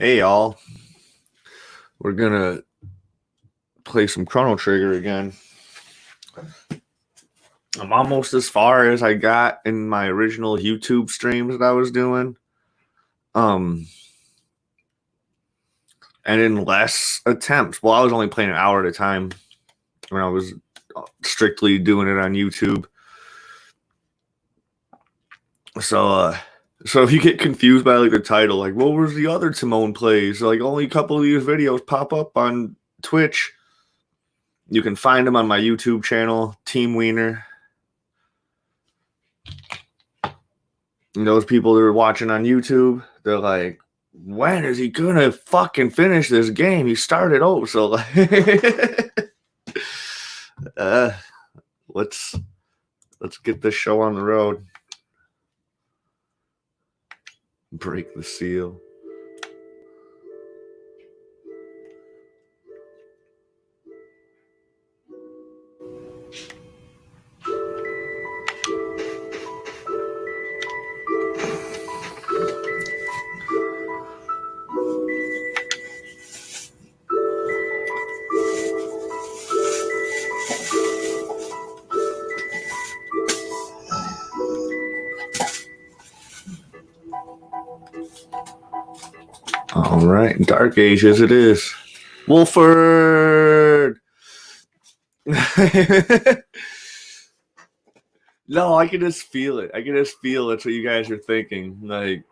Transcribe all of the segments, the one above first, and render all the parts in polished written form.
Hey y'all, we're gonna play some Chrono Trigger again. I'm almost as far as I got in my original YouTube streams that I was doing. And in less attempts. Well, I was only playing an hour at a time when I was strictly doing it on YouTube. So if you get confused by like the title, like what was the other Timone Plays? Like only a couple of these videos pop up on Twitch. You can find them on my YouTube channel, Team Wiener. And those people that are watching on YouTube, they're like, when is he gonna fucking finish this game? He started over, so like, let's get this show on the road. Break the seal. All right, Dark Ages it is. Wolford! No, I can just feel it. I can just feel that's what you guys are thinking. Like,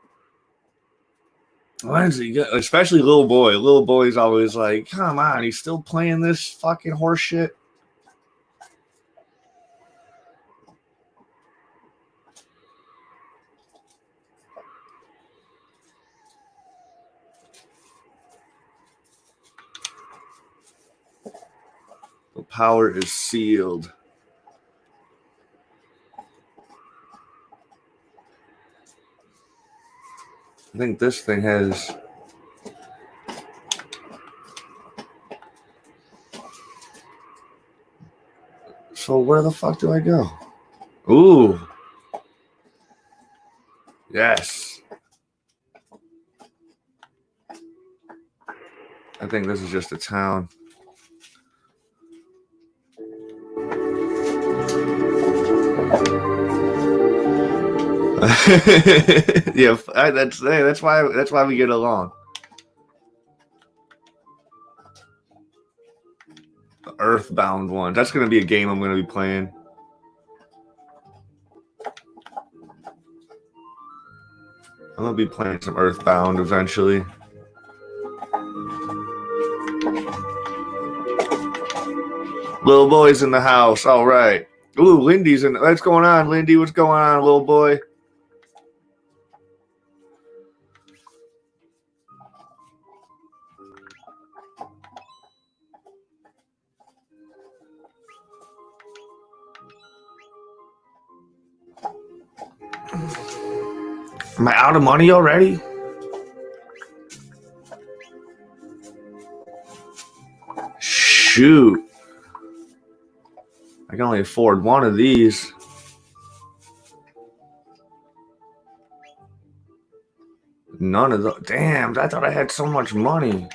why is he good? Especially little boy. Little boy's always like, come on, he's still playing this fucking horse shit. The power is sealed. I think this thing has... So where the fuck do I go? Ooh. Yes. I think this is just a town. Yeah, that's why we get along. The Earthbound one. That's gonna be a game I'm gonna be playing. I'm gonna be playing some Earthbound eventually. Little boy's in the house. All right. Ooh, Lindy's in. What's going on, Lindy? What's going on, little boy? Am I out of money already? Shoot. I can only afford one of these. None of those. Damn, I thought I had so much money.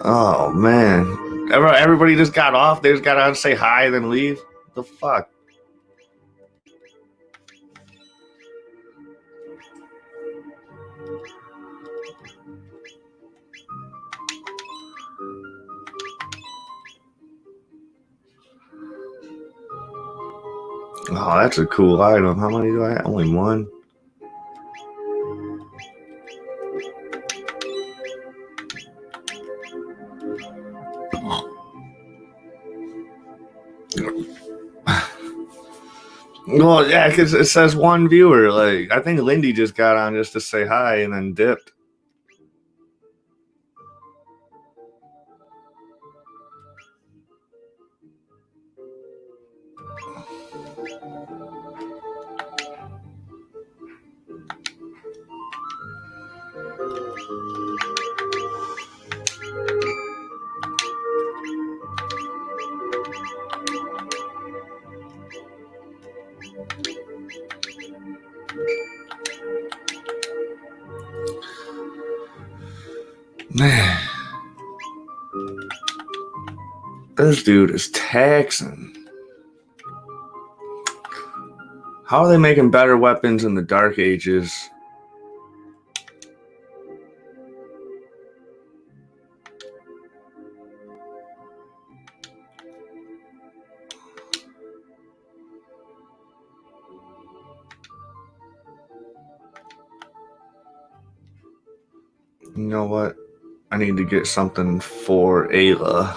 Oh, man. Everybody just got off. They just got on, say hi, then leave. What the fuck? Oh, that's a cool item. How many do I have? Only one. Well, yeah, because it says one viewer. Like, I think Lindy just got on just to say hi and then dipped. Man, this dude is taxing. How are they making better weapons in the Dark Ages? You know what? I need to get something for Ayla.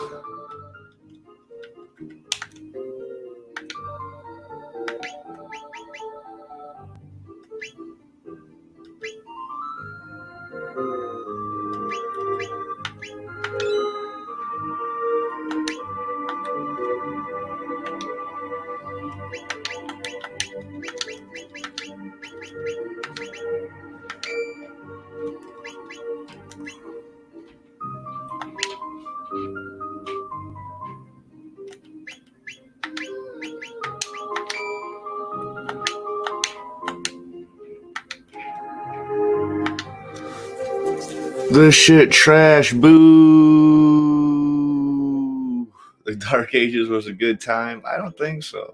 This shit trash, boo. The Dark Ages was a good time? I don't think so.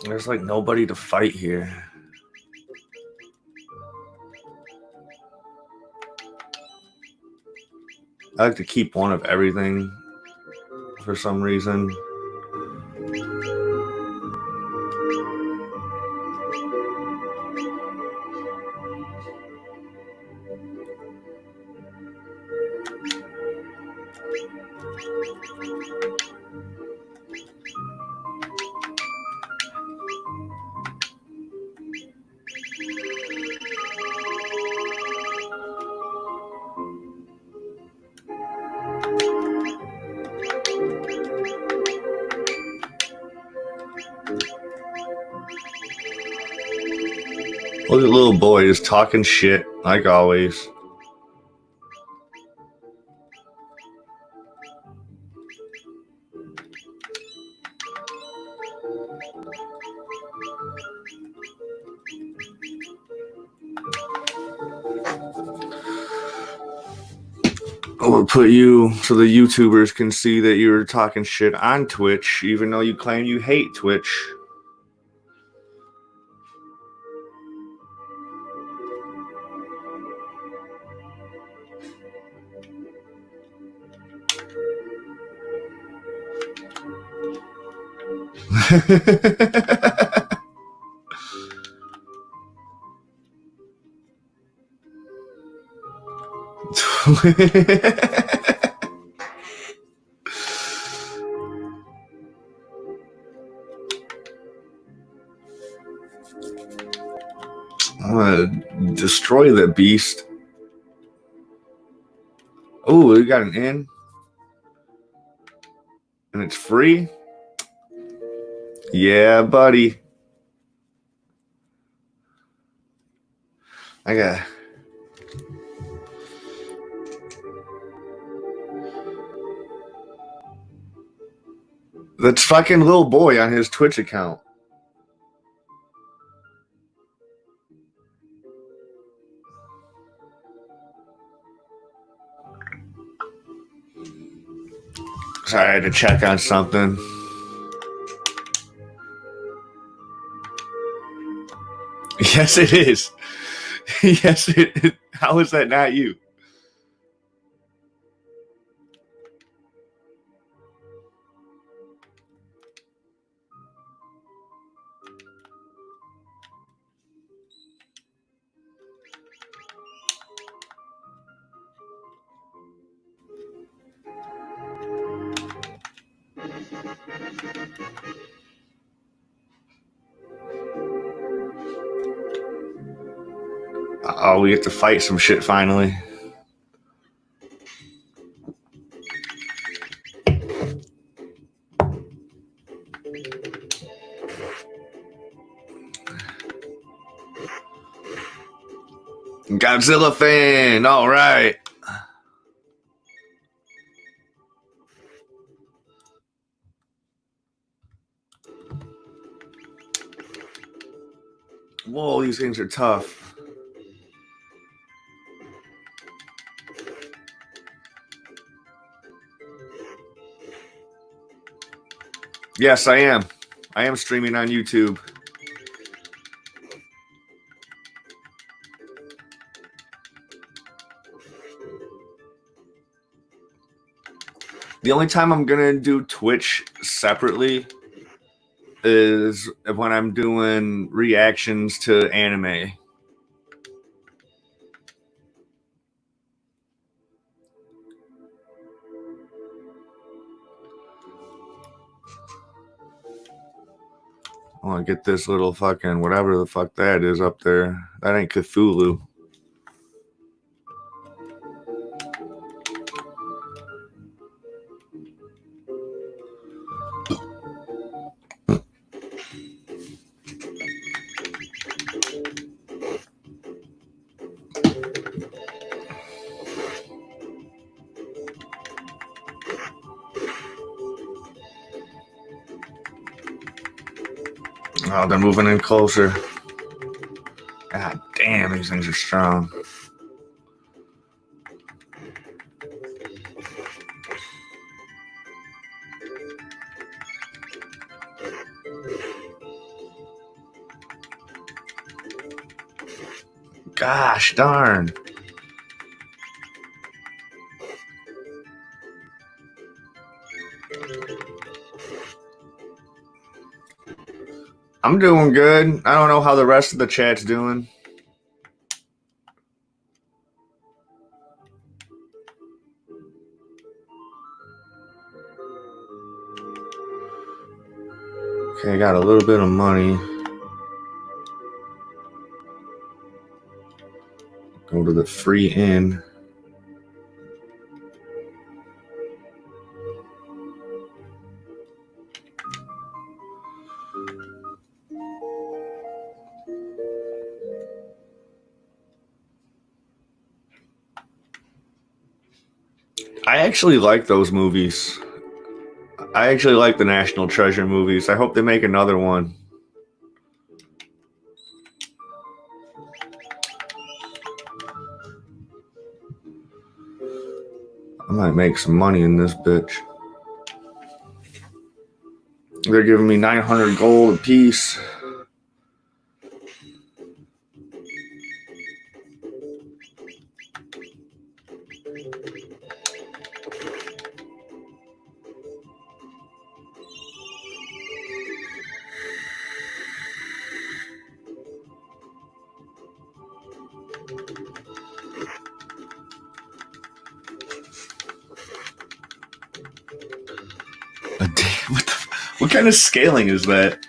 There's like nobody to fight here. I like to keep one of everything for some reason. Look at little boy just talking shit, like always. I will put you so the YouTubers can see that you're talking shit on Twitch, even though you claim you hate Twitch. I'm gonna destroy the beast. Oh, we got an inn. And it's free? Yeah, buddy. I got... That's fucking little boy on his Twitch account. Sorry, I had to check on something. Yes, it is. Yes, it. How is that not you? Oh, we get to fight some shit finally. Godzilla fan, all right. Whoa, these things are tough. Yes, I am. I am streaming on YouTube. The only time I'm gonna do Twitch separately is when I'm doing reactions to anime. I want to get this little fucking whatever the fuck that is up there. That ain't Cthulhu. Oh, they're moving in closer. God damn, these things are strong. Gosh darn. I'm doing good. I don't know how the rest of the chat's doing. Okay, I got a little bit of money. Go to the free inn. I actually like those movies. I actually like the National Treasure movies. I hope they make another one. I might make some money in this bitch. They're giving me 900 gold a piece. What kind of scaling is that?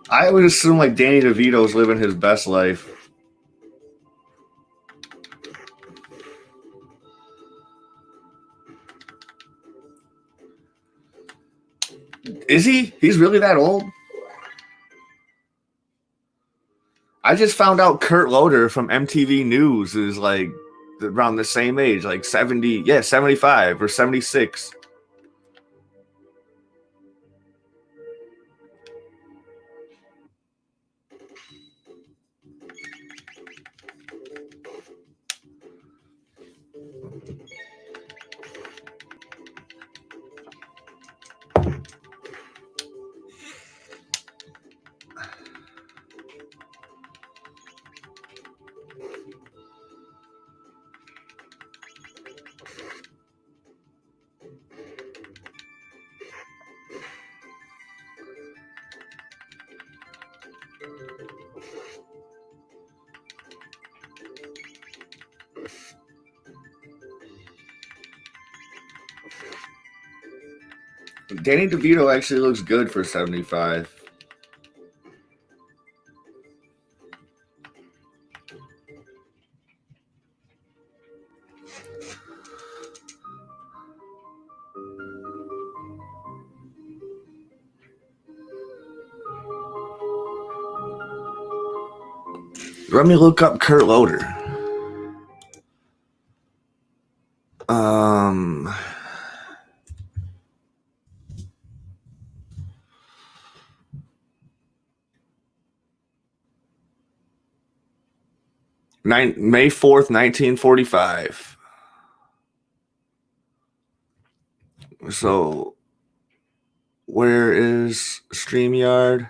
I would assume like Danny DeVito's living his best life. Is he? He's really that old? I just found out Kurt Loder from MTV News is like around the same age, like 70, 75 or 76. Danny DeVito actually looks good for 75. Let me look up Kurt Loder. 4th, 1945. So, where is StreamYard?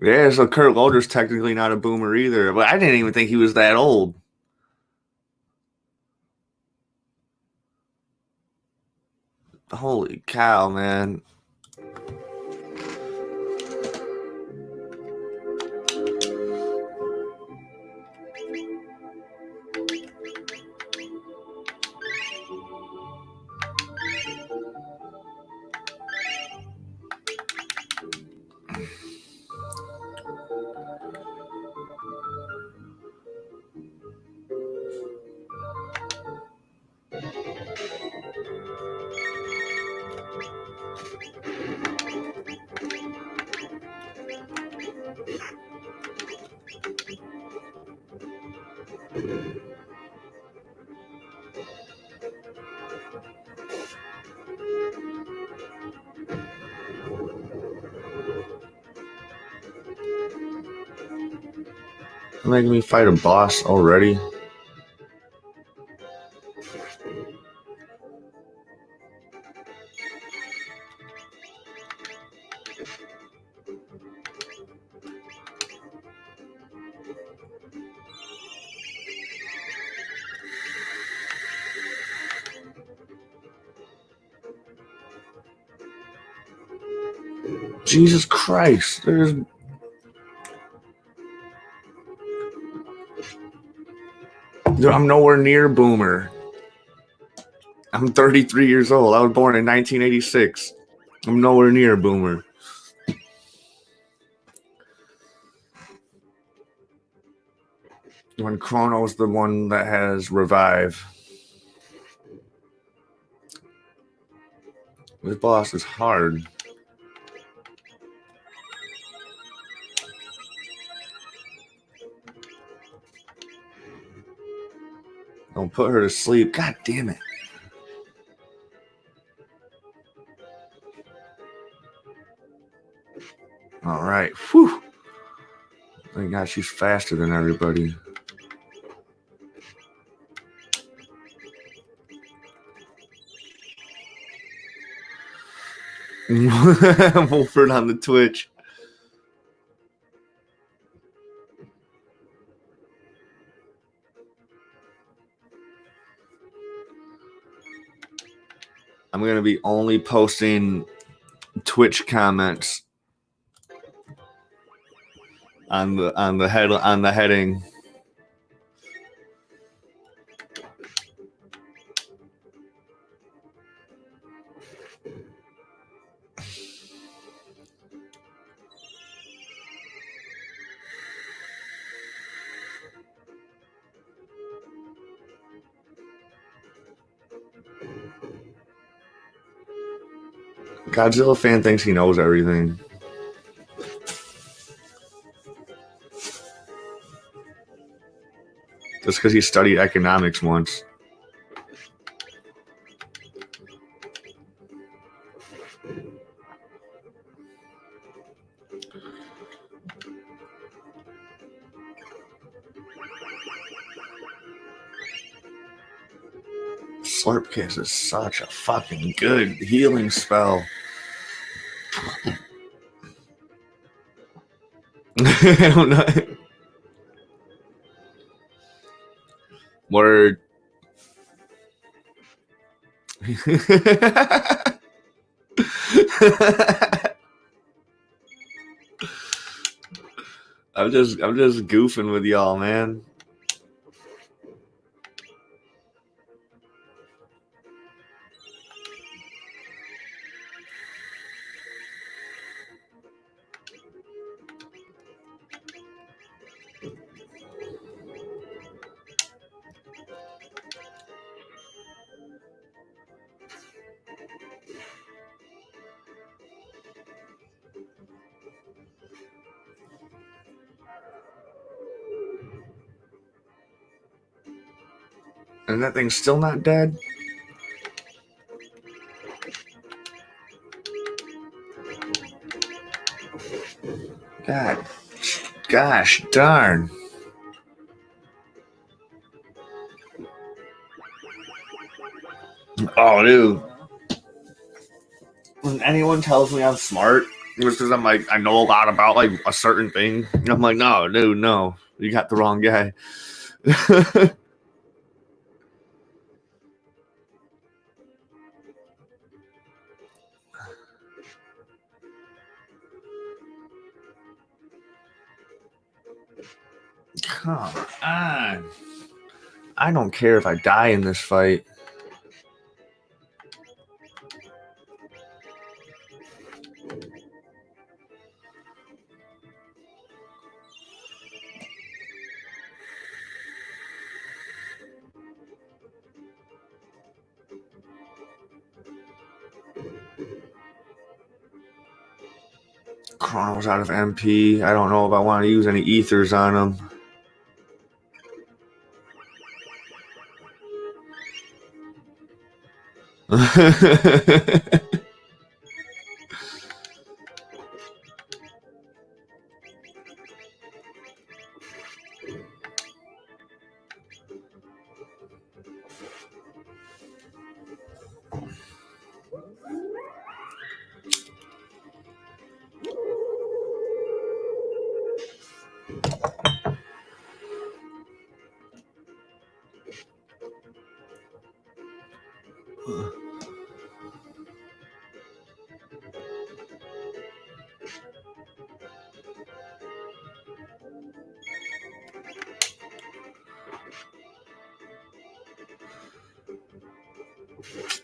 Yeah, so Kurt Loder's technically not a boomer either, but I didn't even think he was that old. Holy cow, man. Making me fight a boss already. Jesus Christ. Dude, I'm nowhere near boomer. I'm 33 years old. I was born in 1986. I'm nowhere near boomer. When Chrono's the one that has revive. This boss is hard. Don't put her to sleep. God damn it. All right. Whew. Thank God she's faster than everybody. Wolford on the Twitch. I'm gonna be only posting Twitch comments on the heading. Godzilla fan thinks he knows everything. Just because he studied economics once. Slurp Kiss is such a fucking good healing spell. I don't know. Word. I'm just goofing with y'all, man. And that thing's still not dead? God. Gosh darn. Oh, dude. When anyone tells me I'm smart, it's because I'm like, I know a lot about like a certain thing. And I'm like, no, dude, no. You got the wrong guy. Come on. I don't care if I die in this fight. Chrono's out of MP. I don't know if I want to use any ethers on him.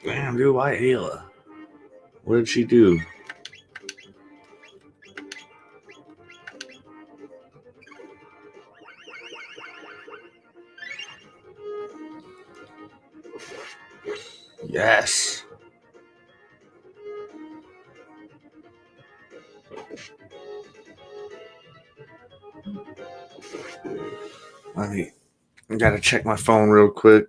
Damn, dude, why Ayla? What did she do? Yes. I gotta check my phone real quick.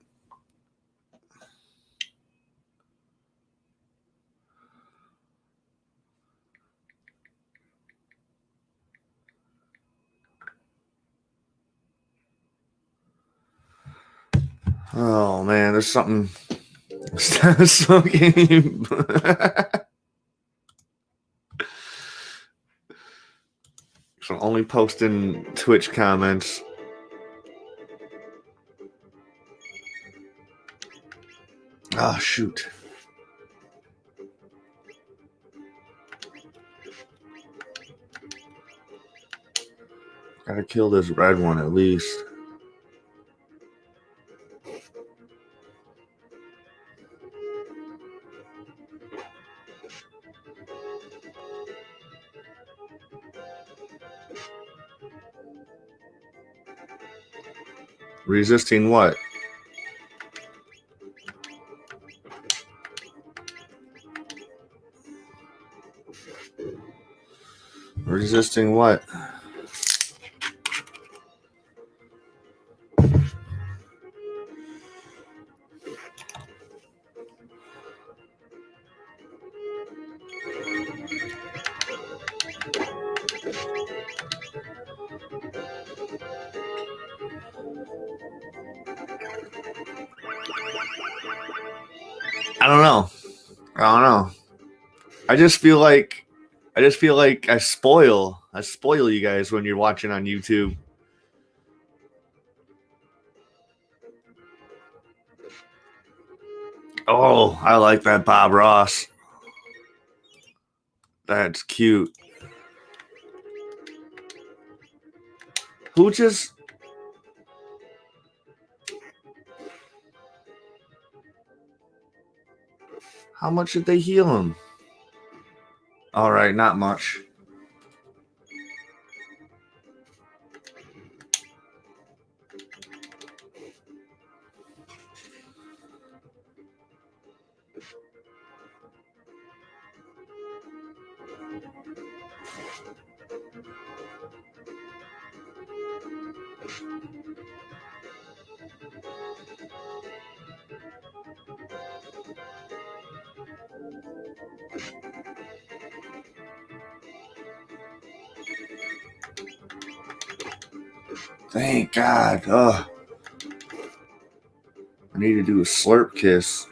Oh man, there's something. Smoking. So only posting Twitch comments. Oh shoot. Gotta kill this red one at least. Resisting what? Resisting what? I don't know. I just feel like I spoil you guys when you're watching on YouTube. Oh, I like that Bob Ross. That's cute. Who just... How much did they heal him? All right, not much. Thank God. I need to do a slurp kiss.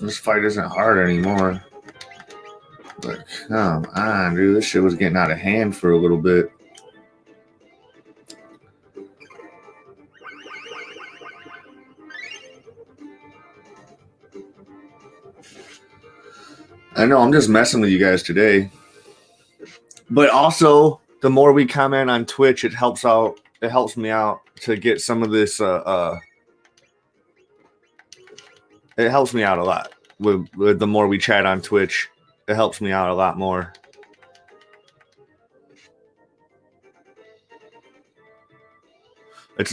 This fight isn't hard anymore. But come on, dude. This shit was getting out of hand for a little bit. I know, I'm just messing with you guys today. But also, the more we comment on Twitch, it helps out. It helps me out to get some of this. It helps me out a lot. With the more we chat on Twitch, it helps me out a lot more. It's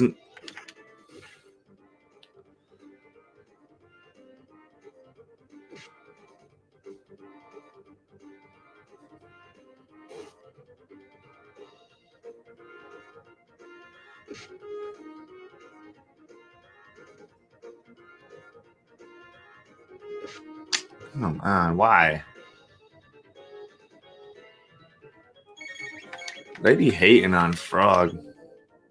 come on, why? They be hating on Frog.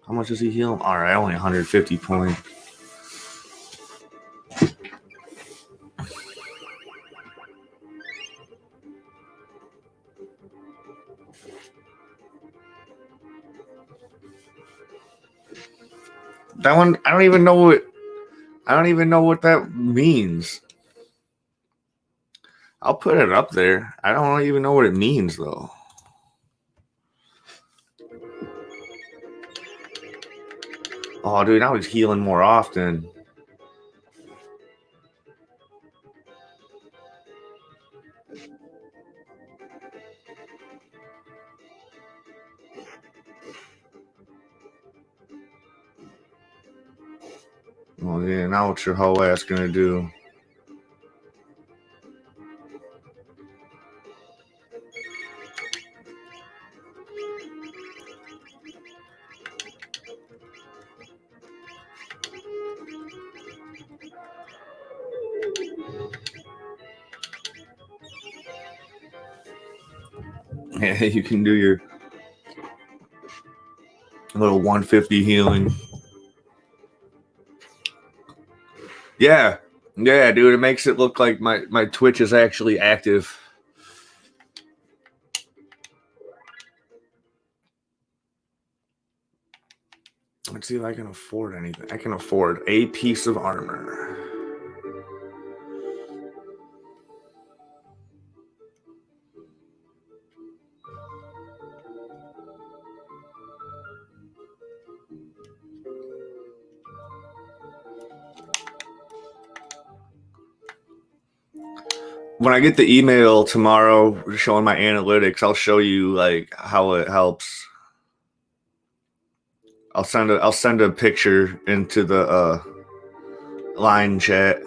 How much does he heal him? All right, only 150 points. That one, I don't even know what that means. I'll put it up there. I don't even know what it means though. Oh, dude, now he's healing more often. Oh yeah, now what's your whole ass gonna do? Yeah, you can do your little 150 healing. Yeah, dude, it makes it look like my Twitch is actually active. Let's see if I can afford anything. I can afford a piece of armor. When I get the email tomorrow showing my analytics, I'll show you like how it helps. I'll send a picture into the line chat.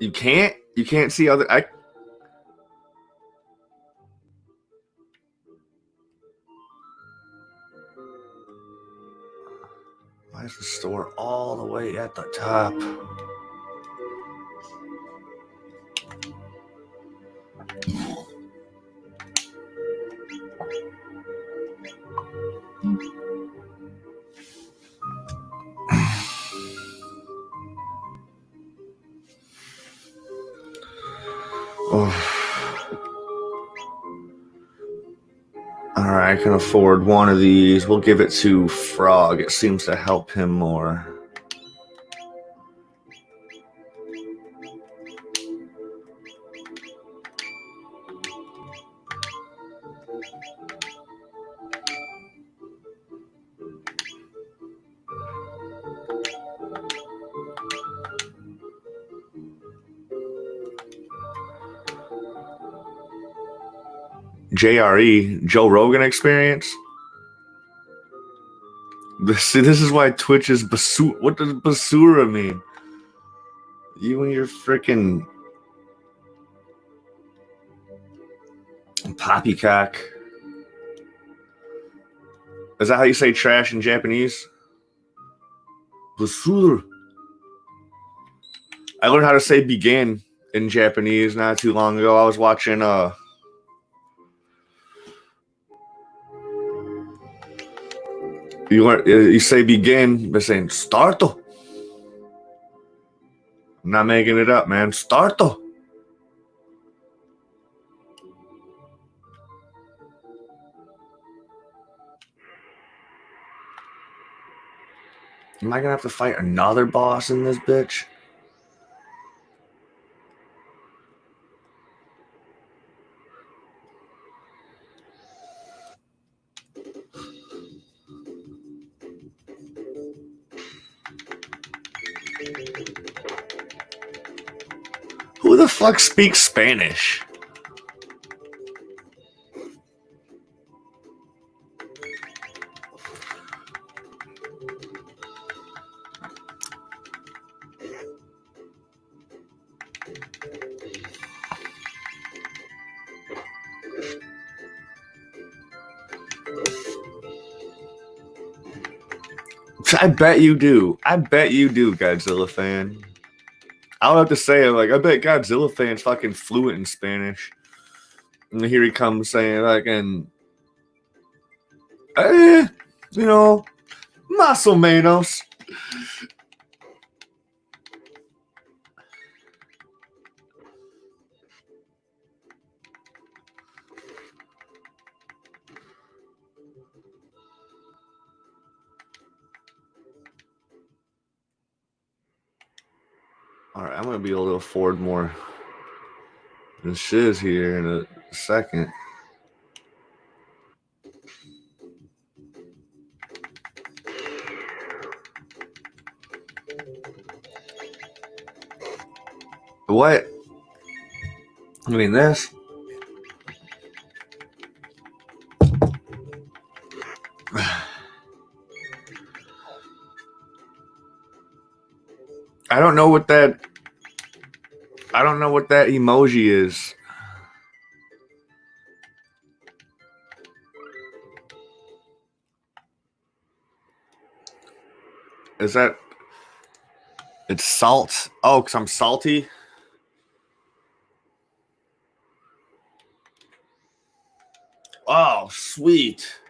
You can't see other. Why is the store all the way at the top? Oh. All right, I can afford one of these. We'll give it to Frog. It seems to help him more. JRE, Joe Rogan Experience. This is why Twitch is basura. What does basura mean? You and your freaking Poppycock. Is that how you say trash in Japanese? Basura. I learned how to say begin in Japanese not too long ago. I was watching you say begin by saying starto. I'm not making it up, man. Starto. Am I gonna have to fight another boss in this bitch? Who the fuck speaks Spanish? I bet you do. I bet you do, Godzilla fan. I don't have to say it. Like, I bet Godzilla fan's fucking fluent in Spanish. And here he comes saying, like, and you know, más o menos. All right, I'm gonna be able to afford more shiz here in a second. What? I mean, this. I don't know what that. I don't know what that emoji is. Is that? It's salt. Oh, because I'm salty. Oh, sweet.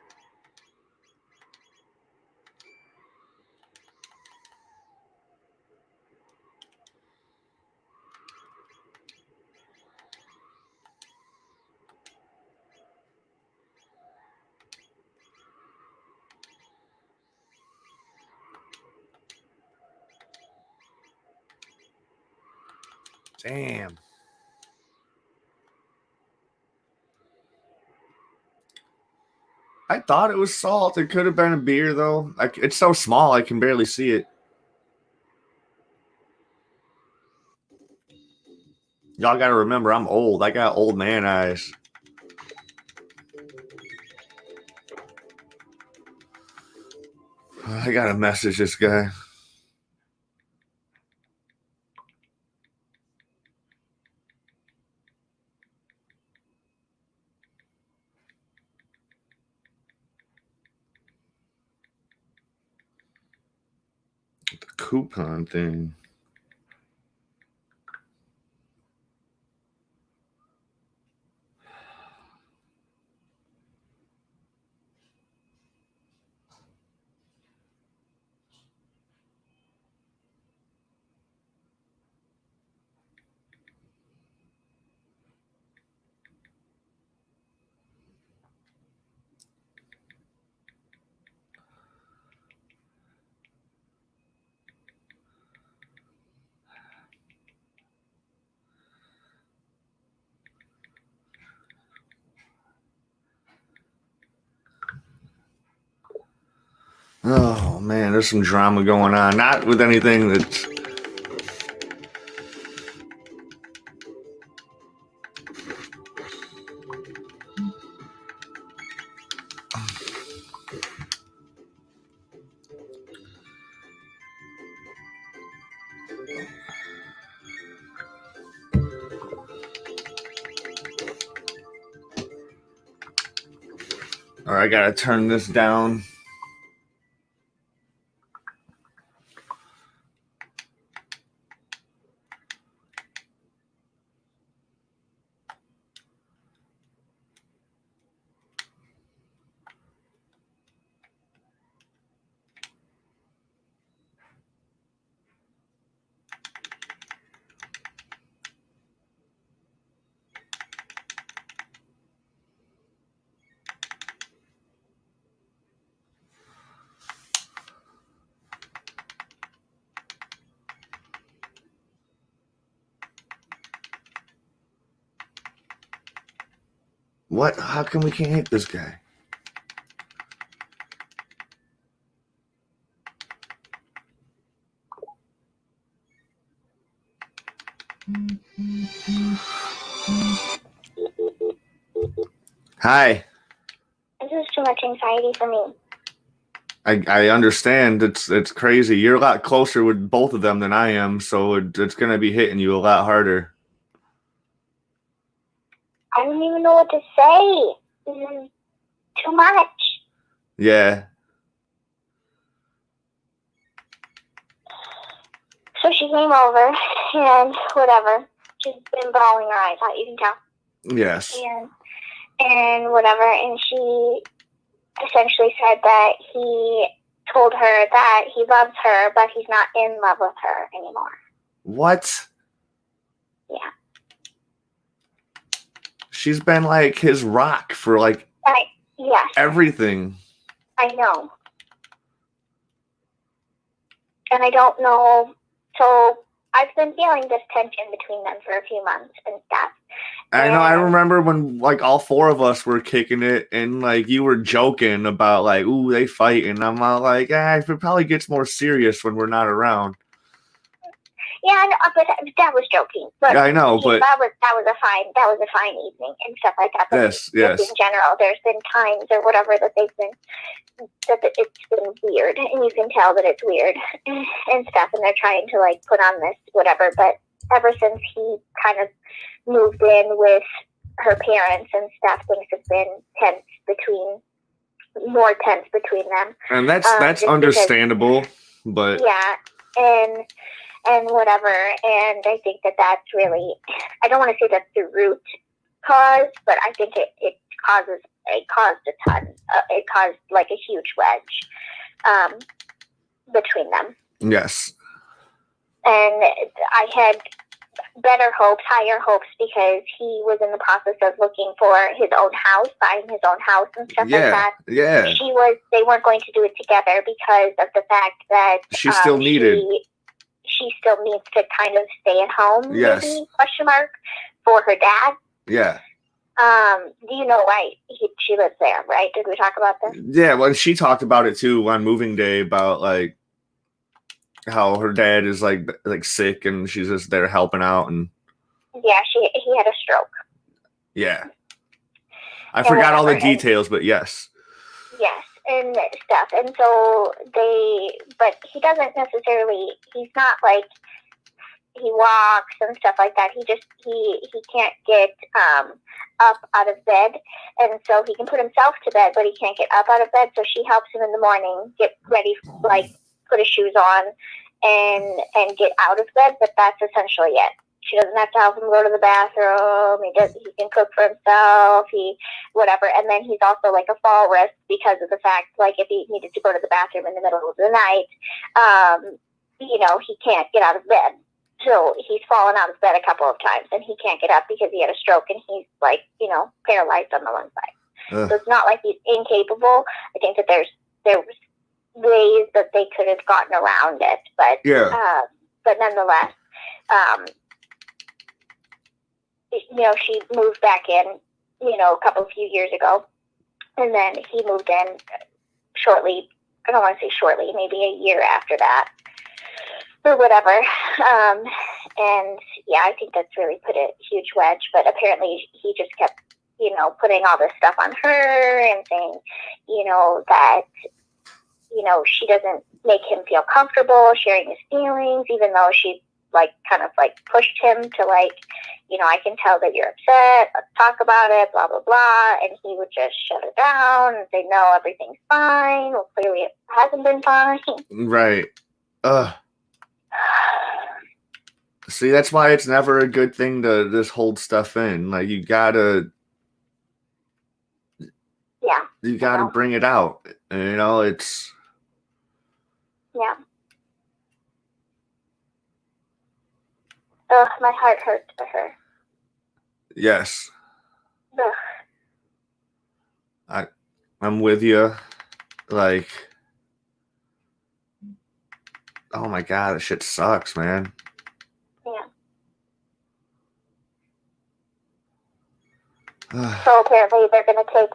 Damn. I thought it was salt. It could have been a beer, though. It's so small, I can barely see it. Y'all got to remember, I'm old. I got old man eyes. I got to message this guy. The coupon thing. Oh, man, there's some drama going on. Not with anything that's... All right, I gotta turn this down. What? How come we can't hit this guy? Hi. This is too much anxiety for me. I understand. It's crazy. You're a lot closer with both of them than I am, so it's gonna be hitting you a lot harder. I don't even know what to say. This is too much. Yeah. So she came over and whatever. She's been bawling her eyes out, you can tell. Yes. And whatever, and she essentially said that he told her that he loves her, but he's not in love with her anymore. What? Yeah. She's been like his rock for like yes. everything. I know. And I don't know. So I've been feeling this tension between them for a few months and stuff. I know. I remember when like all four of us were kicking it, and like you were joking about like, "Ooh, they fight," and I'm all like, "It probably gets more serious when we're not around." Yeah, but that was joking. But yeah, I know, but that was a fine evening and stuff like that. But yes. In general, there's been times or whatever that it's been weird, and you can tell that it's weird and stuff. And they're trying to like put on this whatever. But ever since he kind of moved in with her parents and stuff, things have been more tense between them. And that's understandable, but yeah, and whatever, and I think that's really, I don't want to say that's the root cause, but I think it caused a ton, it caused like a huge wedge between them. Yes. And I had higher hopes, because he was in the process of looking for his own house, buying his own house and stuff like that. Yeah. They weren't going to do it together because of the fact that she still needed. She still needs to kind of stay at home, yes. maybe, for her dad. Yeah. Do you know why she lives there, right? Did we talk about this? Yeah, well, she talked about it too on moving day, about like how her dad is like sick and she's just there helping out. And yeah, he had a stroke. Yeah. I forgot all the details, but yes. Yes. And stuff, and so but he doesn't necessarily, he's not like, he walks and stuff like that, he can't get up out of bed, and so he can put himself to bed, but he can't get up out of bed, so she helps him in the morning, get ready, like put his shoes on and get out of bed, but that's essentially it. She doesn't have to help him go to the bathroom. He can cook for himself. Whatever. And then he's also like a fall risk, because of the fact, like, if he needed to go to the bathroom in the middle of the night, he can't get out of bed. So he's fallen out of bed a couple of times, and he can't get up because he had a stroke, and he's like, paralyzed on the one side. So it's not like he's incapable. I think that there was ways that they could have gotten around it, but but nonetheless. She moved back in, a few years ago, and then he moved in shortly. I don't want to say shortly, maybe a year after that, or whatever. And yeah, I think that's really put a huge wedge. But apparently, he just kept, putting all this stuff on her and saying, that, she doesn't make him feel comfortable sharing his feelings, even though she like kind of like pushed him to like, you know, I can tell that you're upset. Let's talk about it, blah, blah, blah. And he would just shut her down and say, no, everything's fine. Well, clearly it hasn't been fine. Right. See, that's why it's never a good thing to just hold stuff in. Like, you gotta bring it out. You know, it's... Yeah. Ugh, my heart hurts for her. Yes. Ugh. I'm with you. Like, oh my God, that shit sucks, man. Yeah. So apparently they're going to take,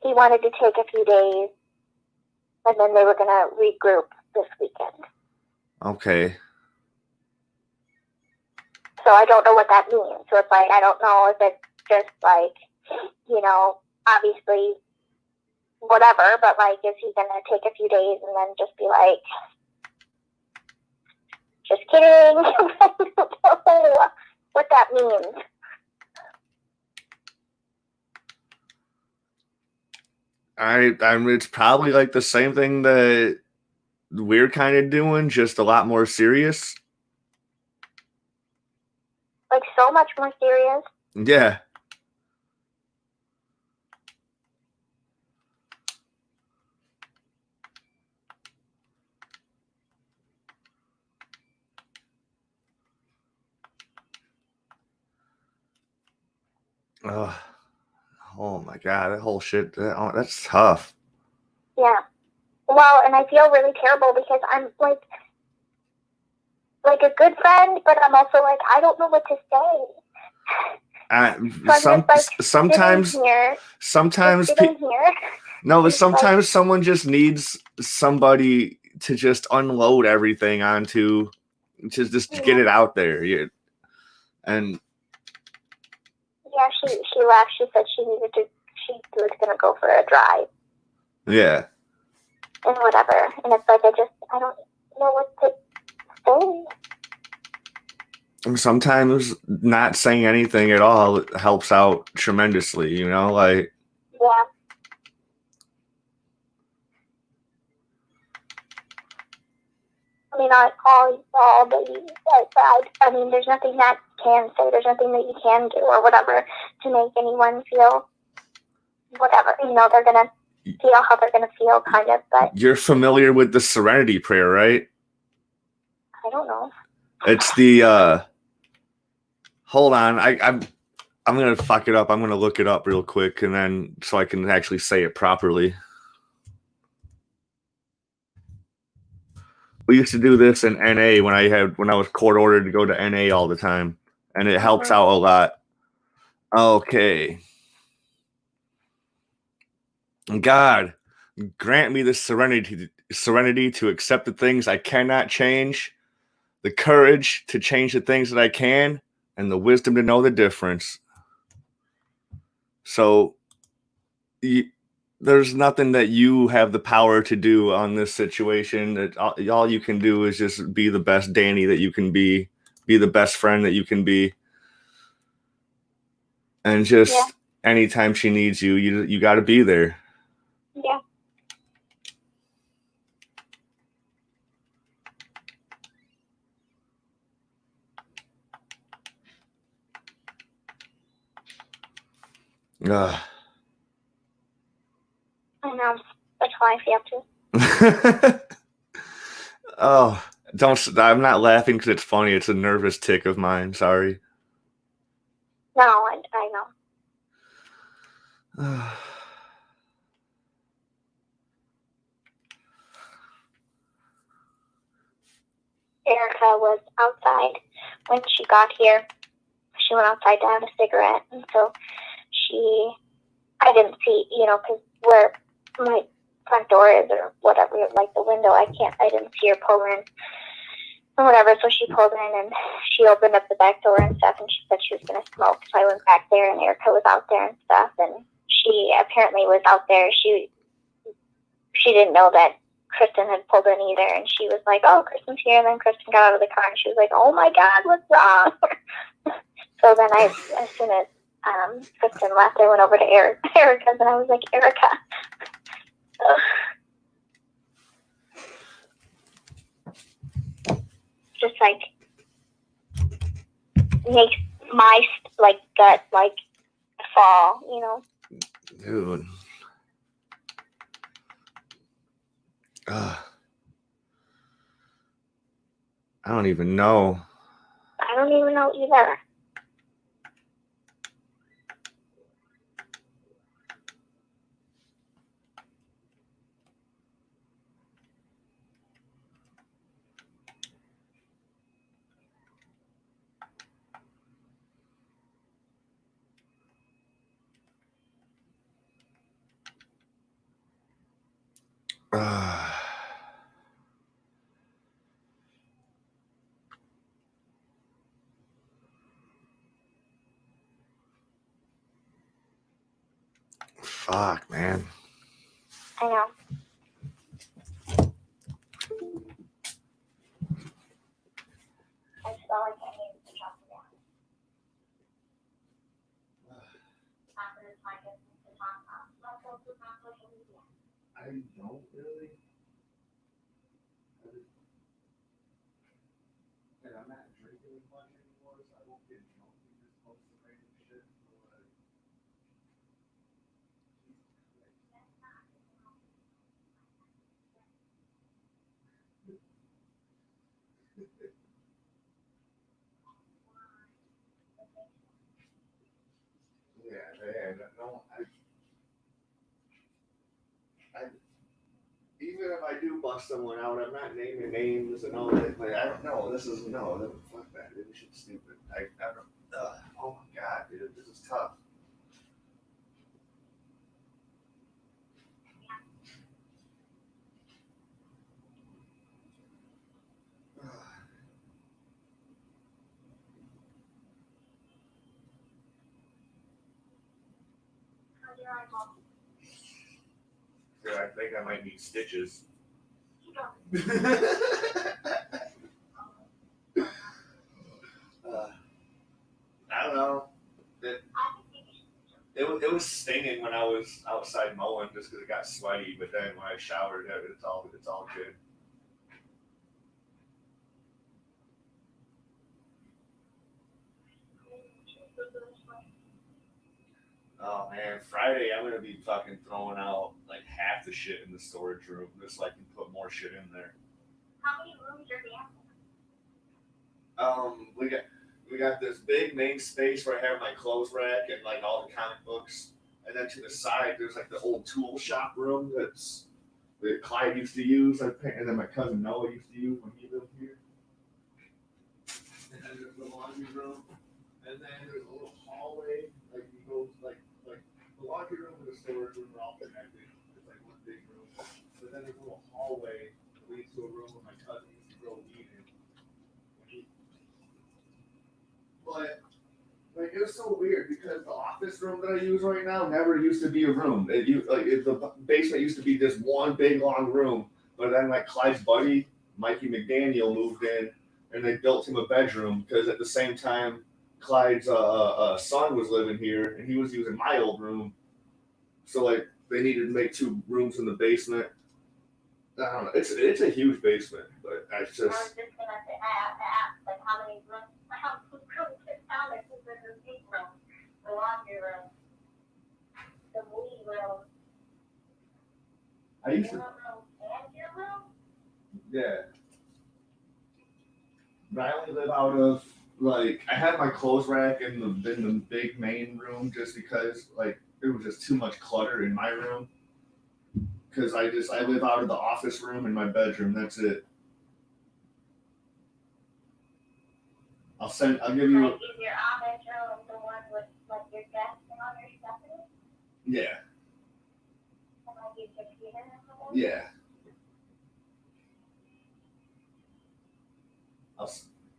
he wanted to take a few days, and then they were going to regroup this weekend. Okay. So I don't know what that means. So it's like, I don't know if it's just like, you know, obviously whatever, but like, is he going to take a few days and then just be like, just kidding? I don't know what that means. I mean, it's probably like the same thing that we're kind of doing, just a lot more serious. Like, so much more serious. Yeah. Oh my God, that whole shit, that's tough. Yeah. Well, and I feel really terrible because I'm like a good friend, but I'm also like, I don't know what to say. Sometimes no, but sometimes like, someone just needs somebody to just unload everything onto, to just get it out there. And yeah, she left. She said she was going to go for a drive. Yeah. And whatever. And it's like, I don't know what to say. Sometimes not saying anything at all helps out tremendously, you know, like. Yeah. I mean, all the, I mean, there's nothing that can say, there's nothing that you can do or whatever to make anyone feel whatever, you know, they're going to feel how they're going to feel, kind of, but. You're familiar with the Serenity Prayer, right? I don't know. It's the, hold on, I'm going to fuck it up. I'm going to look it up real quick, and then, so I can actually say it properly. We used to do this in NA when I was court ordered to go to NA all the time, and it helps out a lot. Okay. God, grant me the serenity to accept the things I cannot change, the courage to change the things that I can, and the wisdom to know the difference. So there's nothing that you have the power to do on this situation. All you can do is just be the best Danny that you can be the best friend that you can be. And just anytime she needs you, you got to be there. Yeah. I know. That's how I feel too. Oh, I'm not laughing because it's funny. It's a nervous tick of mine. Sorry. No, I know. Erica was outside when she got here. She went outside to have a cigarette, and so I didn't see, you know, because where my front door is or whatever, like the window, I didn't see her pull in or whatever, so she pulled in and she opened up the back door and stuff, and she said she was going to smoke, so I went back there, and Erica was out there and stuff, and she apparently was out there. She didn't know that Kristen had pulled in either, and she was like, "Oh, Kristen's here." And then Kristen got out of the car, and she was like, "Oh my God, what's wrong?" So then as soon as Kristen left, I went over to Erica's, and I was like, "Erica." Just like makes my like gut like fall, you know. Dude. I don't even know. I don't even know either. Fuck, man. I know. I just felt like I needed to talk to them. After this podcast, to talk about social media. I don't really. And I'm not drinking as much anymore, so I won't get drunk and just post some random shit. Yeah, no, even if I do bust someone out, I'm not naming names and all that. Like, I don't know. This is fuck that. This shit's stupid. I don't. Oh my God, dude, this is tough. Dude, I think I might need stitches. I don't know. It was stinging when I was outside mowing just because it got sweaty, but then when I showered, it's all good. Oh man, Friday I'm gonna be fucking throwing out like half the shit in the storage room just so I can put more shit in there. How many rooms are there? We got this big main space where I have my clothes rack and like all the comic books, and then to the side there's like the old tool shop room that Clyde used to use, and then my cousin Noah used to use when he lived here. And then there's the laundry room, and then there's a little hallway. Like you go like the laundry room and the storage room are all connected. It's like one big room, but then there's a little hallway that leads to a room where my cousin used to grow weed in. But like it was so weird because the office room that I use right now never used to be a room. The basement used to be this one big long room, but then like Clyde's buddy Mikey McDaniel moved in, and they built him a bedroom because at the same time Clyde's son was living here, and he was using my old room, so like they needed to make two rooms in the basement. I don't know. It's a huge basement, but I was just gonna ask like how many rooms. The laundry room, the weed room. I used to. And your room? Yeah. But I only live out of like I had my clothes rack in the big main room just because like there was just too much clutter in my room. Because I live out of the office room and my bedroom. That's it. I'll give you. Like, is your office room the one with like your desk and all your stuff in it? Yeah. And like your computer and all that? Yeah.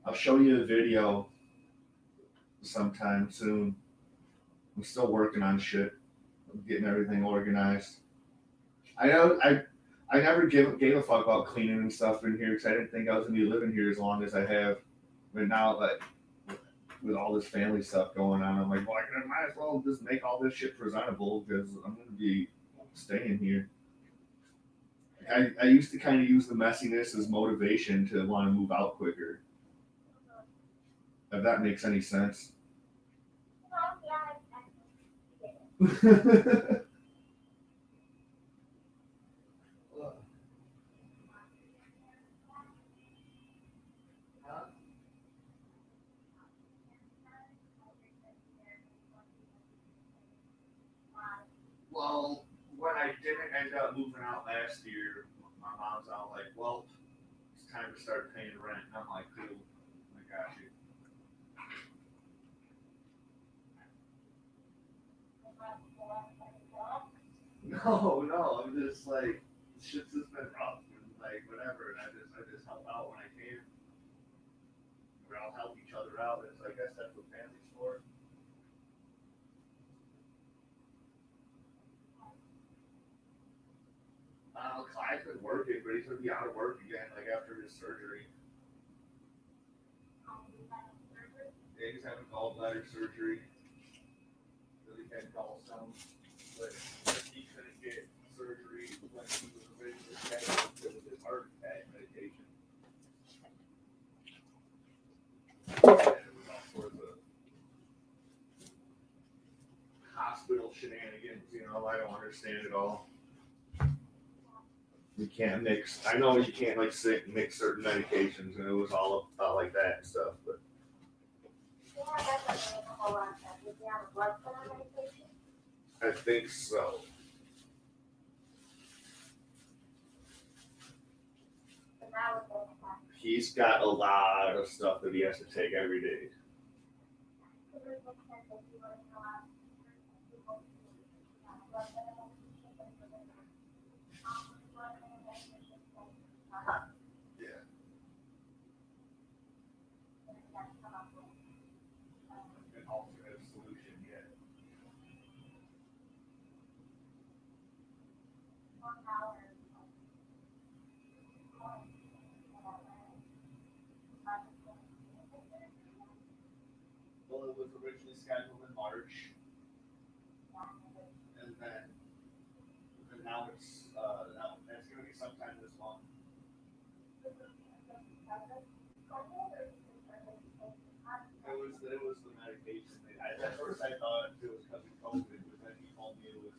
I'll show you a video sometime soon. I'm still working on shit. I'm getting everything organized. I know I never gave a fuck about cleaning and stuff in here because I didn't think I was gonna be living here as long as I have. But now, like, with all this family stuff going on, I'm like, well, I might as well just make all this shit presentable because I'm gonna be staying here. I used to kind of use the messiness as motivation to want to move out quicker. If that makes any sense. Well, when I didn't end up moving out last year, my mom's out like, well, it's time to start paying rent. And I'm like, cool, I got you. No, I'm just like, shit's just been rough and like whatever, and I just help out when I can. We all help each other out. It's I guess that's what family's for. Clyde's been working, but he's gonna be out of work again, like after his surgery. Yeah, he's having gallbladder surgery. Really had gallstones, but he couldn't get surgery when he was originally scheduled because of his heart attack medication. And it was all sorts of hospital shenanigans, I don't understand it all. You can't mix. I know you can't like mix certain medications, and it was all about like that and stuff. But I think so. He's got a lot of stuff that he has to take every day. Yeah. An alternative solution yet. Well, it was originally scheduled in March, and now it's going to be sometime this month. It was the medication. At first I thought it was because of COVID, but then he told me it was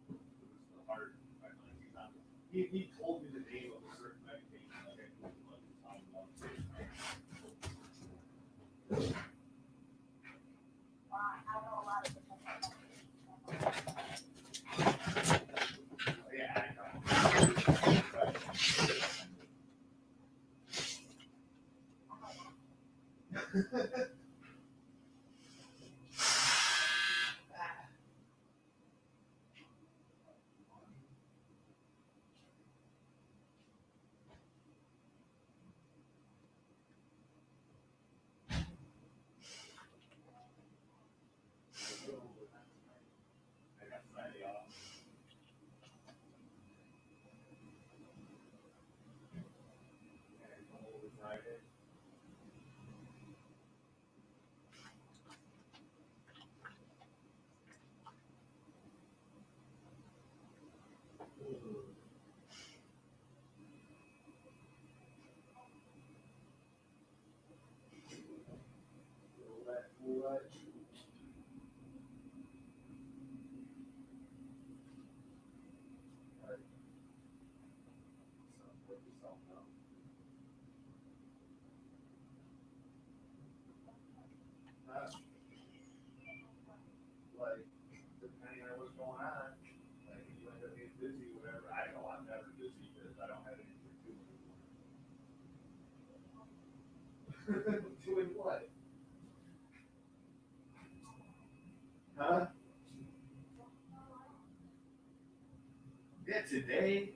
the heart. He told me the name of a certain medication. Like I knew what he was talking about. Yeah, I know. I got Friday off. And come over Friday. What? Like, depending on what's going on, like if you end up being busy, whatever. I know I'm never busy because I don't have anything to do anymore. Doing what? Huh? Yeah, today.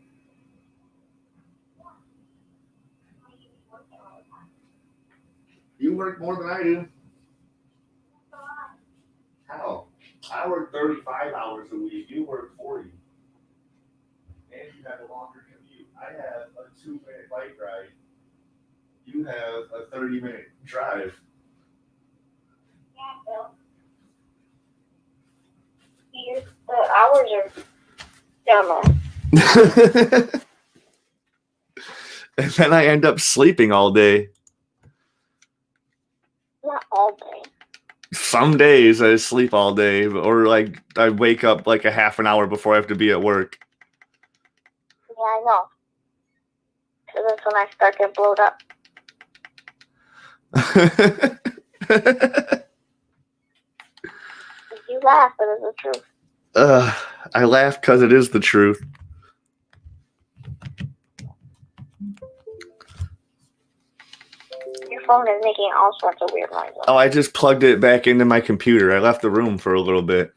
You work more than I do. How? I work 35 hours a week. You work 40. And you have a longer commute. I have a 2-minute bike ride. You have a 30-minute drive. Yeah, well, the hours are dumber. And then I end up sleeping all day. Not all day. Some days I sleep all day, or like I wake up like a half an hour before I have to be at work. Yeah, I know. So that's when I start getting blowed up. You laugh, but it's the truth. I laugh because it is the truth. Your phone is making all sorts of weird noises. Oh, I just plugged it back into my computer. I left the room for a little bit.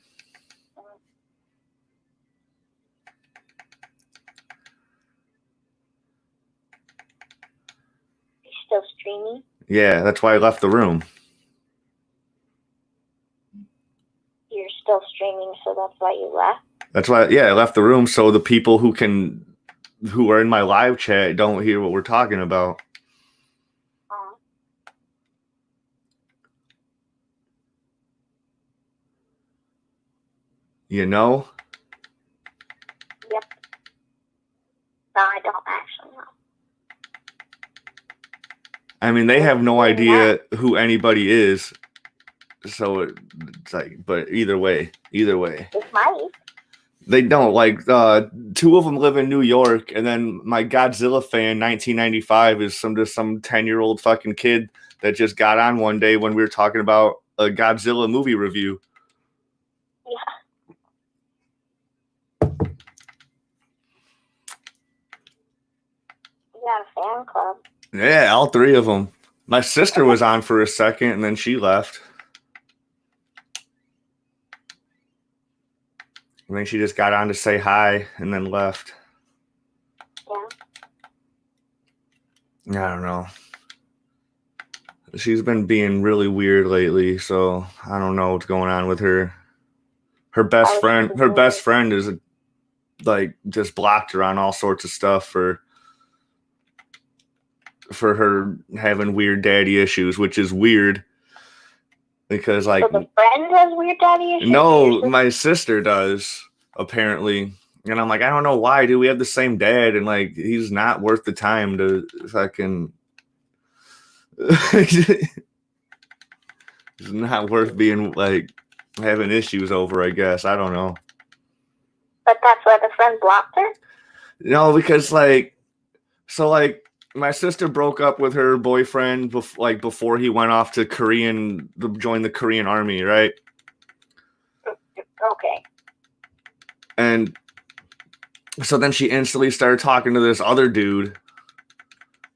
You're still streaming? Yeah, that's why I left the room. You're still streaming, so that's why you left? That's why, yeah, I left the room so the people who are in my live chat don't hear what we're talking about. You know? Yep. No, I don't actually know. I mean, they have no idea who anybody is. So it's like, but either way. It's might. They don't. Like, 2 of them live in New York, and then my Godzilla fan, 1995, is some 10-year-old fucking kid that just got on one day when we were talking about a Godzilla movie review. Yeah. You got a fan club. Yeah, all 3 of them. My sister was on for a second, and then she left. And then she just got on to say hi and then left. Yeah. I don't know. She's been being really weird lately, so I don't know what's going on with her. Her best friend is like just blocked her on all sorts of stuff for her having weird daddy issues, which is weird. Because like, so the friend has weird daddy issues? No, my sister does, apparently. And I'm like, I don't know why, dude. We have the same dad, and like he's not worth the time to fucking it's not worth being like having issues over, I guess. I don't know. But that's why the friend blocked her? No, because like my sister broke up with her boyfriend before he went off to join the Korean army, right? Okay. And so then she instantly started talking to this other dude.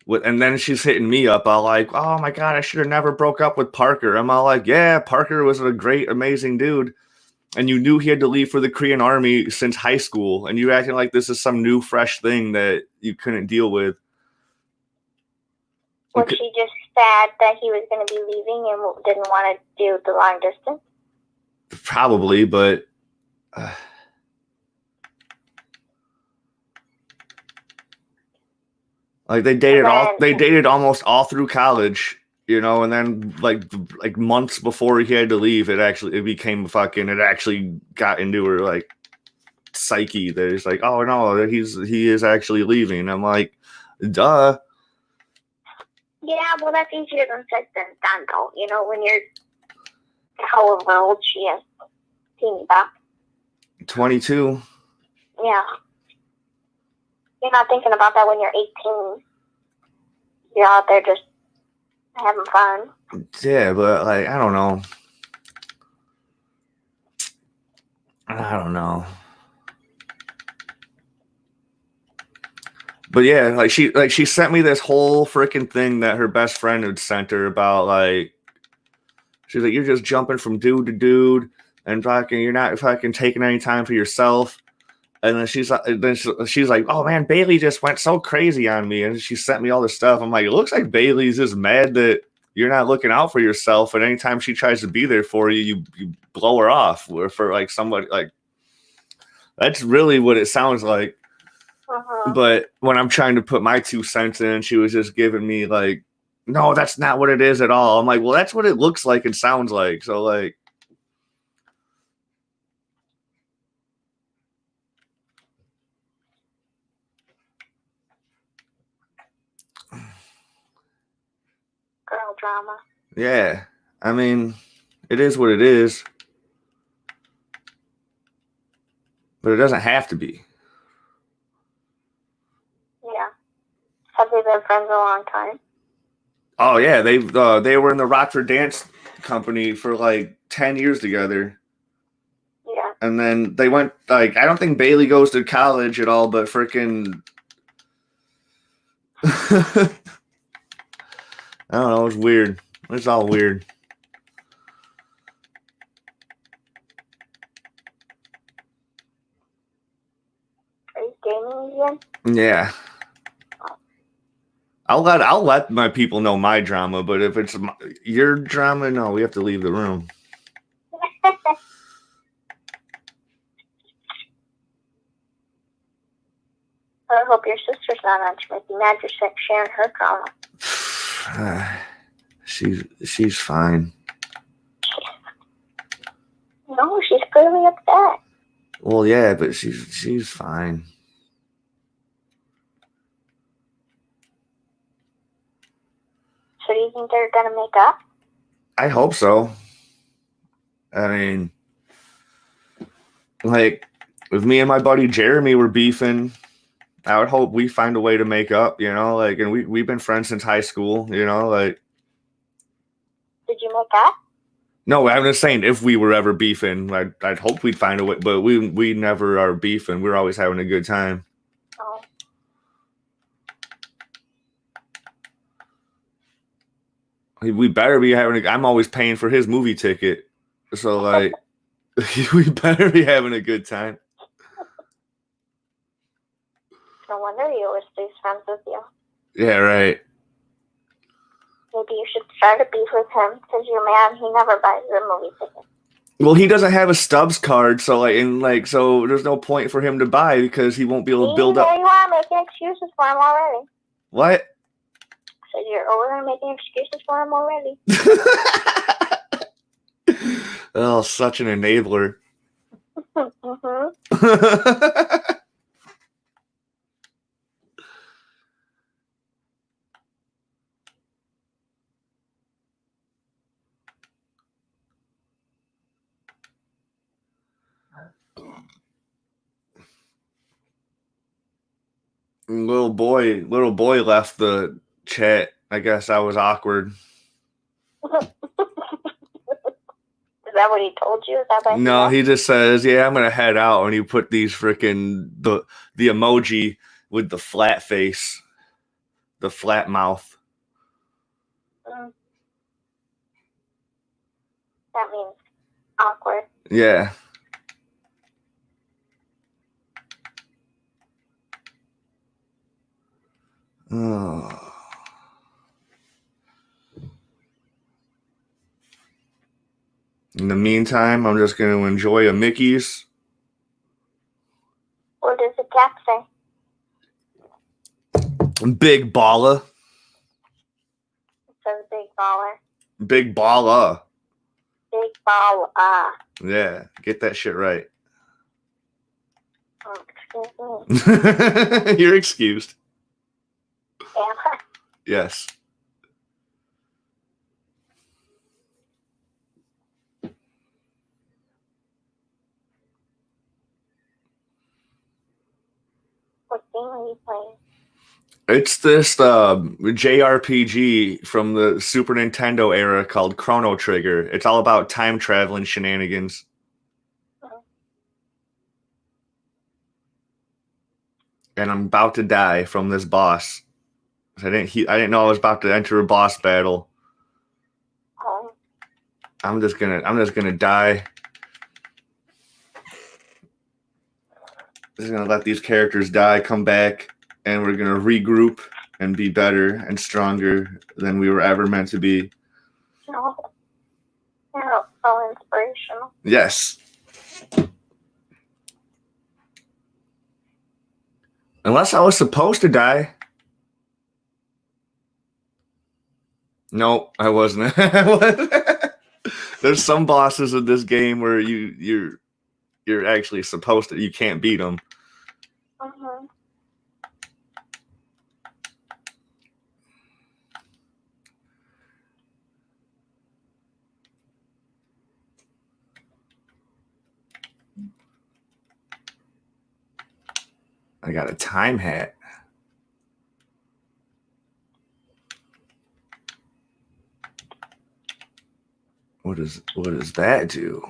And then she's hitting me up. I'm like, oh my God, I should have never broke up with Parker. I'm all like, yeah, Parker was a great, amazing dude. And you knew he had to leave for the Korean army since high school. And you're acting like this is some new, fresh thing that you couldn't deal with. Was she just sad that he was going to be leaving and didn't want to do the long distance? Probably, but like they dated almost all through college, you know, and then like months before he had to leave, it actually got into her like psyche that it's like, oh no, he is actually leaving. I'm like, duh. Yeah, well, that's easier than said than done, though. You know, when you're however old she is, teeny bop. 22. Yeah. You're not thinking about that when you're 18. You're out there just having fun. Yeah, but like, I don't know. But yeah, like she sent me this whole freaking thing that her best friend had sent her about like, she's like, you're just jumping from dude to dude and fucking you're not fucking taking any time for yourself. And then she's like, oh man, Bailey just went so crazy on me, and she sent me all this stuff. I'm like, it looks like Bailey's just mad that you're not looking out for yourself, and anytime she tries to be there for you, you blow her off. Or for like somebody like, that's really what it sounds like. But when I'm trying to put my 2 cents in, she was just giving me like, no, that's not what it is at all. I'm like, well, that's what it looks like and sounds like. So like, Girl drama. yeah, I mean, it is what it is, but it doesn't have to be. Yeah. Have they been friends a long time? Oh yeah, they were in the Rockford Dance Company for like 10 years together. Yeah. And then they went like, I don't think Bailey goes to college at all, but freaking I don't know, it's weird. It's all weird. Are you gaming again? Yeah. I'll let my people know my drama, but if it's your drama, no, we have to leave the room. I hope your sister's not on to make you mad for sharing her drama. She's fine. No, she's clearly upset. Well, yeah, but she's fine. So do you think they're gonna make up? I hope so. I mean, like, if me and my buddy Jeremy were beefing, I would hope we find a way to make up, you know, like, and we've been friends since high school, you know, like. Did you make up? No, I'm just saying if we were ever beefing, I'd hope we'd find a way, but we never are beefing. We're always having a good time. Oh. We better be having I'm always paying for his movie ticket. So like we better be having a good time. No wonder he always stays friends with you. Yeah, right. Maybe you should start a beef with him because you're mad he never buys the movie ticket. Well, he doesn't have a Stubbs card, so so there's no point for him to buy because he won't be able to build up. There you are making excuses for him already. What? So you're over there making excuses for him already. Oh, such an enabler. Little boy left the chat. I guess I was awkward. Is that what he told you? Is that what No, he just says, "Yeah, I'm gonna head out," and you put these freaking the emoji with the flat face, the flat mouth. That means awkward. Yeah. Oh. In the meantime, I'm just going to enjoy a Mickey's. What does the cat say? Big baller. It says big baller. Big baller. Big baller. Yeah, get that shit right. Oh, excuse me. You're excused. Am I? Yes. What game are you playing? It's this JRPG from the Super Nintendo era called Chrono Trigger. It's all about time traveling shenanigans. And I'm about to die from this boss. I didn't know I was about to enter a boss battle. Oh. I'm just gonna die. Just gonna let these characters die, come back, and we're gonna regroup and be better and stronger than we were ever meant to be. No. You're so inspirational. Yes. Unless I was supposed to die. No, I wasn't. There's some bosses in this game where you're actually supposed to. You can't beat them. Mm-hmm. I got a time hat. What does that do?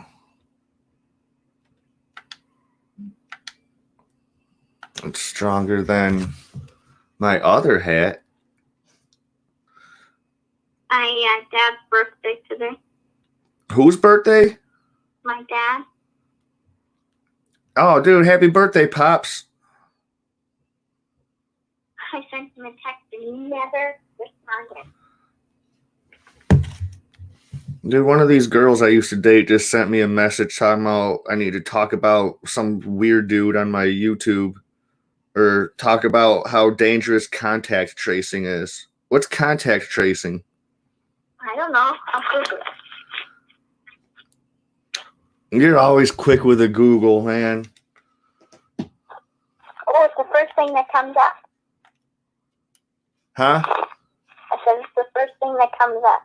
It's stronger than my other hat. My dad's birthday today. Whose birthday? My dad. Oh, dude, happy birthday, Pops. I sent him a text and he never responded. Dude, one of these girls I used to date just sent me a message talking about I need to talk about some weird dude on my YouTube or talk about how dangerous contact tracing is. What's contact tracing? I don't know. I'll Google it. You're always quick with a Google, man. Oh, it's the first thing that comes up. Huh? I said it's the first thing that comes up.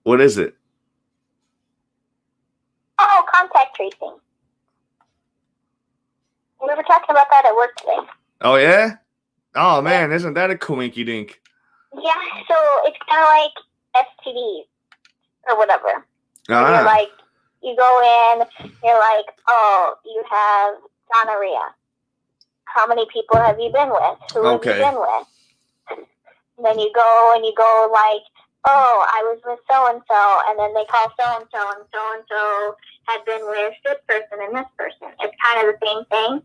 What is it? Oh, contact tracing. We were talking about that at work today. Oh, yeah? Oh, man, isn't that a coinky dink? Yeah, so it's kind of like STDs or whatever. Ah. You're like, you go in, you're like, oh, you have gonorrhea. How many people have you been with? Who have you been with? And then you go like, oh, I was with so-and-so, and then they call so-and-so, and so-and-so had been with this person and this person. It's kind of the same thing.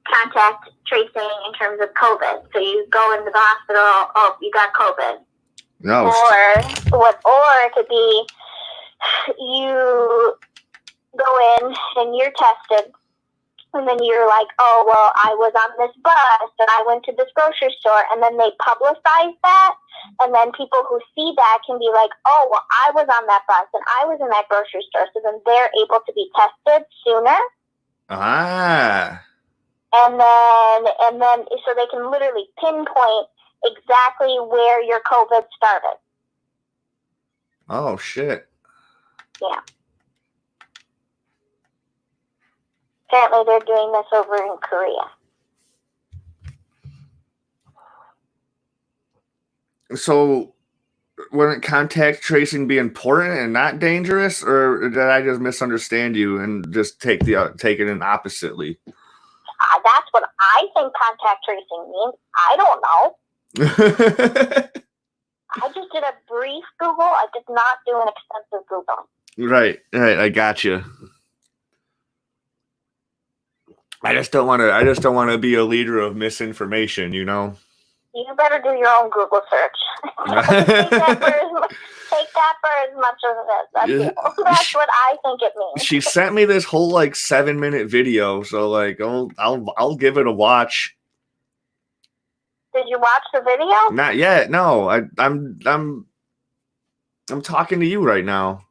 Contact tracing in terms of COVID. So you go into the hospital, oh, you got COVID. No. Or it could be you go in and you're tested, and then you're like, oh, well, I was on this bus and I went to this grocery store, and then they publicize that, and then people who see that can be like, oh, well, I was on that bus and I was in that grocery store, so then they're able to be tested sooner. Ah. And then so they can literally pinpoint exactly where your COVID started. Oh, shit. Yeah. Apparently they're doing this over in Korea. So, wouldn't contact tracing be important and not dangerous, or did I just misunderstand you and just take it in oppositely? That's what I think contact tracing means. I don't know. I just did a brief Google. I did not do an extensive Google. Right. I got you. I just don't want to be a leader of misinformation, you know. You better do your own Google search. Take that for as much as it is. That's what I think it means. She sent me this whole 7-minute video, so I'll give it a watch. Did you watch the video? Not yet. No, I'm talking to you right now.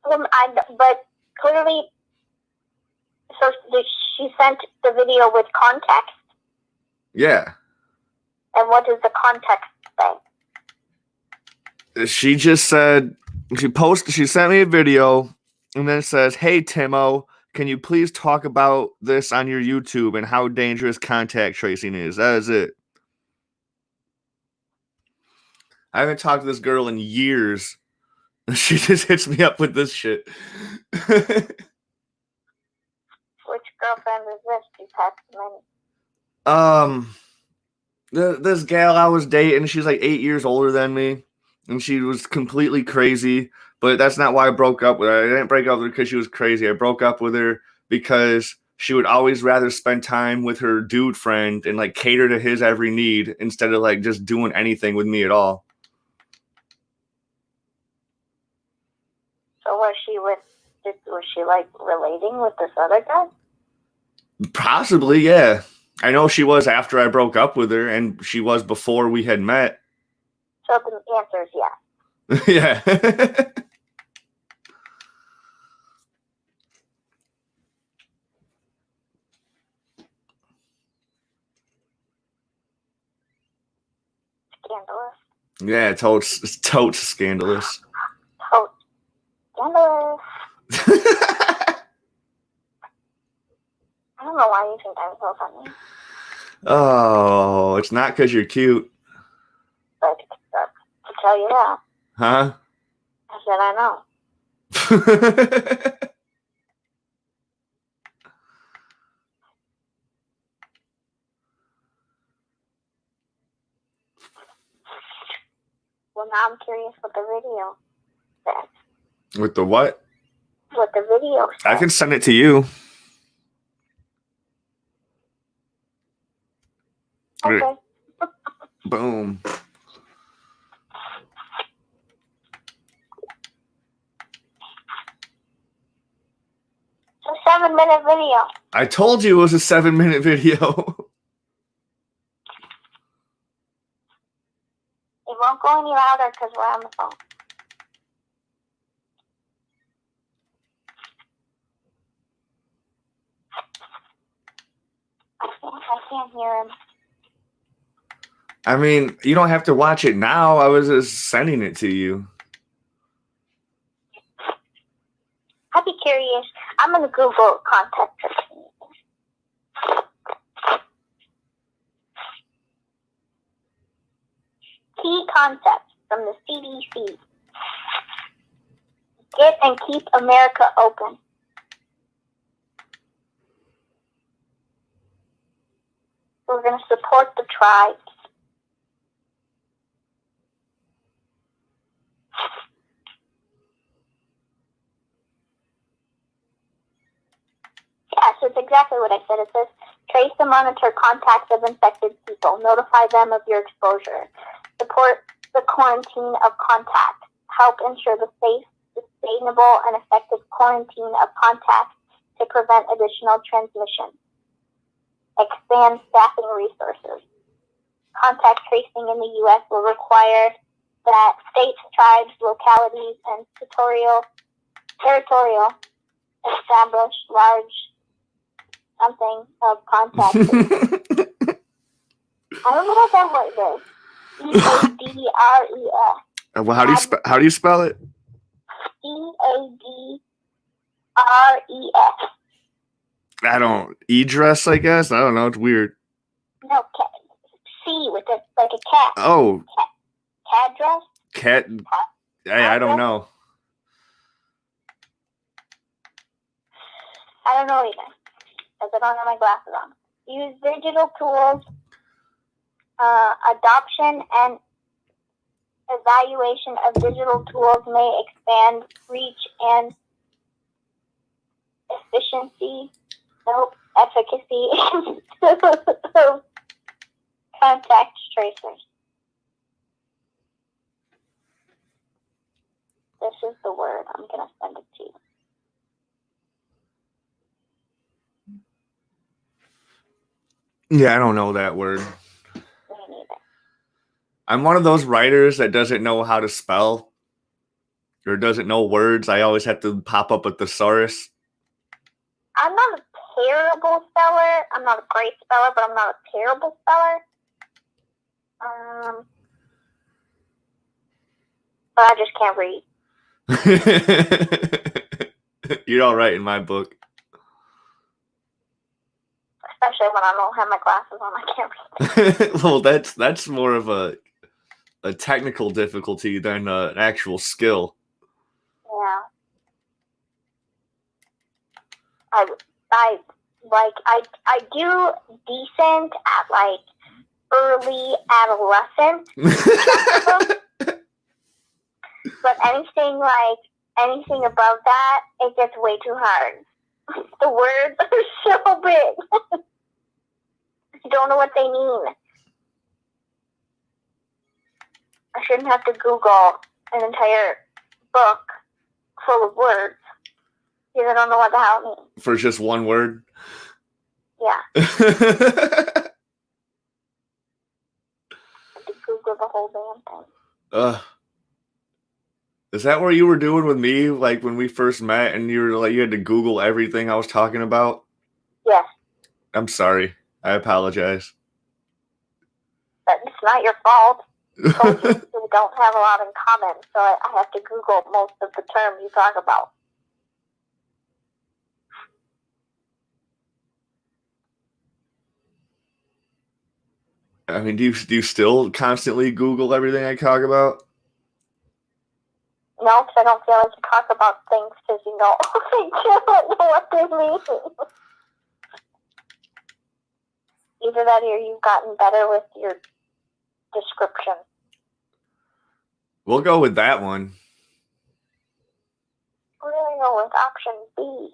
But clearly, so she sent the video with context. Yeah. And what does the context say? She just said she sent me a video and then it says, "Hey Timo, can you please talk about this on your YouTube and how dangerous contact tracing is?" That is it. I haven't talked to this girl in years. She just hits me up with this shit. Which girlfriend is this? You've had so many. This gal I was dating, she's 8 years older than me, and she was completely crazy. But that's not why I broke up with her. I didn't break up with her because she was crazy. I broke up with her because she would always rather spend time with her dude friend and cater to his every need instead of just doing anything with me at all. So was she relating with this other guy? Possibly, yeah. I know she was after I broke up with her, and she was before we had met. So the answer is yes. Yeah. Scandalous. Yeah, totes scandalous. Totes scandalous. I don't know why you think I'm so funny. Oh, it's not because you're cute. But to tell you that. Huh? I said I know. Well, now I'm curious what the video says. With the what? What the video says. I can send it to you. Okay. Boom. It's a 7-minute video. I told you it was a 7-minute video. It won't go any louder because we're on the phone. I can't hear him. I mean, you don't have to watch it now. I was just sending it to you. I'd be curious. I'm going to Google contact tracing. Key concepts from the CDC. Get and keep America open. We're going to support the tribes. Yes, it's exactly what I said. It says, trace and monitor contacts of infected people. Notify them of your exposure. Support the quarantine of contact. Help ensure the safe, sustainable, and effective quarantine of contacts to prevent additional transmission. Expand staffing resources. Contact tracing in the U.S. will require that states, tribes, localities, and territorial establish large something of contact. I don't know what that word is. EADRES. Well, how do you spell it? EADRES. I don't. E-dress, I guess. I don't know. It's weird. No, C with it, like a cat. Oh. Cat dress? Cat. I don't know. I don't know either, because I don't have my glasses on. Use digital tools. Adoption and evaluation of digital tools may expand reach and efficiency. Nope, efficacy of contact tracers. This is the word. I'm going to send it to you. Yeah, I don't know that word. Me neither. I'm one of those writers that doesn't know how to spell or doesn't know words. I always have to pop up a thesaurus. I'm not a terrible speller. I'm not a great speller, but I'm not a terrible speller. But I just can't read. You're all right in my book. Especially when I don't have my glasses on, I can't read. Well, that's more of a technical difficulty than an actual skill. Yeah. I do decent at like early adolescent, but anything above that, it gets way too hard. The words are so big. You don't know what they mean. I shouldn't have to Google an entire book full of words because I don't know what the hell it means. For just one word? Yeah. I had to Google the whole damn thing. Is that what you were doing with me, like when we first met, and you were like you had to Google everything I was talking about? Yes. I'm sorry. I apologize. But it's not your fault. I told you we don't have a lot in common, so I have to Google most of the terms you talk about. I mean, do you still constantly Google everything I talk about? No, because I don't feel like you talk about things because you know, you don't know what they mean. Either that or you've gotten better with your description. We'll go with that one. We're going to go with option B.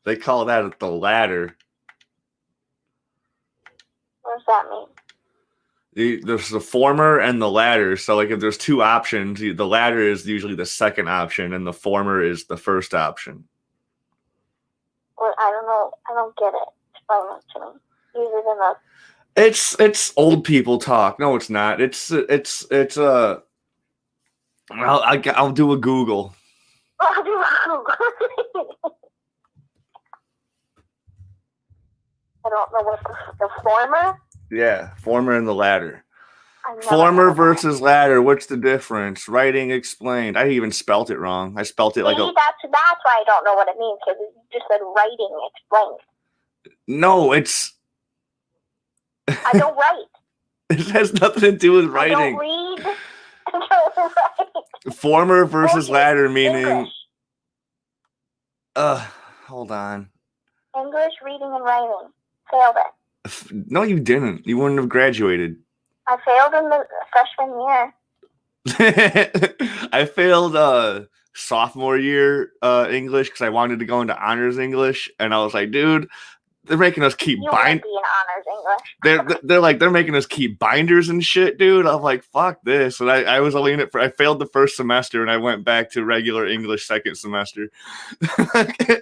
They call that the ladder. What does that mean? There's the former and the latter. So, like, if there's two options, the latter is usually the second option, and the former is the first option. Well, I don't know. I don't get it. Explain it to me. Use it in a. It's old people talk. No, it's not. I'll do a Google. I'll do a Google. I don't know what the former. Yeah, former and the latter. Former versus latter. What's the difference? Writing explained. I even spelt it wrong. I spelt it like a. That's why I don't know what it means, because you just said writing explained. No, it's. I don't write. It has nothing to do with writing. I don't read. I don't write. Former versus latter meaning. English. Hold on. English, reading, and writing. Failed it. No, you didn't. You wouldn't have graduated. I failed in the freshman year. I failed sophomore year English because I wanted to go into honors English, and I was like, dude, they're making us keep honors English. They're making us keep binders and shit, dude. I'm like, fuck this. And I was only in it I failed the first semester, and I went back to regular English second semester. Ridiculous.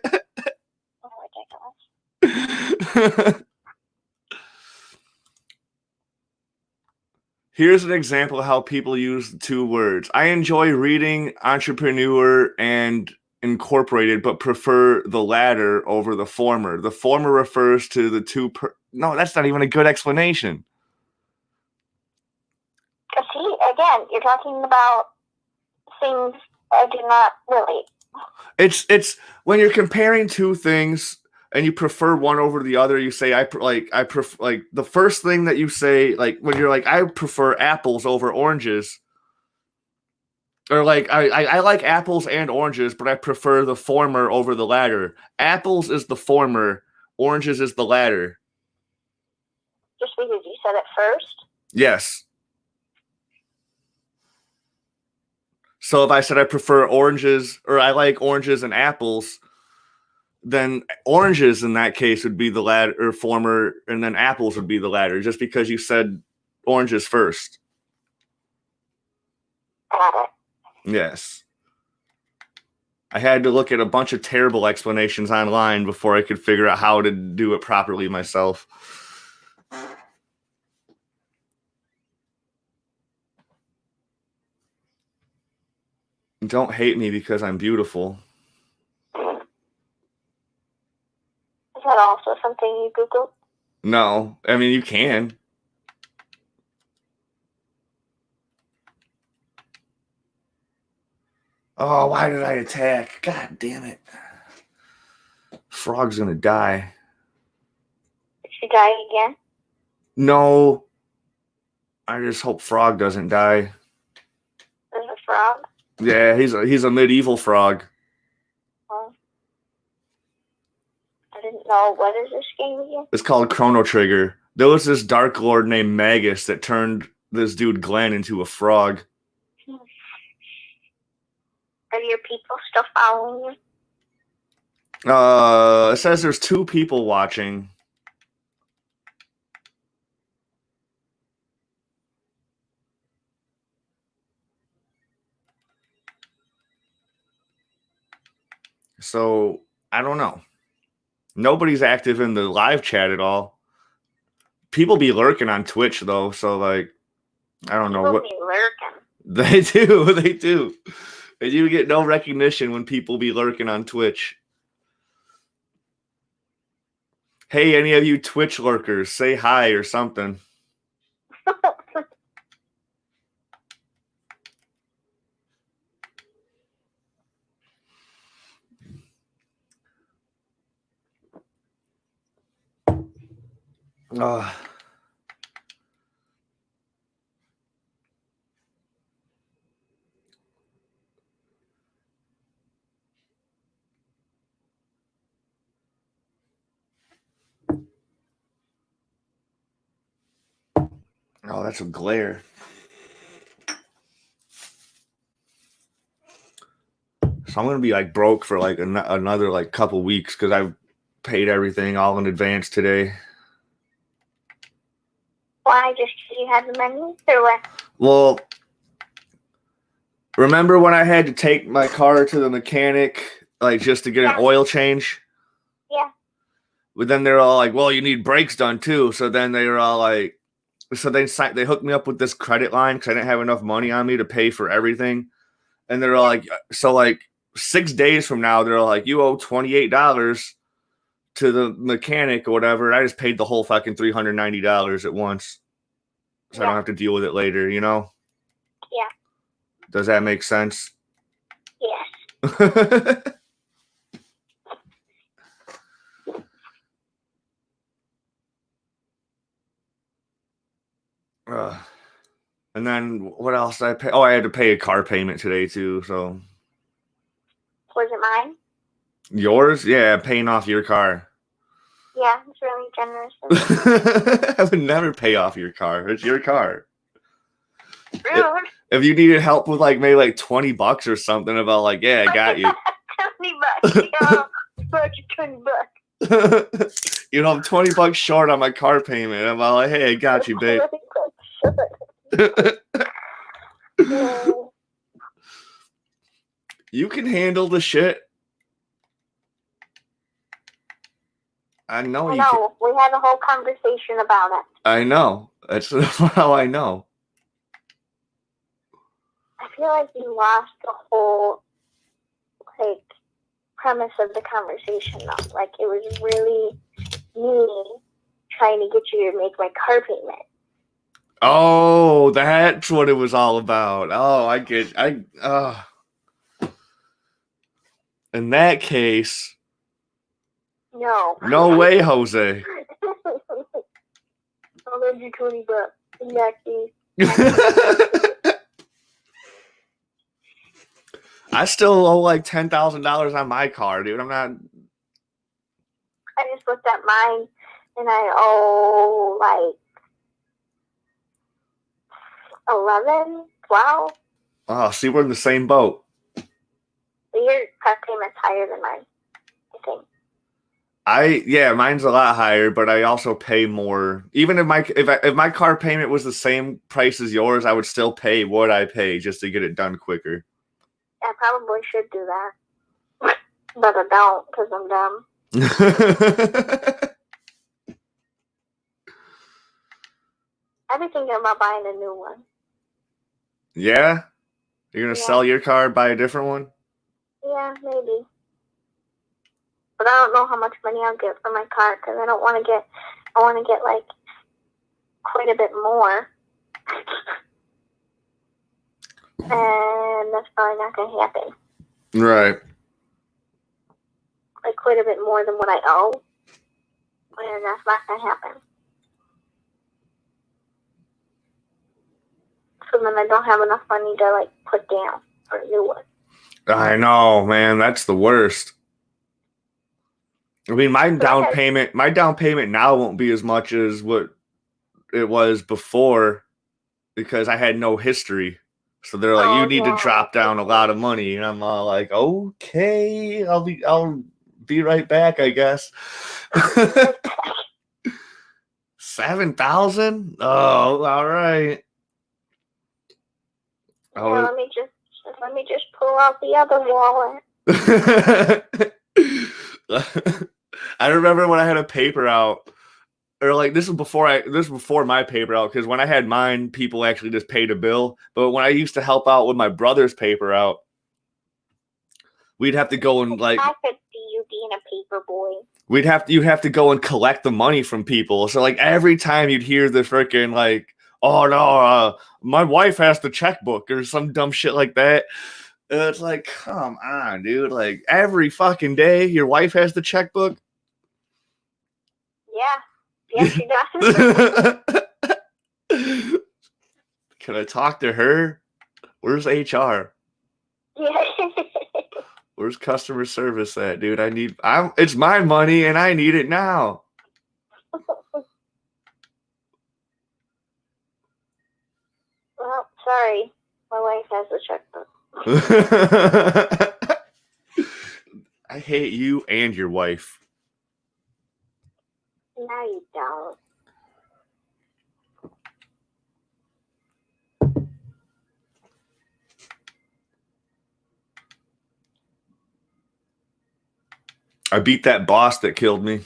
Here's an example of how people use the two words. I enjoy reading entrepreneur and incorporated, but prefer the latter over the former. The former refers to the two. No, that's not even a good explanation. See, again, you're talking about things I do not relate. It's when you're comparing two things and you prefer one over the other, you say I prefer, like, the first thing that you say, like when you're like, I prefer apples over oranges, or like I like apples and oranges, but I prefer the former over the latter. Apples is the former, oranges is the latter. Just because you said it first? Yes. So if I said I prefer oranges, or I like oranges and apples, then oranges in that case would be the latter, or former, and then apples would be the latter, just because you said oranges first. Got it. Yes. I had to look at a bunch of terrible explanations online before I could figure out how to do it properly myself. Don't hate me because I'm beautiful. Is that also something you Googled? No. I mean, you can. Oh, why did I attack? God damn it. Frog's gonna die. Did she die again? No. I just hope Frog doesn't die. There's a frog? Yeah, he's a medieval frog. Oh. I didn't know. What is this game again? It's called Chrono Trigger. There was this Dark Lord named Magus that turned this dude Glenn into a frog. Are your people still following you? It says there's 2 people watching. So I don't know. Nobody's active in the live chat at all. People be lurking on Twitch though, so like I don't know what People be lurking. they do. They do. And you get no recognition when people be lurking on Twitch. Hey, any of you Twitch lurkers, say hi or something. Oh, that's a glare. So I'm gonna be like broke for like another like couple weeks because I paid everything all in advance today. Why? Just because you had the money, or what? Well, remember when I had to take my car to the mechanic, like just to get an oil change? Yeah. But then they're all like, "Well, you need brakes done too." So then they were all like, "So they hooked me up with this credit line because I didn't have enough money on me to pay for everything." And they're all like, "So like 6 days from now, they're all like, you owe $28 to the mechanic or whatever." I just paid the whole fucking $390 at once, so I don't have to deal with it later. You know? Yeah. Does that make sense? Yes. And then what else did I pay? Oh, I had to pay a car payment today too. So Was it mine? yours? Yeah, paying off your car. Yeah, it's really generous. I would never pay off your car. It's your car. Rude. If you needed help with like maybe like $20 or something, about like, yeah, I got you. $20. Yeah, about you $20. You know, I'm $20 short on my car payment. I'm all like, hey, I got you, babe. You can handle the shit. I know. I know. We had a whole conversation about it. I know. That's how I know. I feel like you lost the whole like premise of the conversation though. Like it was really me trying to get you to make my car payment. Oh, that's what it was all about. Oh, I get. In that case, no way, Jose. I'll lend you $20 in that case. I still owe like $10,000 on my car, dude. I'm not. I just looked at mine, and I owe like 11, 12. Oh, see, we're in the same boat. Your car payment's higher than mine, I think. Yeah, mine's a lot higher, but I also pay more. Even if my car payment was the same price as yours, I would still pay what I pay just to get it done quicker. I probably should do that, but I don't because I'm dumb. I've been thinking about buying a new one. Yeah? You're gonna sell your car, buy a different one? Yeah, maybe. But I don't know how much money I'll get for my car because I want to get like quite a bit more. And that's probably not going to happen. Right. Like quite a bit more than what I owe. And that's not going to happen. So then I don't have enough money to like put down for a new one. I know, man. That's the worst. I mean, my down payment now won't be as much as what it was before because I had no history. So they're like, you need to drop down a lot of money, and I'm all like, okay, I'll be right back, I guess. 7,000? Oh, all right. Oh, let me just pull out the other wallet. I remember when I had a paper out, or like this was before my paper out, because when I had mine, people actually just paid a bill. But when I used to help out with my brother's paper out, we'd have to go and like I could see you being a paper boy. you'd have to go and collect the money from people. So like every time you'd hear the freaking like, oh no, my wife has the checkbook or some dumb shit like that. It's like, come on, dude. Like every fucking day, your wife has the checkbook. Yeah, she does. Can I talk to her? Where's HR? Yeah. Where's customer service at, dude? It's my money and I need it now. Well, sorry. My wife has the checkbook. I hate you and your wife. No, you don't. I beat that boss that killed me.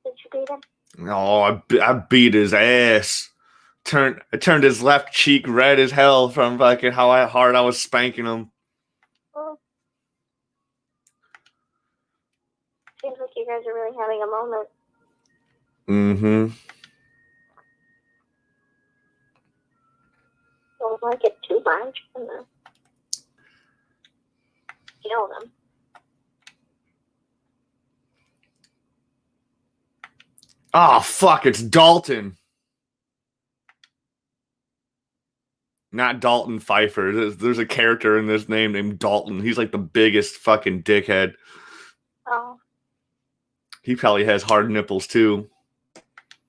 Did you beat him? No, I beat his ass. I turned his left cheek red as hell from fucking how hard I was spanking him. Oh. Seems like you guys are really having a moment. Mm-hmm. Don't like it too much. Kill them. Oh, fuck, it's Dalton. Not Dalton Pfeiffer. There's a character in this name named Dalton. He's like the biggest fucking dickhead. Oh. He probably has hard nipples too.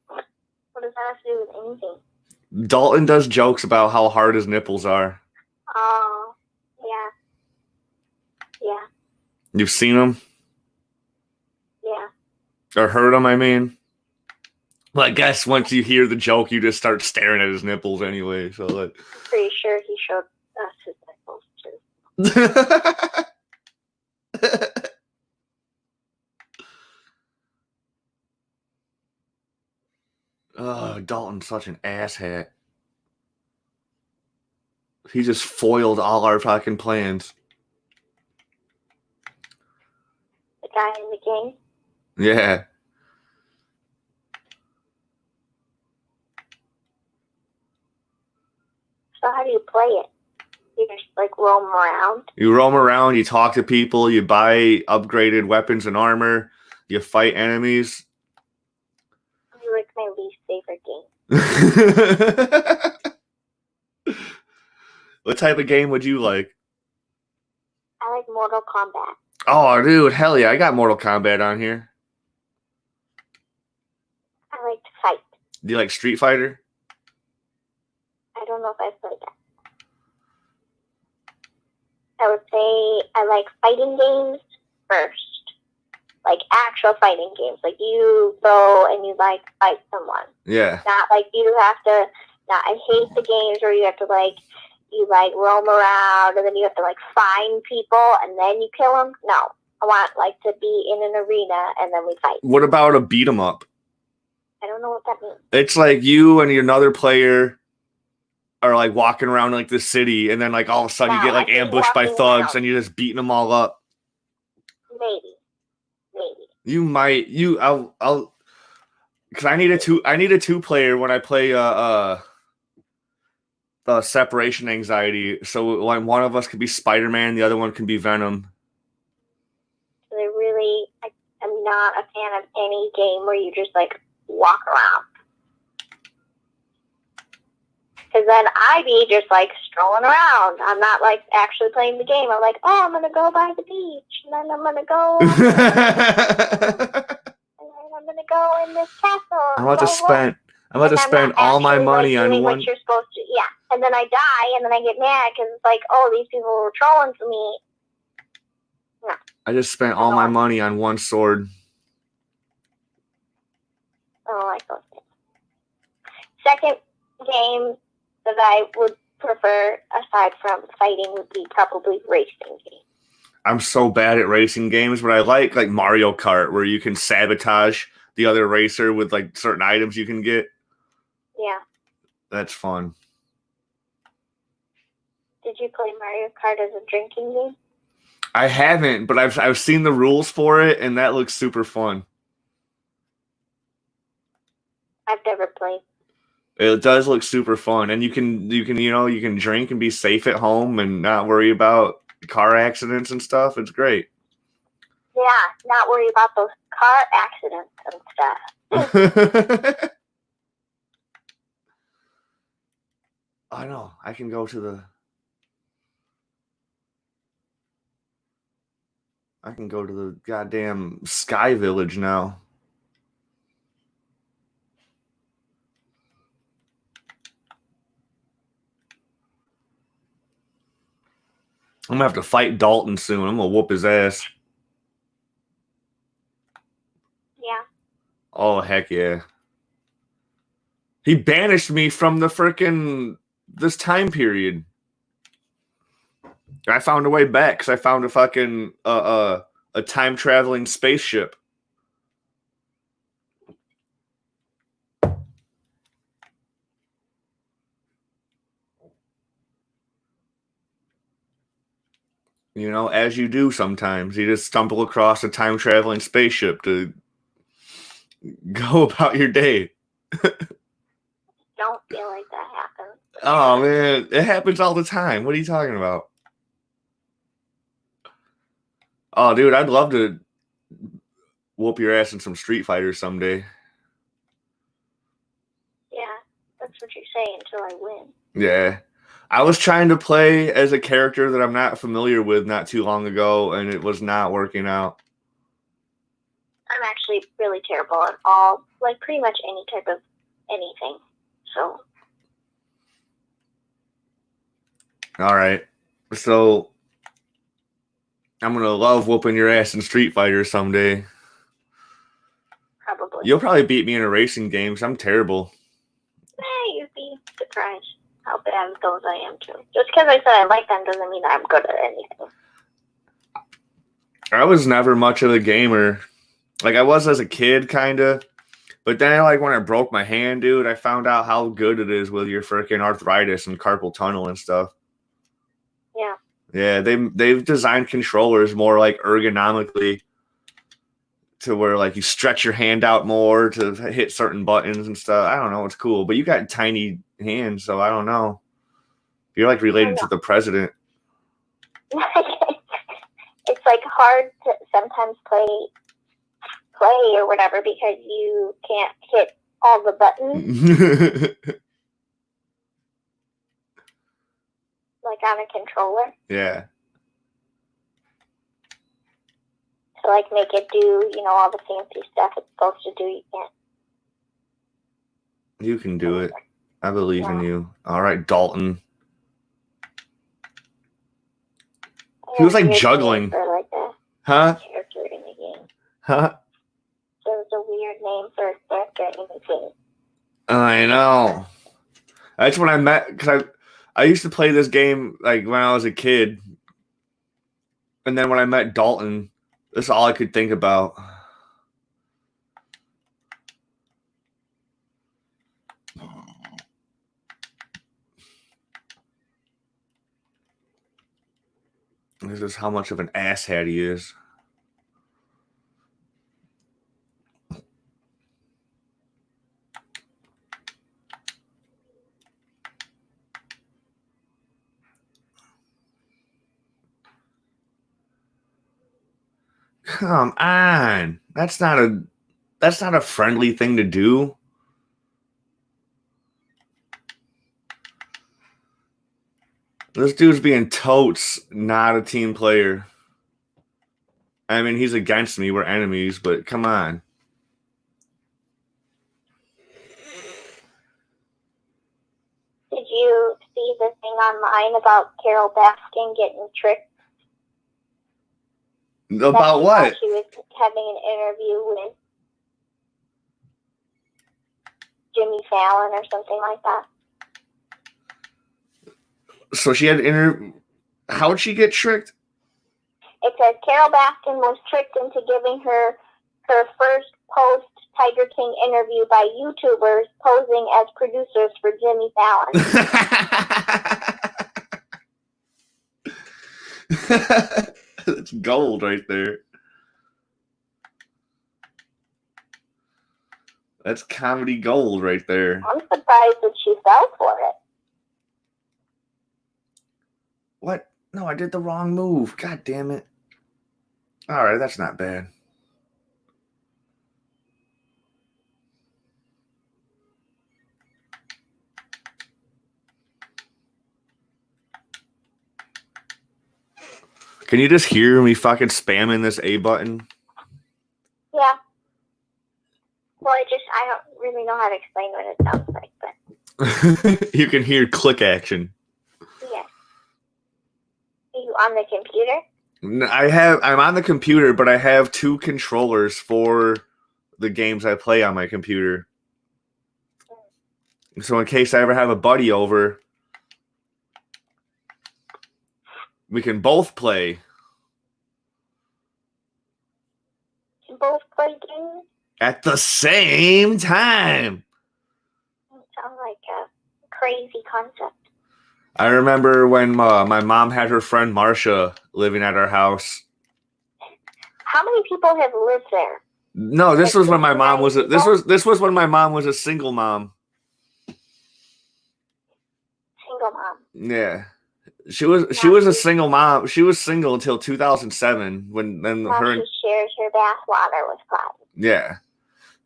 What does that have to do with anything? Dalton does jokes about how hard his nipples are. Oh, yeah. Yeah. You've seen him? Yeah. Or heard him, I mean? Well, I guess once you hear the joke, you just start staring at his nipples anyway. So, like, pretty sure he showed us his nipples too. Oh, Dalton's such an asshat. He just foiled all our fucking plans. The guy in the game? Yeah. So how do you play it? You just like roam around? You roam around, you talk to people, you buy upgraded weapons and armor, you fight enemies. You like my least favorite game. What type of game would you like? I like Mortal Kombat. Oh, dude, hell yeah, I got Mortal Kombat on here. I like to fight. Do you like Street Fighter? I don't know if I've played that. I would say I like fighting games first. Like actual fighting games. Like you go and you like fight someone. Yeah. Not like you have to, I hate the games where you have to you roam around and then you have to find people and then you kill them. No. I want to be in an arena and then we fight. What about a beat 'em up? I don't know what that means. It's like you and another player are walking around the city, and then all of a sudden you get ambushed by thugs and you're just beating them all up. Maybe. You might I'll because I need a two player when I play separation anxiety. So one of us could be Spider-Man, the other one can be Venom. I'm not a fan of any game where you just walk around. Because then I'd be just strolling around. I'm not actually playing the game. I'm I'm gonna go by the beach, and then I'm gonna go, and then I'm gonna go in this castle. I'm about to spend all my money on one. What you're supposed to, yeah. And then I die, and then I get mad because it's these people were trolling for me. No. I just spent all my money on one sword. I don't like those things. Second game that I would prefer, aside from fighting, would be probably racing games. I'm so bad at racing games, but I like Mario Kart, where you can sabotage the other racer with like certain items you can get. Yeah. That's fun. Did you play Mario Kart as a drinking game? I haven't, but I've seen the rules for it, and that looks super fun. I've never played. It does look super fun, and you can drink and be safe at home and not worry about car accidents and stuff. It's great. Yeah, not worry about those car accidents and stuff. I know. I can go to the goddamn Sky Village now. I'm gonna have to fight Dalton soon. I'm gonna whoop his ass. Yeah. Oh, heck yeah. He banished me from the frickin' this time period. I found a way back because I found a fucking a time traveling spaceship. You know, as you do sometimes, you just stumble across a time traveling spaceship to go about your day. Don't feel like that happens. Oh man, it happens all the time. What are you talking about? Oh, dude, I'd love to whoop your ass in some Street Fighter someday. Yeah, that's what you say until I win. Yeah. I was trying to play as a character that I'm not familiar with not too long ago, and it was not working out. I'm actually really terrible at all, like pretty much any type of anything. So. All right. So I'm going to love whooping your ass in Street Fighter someday. Probably. You'll probably beat me in a racing game because I'm terrible. You'd be surprised how bad at those I am too. Just because I said I like them doesn't mean I'm good at anything. I was never much of a gamer. Like I was as a kid, kind of. But then, like when I broke my hand, dude, I found out how good it is with your freaking arthritis and carpal tunnel and stuff. Yeah. Yeah, they've designed controllers more like ergonomically to where like you stretch your hand out more to hit certain buttons and stuff. I don't know, it's cool. But you got tiny hands, so I don't know. You're like related to the president. It's like hard to sometimes play or whatever because you can't hit all the buttons. Like on a controller. Yeah. To like make it do, all the fancy stuff it's supposed to do, you can't. You can do it. I believe in you. All right, Dalton. He was like juggling. For like a character in the game. Huh? So it's a weird name for a character in the game. I know. That's when I met, because I used to play this game like when I was a kid. And then when I met Dalton, that's all I could think about. This is how much of an asshat he is. Come on. That's not a friendly thing to do. This dude's being totes not a team player. I mean, he's against me. We're enemies, but come on. Did you see the thing online about Carol Baskin getting tricked? About what? She was having an interview with Jimmy Fallon or something like that. So she had an interview. How would she get tricked? It says Carol Baskin was tricked into giving her first post-Tiger King interview by YouTubers posing as producers for Jimmy Fallon. That's gold right there. That's comedy gold right there. I'm surprised that she fell for it. What? No, I did the wrong move. God damn it. All right, that's not bad. Can you just hear me fucking spamming this A button? Yeah. Well, I don't really know how to explain what it sounds like, but. You can hear click action. Yes. Are you on the computer? I'm on the computer, but I have 2 controllers for the games I play on my computer. So in case I ever have a buddy over, we can both play. Both play games? At the same time. That sounds like a crazy concept. I remember when my mom had her friend Marcia living at our house. How many people have lived there? No, this was when my mom was this was when my mom was a single mom. Single mom. Yeah. She was a single mom. She was single until 2007 when then now her she shares her bathwater with Clyde. Yeah.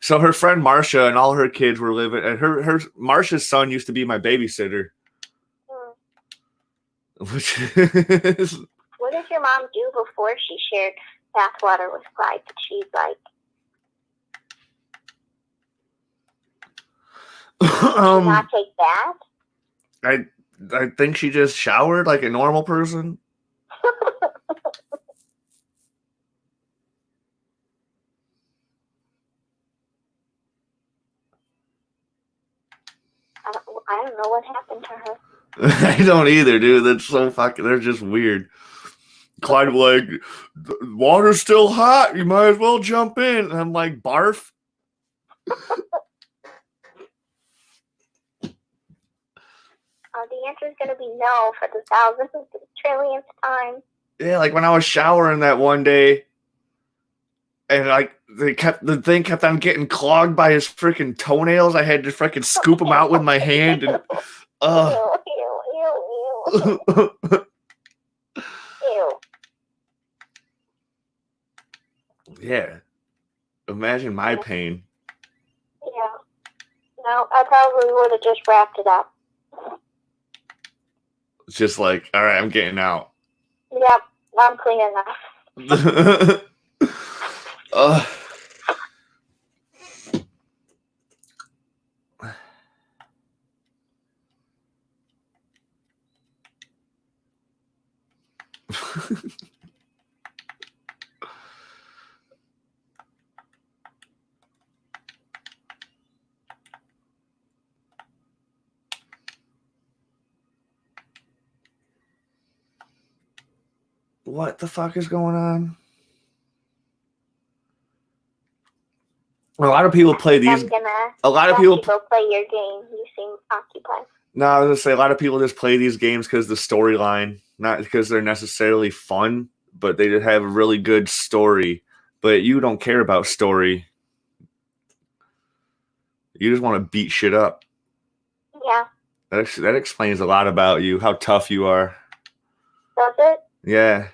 So her friend Marcia and all her kids were living, and her Marcia's son used to be my babysitter. Which is, what did your mom do before she shared bathwater with Clyde? Did she not take baths? I think she just showered like a normal person. I don't know what happened to her. I don't either, dude. That's so fucking. They're just weird. Clyde was like, "The water's still hot. You might as well jump in." And I'm like, "Barf." The answer is going to be no for the 1,000th, trillionth time. Yeah, like when I was showering that one day, and like the thing kept on getting clogged by his freaking toenails. I had to freaking scoop them out with my hand, and Ew. Yeah. Imagine my pain. Yeah. No, I probably would have just wrapped it up. It's just like, all right, I'm getting out. Yep, I'm clean enough. What the fuck is going on? A lot of people play these. A lot of people play your game. You seem occupied. No, I was gonna say a lot of people just play these games because the storyline, not because they're necessarily fun, but they just have a really good story. But you don't care about story. You just want to beat shit up. Yeah. That explains a lot about you, how tough you are. Does it? Yeah.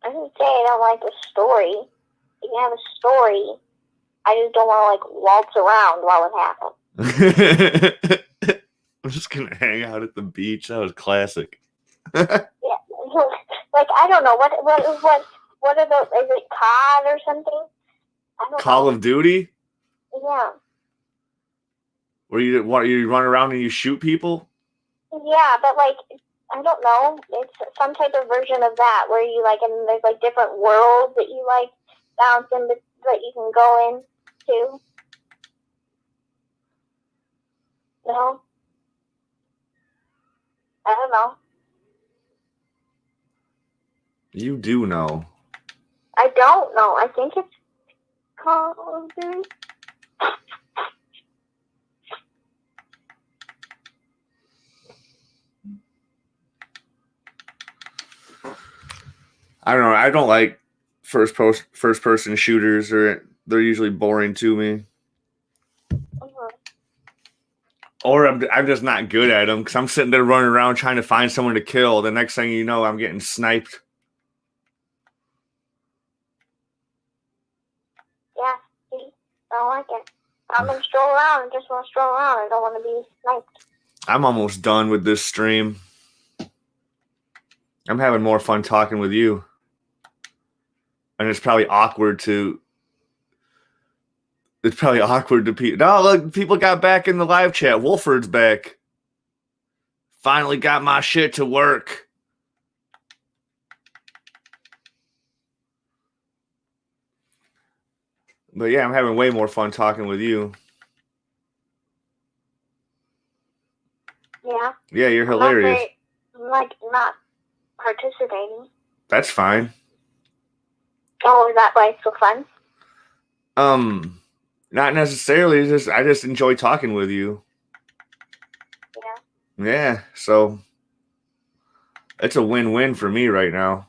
I didn't say I don't like the story. You can have a story. I just don't want to, waltz around while it happens. I'm just going to hang out at the beach. That was classic. Yeah. I don't know. What are those? Is it COD or something? I don't know. Call of Duty? Yeah. Where you run around and you shoot people? Yeah, but I don't know. It's some type of version of that where you and there's different worlds that you bounce in that you can go into. No? I don't know. You do know. I don't know. I think it's Call of Duty. I don't know. I don't like first person shooters, or they're usually boring to me. Or I'm just not good at them because I'm sitting there running around trying to find someone to kill. The next thing you know, I'm getting sniped. Yeah, see? I don't like it. I'm gonna stroll around and just want to stroll around. I don't want to be sniped. I'm almost done with this stream. I'm having more fun talking with you. And it's probably awkward to people. No, look, people got back in the live chat. Wolford's back. Finally got my shit to work. But yeah, I'm having way more fun talking with you. Yeah. Yeah, you're hilarious. I'm not participating. That's fine. Oh, is that why it's so fun? Not necessarily. I just enjoy talking with you. Yeah. Yeah, so it's a win-win for me right now.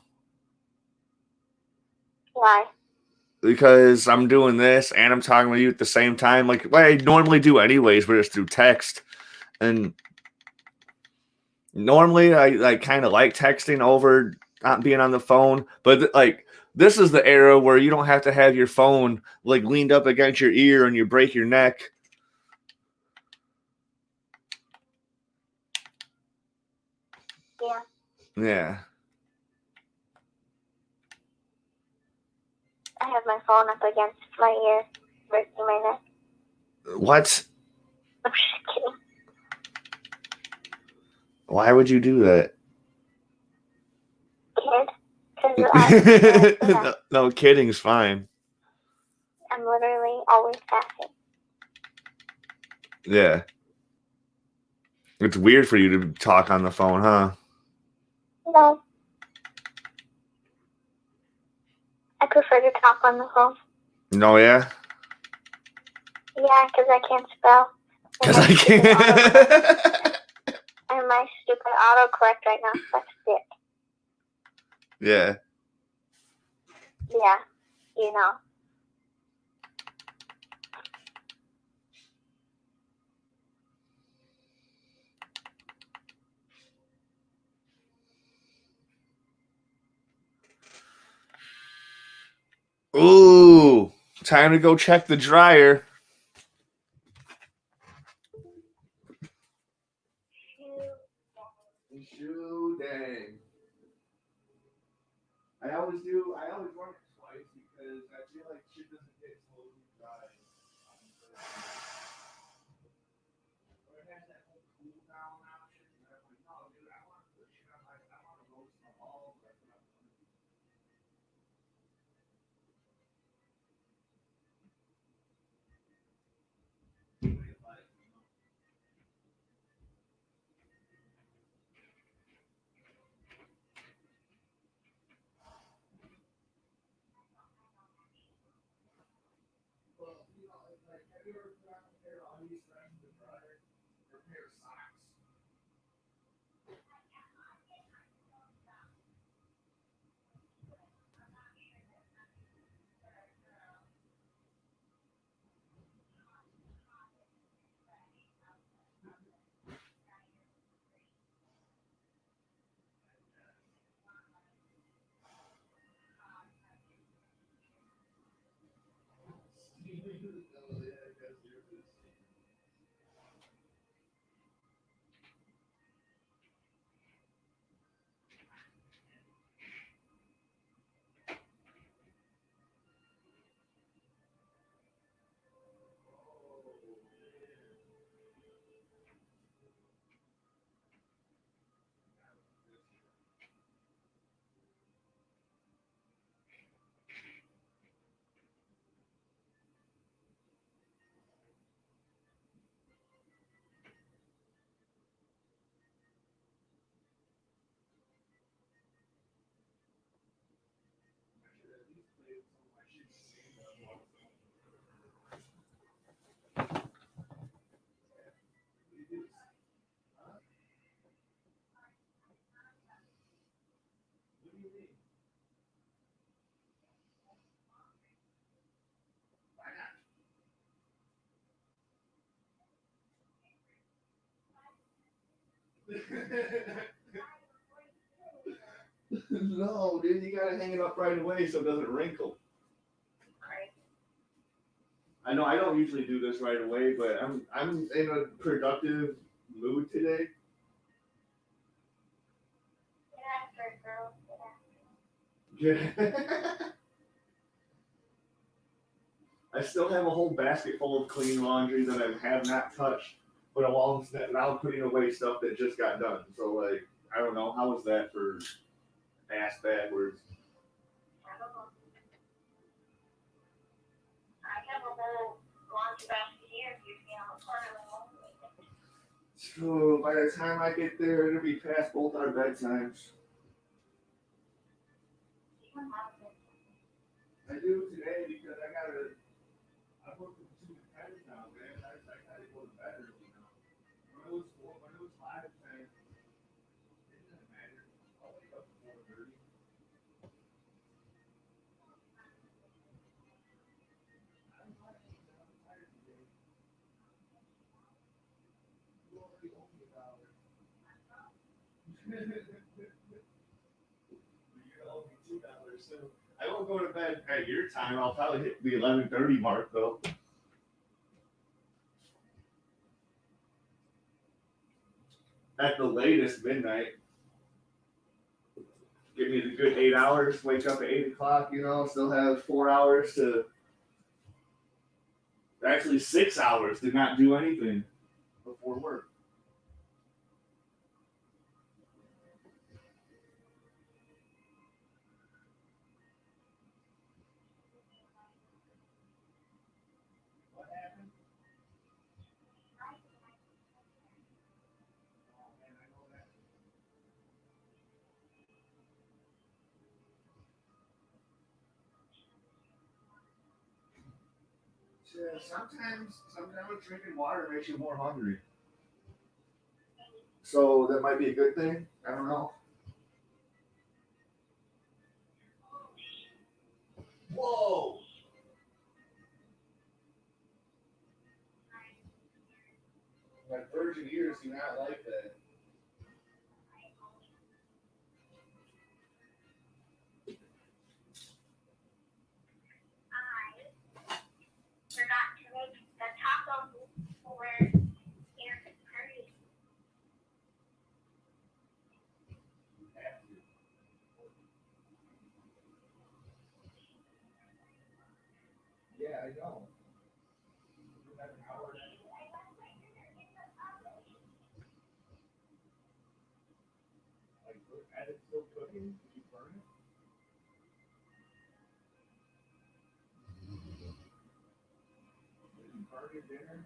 Why? Because I'm doing this and I'm talking with you at the same time, like what I normally do anyways, but it's through text. And normally I kind of like texting over not being on the phone, but like this is the era where you don't have to have your phone like leaned up against your ear and you break your neck. Yeah. Yeah. I have my phone up against my ear, breaking my neck. What? I'm just kidding. Why would you do that? Kid? No, kidding's fine. I'm literally always passing. Yeah. It's weird for you to talk on the phone, huh? No. I prefer to talk on the phone. No, yeah? Yeah, because I can't spell. Because I can't. And my stupid autocorrect right now sucks dick. Yeah. Yeah, you know. Ooh, time to go check the dryer. Shoe dang. I always run it twice because I feel like shit doesn't get totally dry. Or it has that whole cool down option. And I'm like, no, dude, I want to put shit on I want to roast them all. Have you ever put on a pair of undies fresh in the dryer? Or a pair of socks? No, dude, you gotta hang it up right away so it doesn't wrinkle. Right. I know I don't usually do this right away, but I'm in a productive mood today. Yeah. I still have a whole basket full of clean laundry that I have not touched, but I'm now putting away stuff that just got done. So like, I don't know, how is that for ass backwards? I don't know. I have a whole laundry basket here if you see on the corner of the So by the time I get there, it'll be past both our bedtimes. I do today because I work with two dependents now, man. I gotta go to bed early now. When it was 5 times, it doesn't matter. I'll wake up at 4:30. I'm tired today. You already owe me $1. You owe me $2, so I won't go to bed at your time. I'll probably hit the 11:30 mark though. At the latest, midnight. Give me the good 8 hours. Wake up at 8 o'clock. Still have 4 hours to. Actually, 6 hours to not do anything before work. What happened? Oh, man, I know that. Yeah, sometimes drinking water makes you more hungry. So that might be a good thing. I don't know. Whoa! My virgin ears do not like that. I forgot to make the taco for here at the party. Yeah, I know. Like, and it's still cooking? Did you burn it? Did you burn your dinner?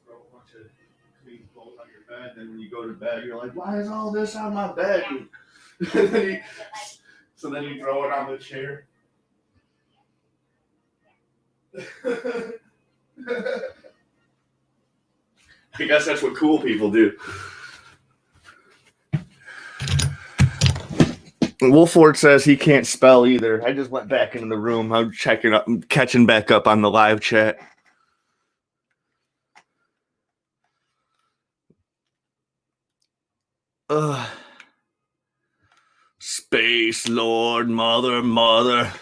Throw a bunch of clean clothes on your bed, then when you go to bed, you're like, why is all this on my bed? So then you throw it on the chair. I guess that's what cool people do. Wolford says he can't spell either. I just went back into the room. I'm catching back up on the live chat. Space Lord, mother.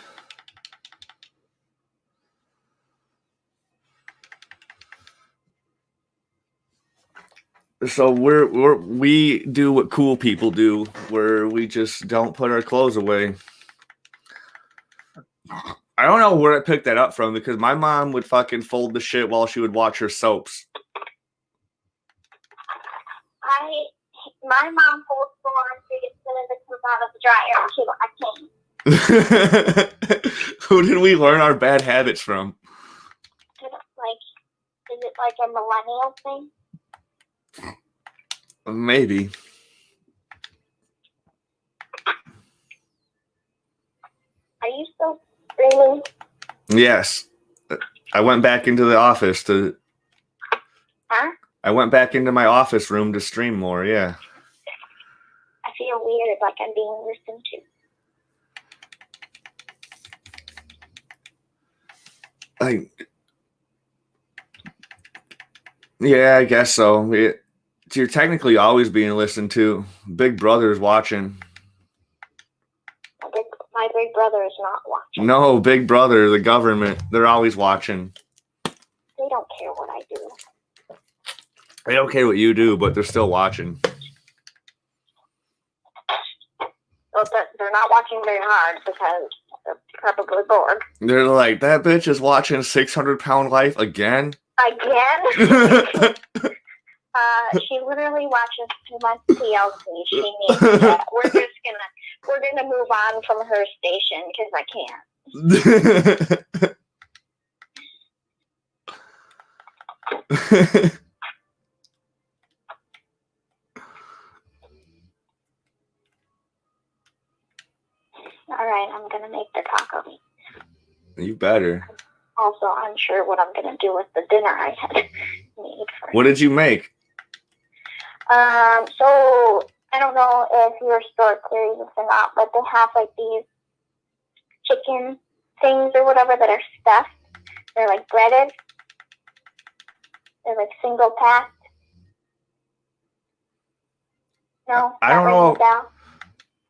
So we do what cool people do, where we just don't put our clothes away. I don't know where I picked that up from, because my mom would fucking fold the shit while she would watch her soaps. I My mom holds the laundry as soon as it comes out of the dryer, too. I can't. Who did we learn our bad habits from? Is it like a millennial thing? Maybe. Are you still streaming? Yes. I went back into the office to... Huh? I went back into my office room to stream more, yeah. I feel weird, like I'm being listened to. Yeah, I guess so. You're technically always being listened to. Big Brother's watching. My big brother is not watching. No, Big Brother, the government, they're always watching. They don't care what I do. They don't care what you do, but they're still watching. Well, they're not watching very hard because they're probably bored. They're like, that bitch is watching 600-Pound Life again? Again? She literally watches too much TLC. She needs that. We're gonna move on from her station because I can't. All right, I'm gonna make the taco meat. You better. Also, I'm sure what I'm gonna do with the dinner I had made. What did you make? So I don't know if your store carries this or not, but they have like these chicken things or whatever that are stuffed. They're like breaded. They're like single packed. No, I don't know. Down.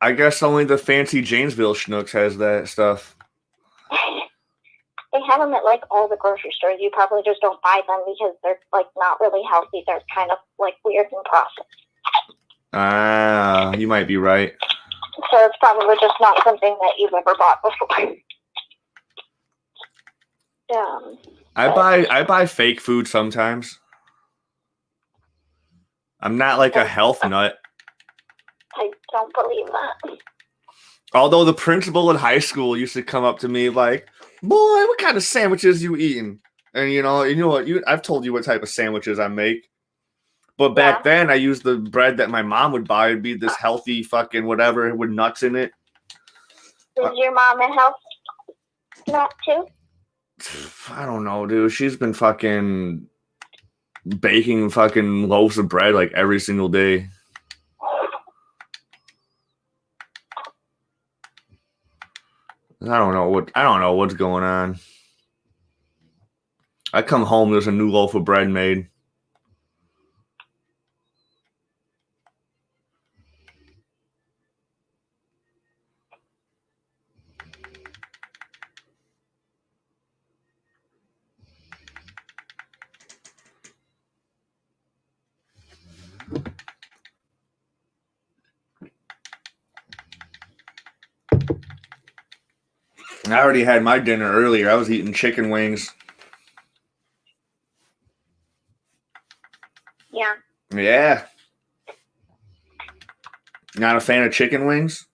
I guess only the fancy Janesville Schnooks has that stuff. They have them at like all the grocery stores. You probably just don't buy them because they're like not really healthy. They're kind of like weird and processed. Ah, you might be right. So it's probably just not something that you've ever bought before. I buy fake food sometimes. I'm not like a health nut. I don't believe that. Although the principal in high school used to come up to me like, "Boy, what kind of sandwiches you eating?" And you know what? I've told you what type of sandwiches I make. But back then, I used the bread that my mom would buy. It'd be this healthy fucking whatever with nuts in it. Is your mom a health nut too? I don't know, dude. She's been fucking baking fucking loaves of bread like every single day. I don't know what's going on. I come home, there's a new loaf of bread made. I already had my dinner earlier. I was eating chicken wings. Yeah. Yeah. Not a fan of chicken wings?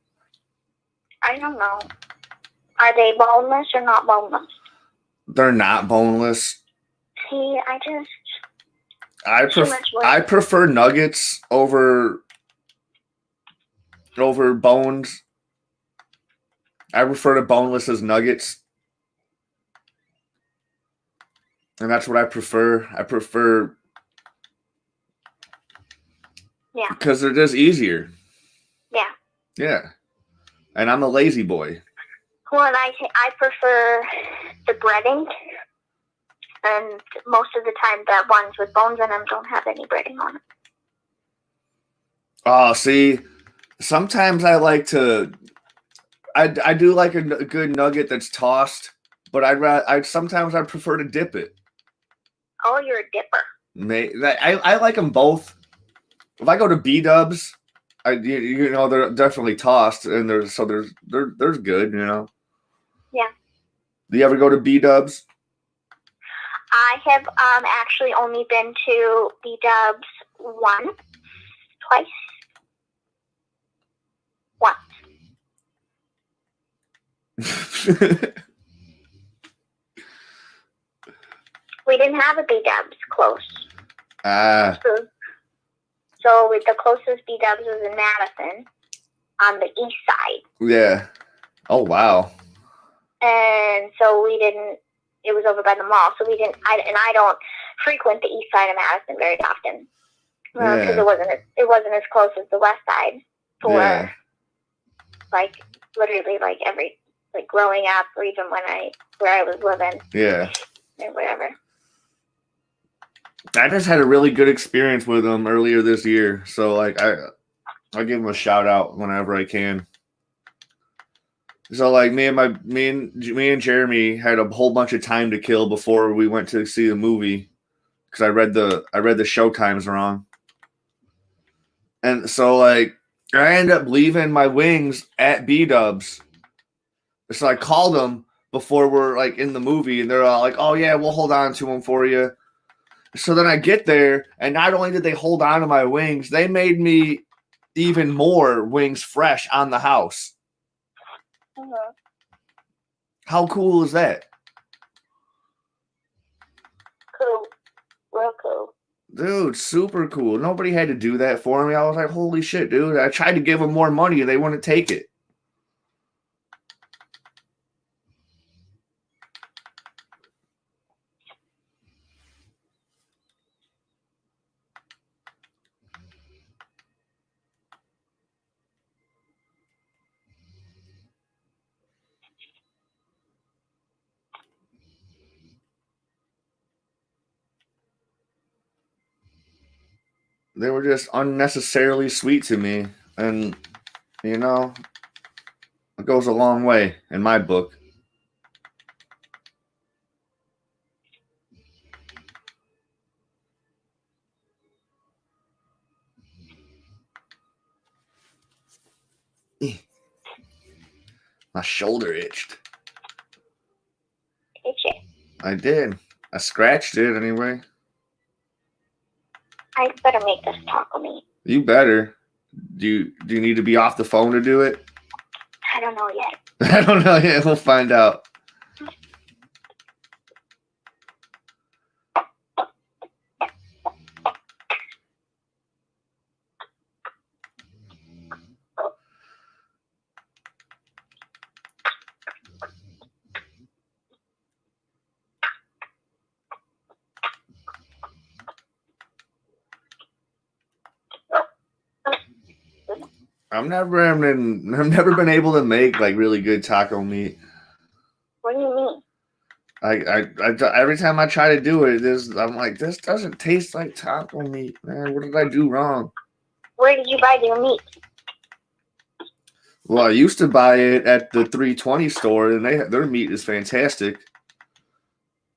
I don't know. Are they boneless or not boneless? They're not boneless. See, I prefer nuggets over bones. I refer to boneless as nuggets. And that's what I prefer. Yeah. Because they're just easier. Yeah. Yeah. And I'm a lazy boy. Well, I prefer the breading. And most of the time, the ones with bones in them don't have any breading on it. Oh, see, sometimes I like to... I do like a good nugget that's tossed, but sometimes I prefer to dip it. Oh, you're a dipper. I like them both. If I go to B-dubs, they're definitely tossed, and they're good, you know. Yeah. Do you ever go to B-dubs? I have actually only been to B-dubs twice. Once. We didn't have a B-dubs close. So with the closest B-dubs was in Madison on the east side. Yeah. Oh, wow. And so we didn't, it was over by the mall, so we didn't, I don't frequent the east side of Madison very often. Because it wasn't as close as the west side for, like, literally, like, growing up, or even where I was living. Yeah. And whatever. I just had a really good experience with them earlier this year, so like I give them a shout out whenever I can. So like me and Jeremy had a whole bunch of time to kill before we went to see the movie because I read the show times wrong, and so like I ended up leaving my wings at B-dubs. So I called them before we're like in the movie, and they're all like, "Oh yeah, we'll hold on to them for you." So then I get there, and not only did they hold on to my wings, they made me even more wings fresh on the house. Mm-hmm. How cool is that? Cool. Real cool. Dude, super cool. Nobody had to do that for me. I was like, holy shit, dude. I tried to give them more money, and they wouldn't take it. They were just unnecessarily sweet to me. And, you know, it goes a long way in my book. My shoulder itched. Itchy. I did. I scratched it anyway. I better make this taco meat. You better. Do you need to be off the phone to do it? I don't know yet. I don't know yet. We'll find out. I've never been able to make like really good taco meat. What do you mean? I every time I try to do it, I'm like, this doesn't taste like taco meat, man. What did I do wrong? Where did you buy your meat? Well, I used to buy it at the 320 store, and their meat is fantastic.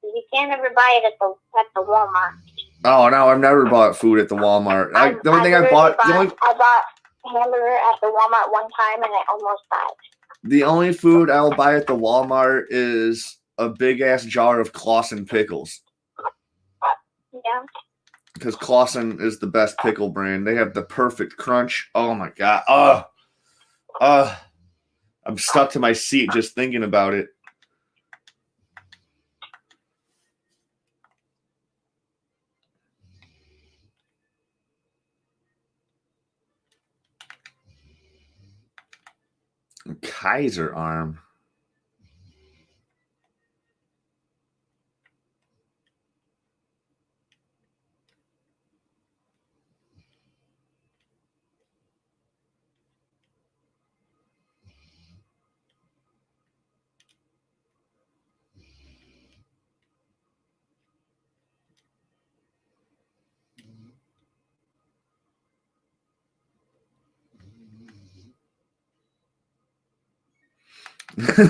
You can't ever buy it at the Walmart. Oh no, I've never bought food at the Walmart. The only thing I bought hamburger at the Walmart one time, and I almost died. The only food I'll buy at the Walmart is a big ass jar of Clausen pickles. Yeah. Because Clausen is the best pickle brand. They have the perfect crunch. Oh my god. I'm stuck to my seat just thinking about it. Kaiser arm.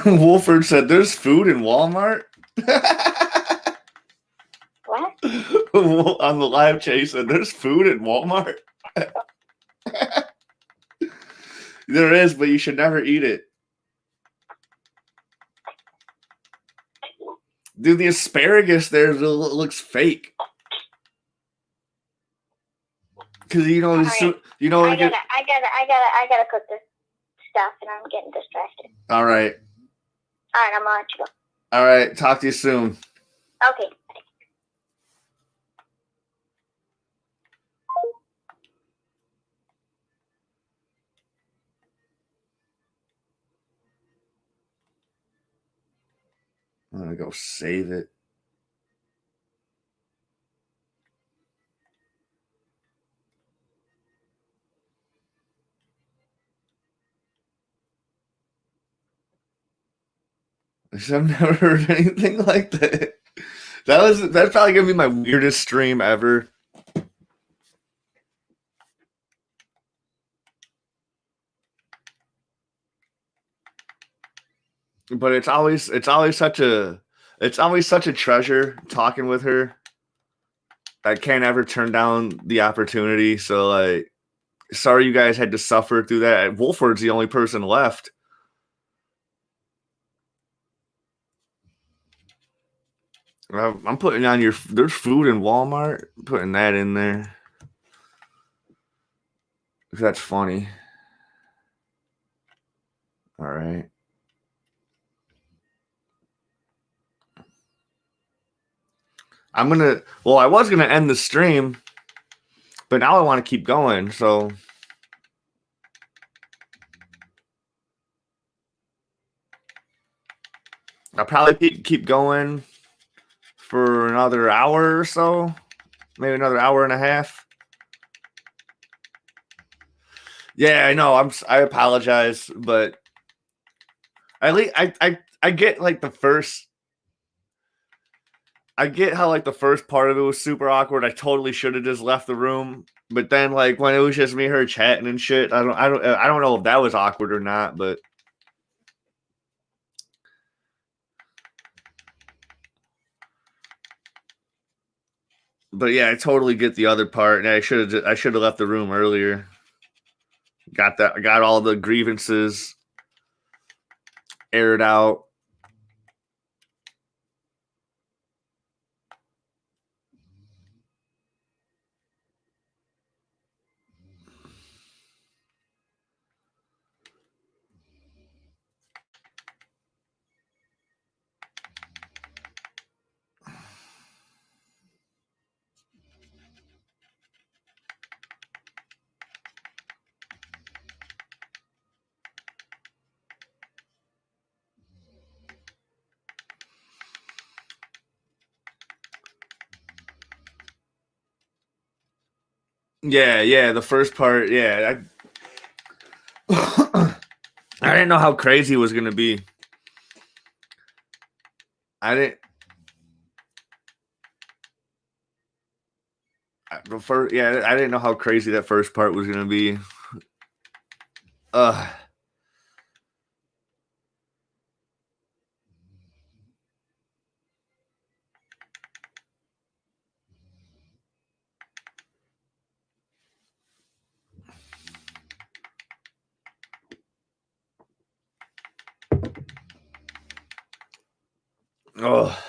Wolford said, "There's food in Walmart." What? On the live chat, he said, "There's food in Walmart." There is, but you should never eat it. Dude, the asparagus there looks fake. Because I gotta cook this. stuff, and I'm getting distracted. All right. All right, I'm gonna let you go. All right. Talk to you soon. Okay. I'm gonna go save it. I've never heard anything like that. That's probably gonna be my weirdest stream ever. But it's always such a treasure talking with her. I can't ever turn down the opportunity. So like, sorry you guys had to suffer through that. Wolford's the only person left. I'm putting on there's food in Walmart. I'm putting that in there. That's funny. All right. I was gonna end the stream, but now I want to keep going, so I'll probably keep going for another hour or so, maybe another hour and a half. Yeah, I know. I apologize, but at least I get like the first. I get how like the first part of it was super awkward. I totally should have just left the room, but then like when it was just me and her chatting and shit, I don't know if that was awkward or not, but. But yeah, I totally get the other part, and I should have left the room earlier. Got all the grievances aired out. Yeah, the first part, yeah. I didn't know how crazy it was gonna be. I didn't know how crazy that first part was gonna be. Uh oh.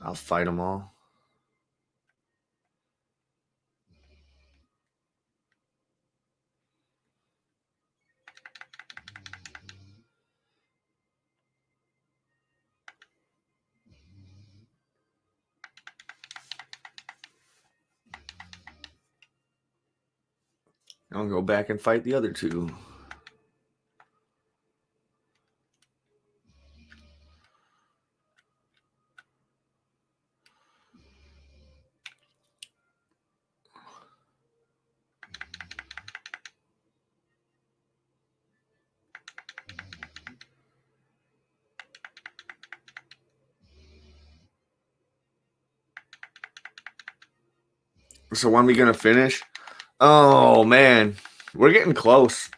I'll fight them all. I'll go back and fight the other two. So when we gonna finish? Oh man, we're getting close.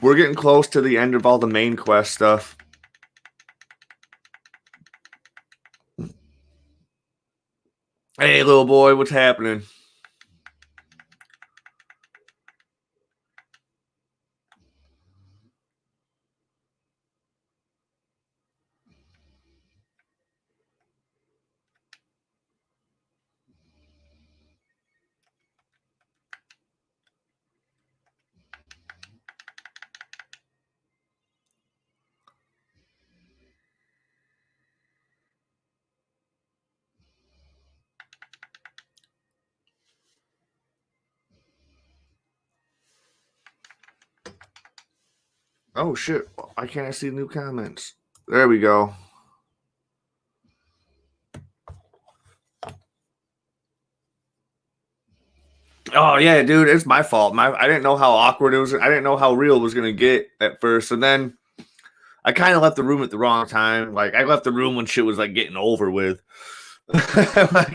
We're getting close to the end of all the main quest stuff. Hey, little boy, what's happening? Oh shit! Why can't I see new comments? There we go. Oh yeah, dude, it's my fault. I didn't know how awkward it was. I didn't know how real it was gonna get at first, and then I kind of left the room at the wrong time. Like I left the room when shit was like getting over with. I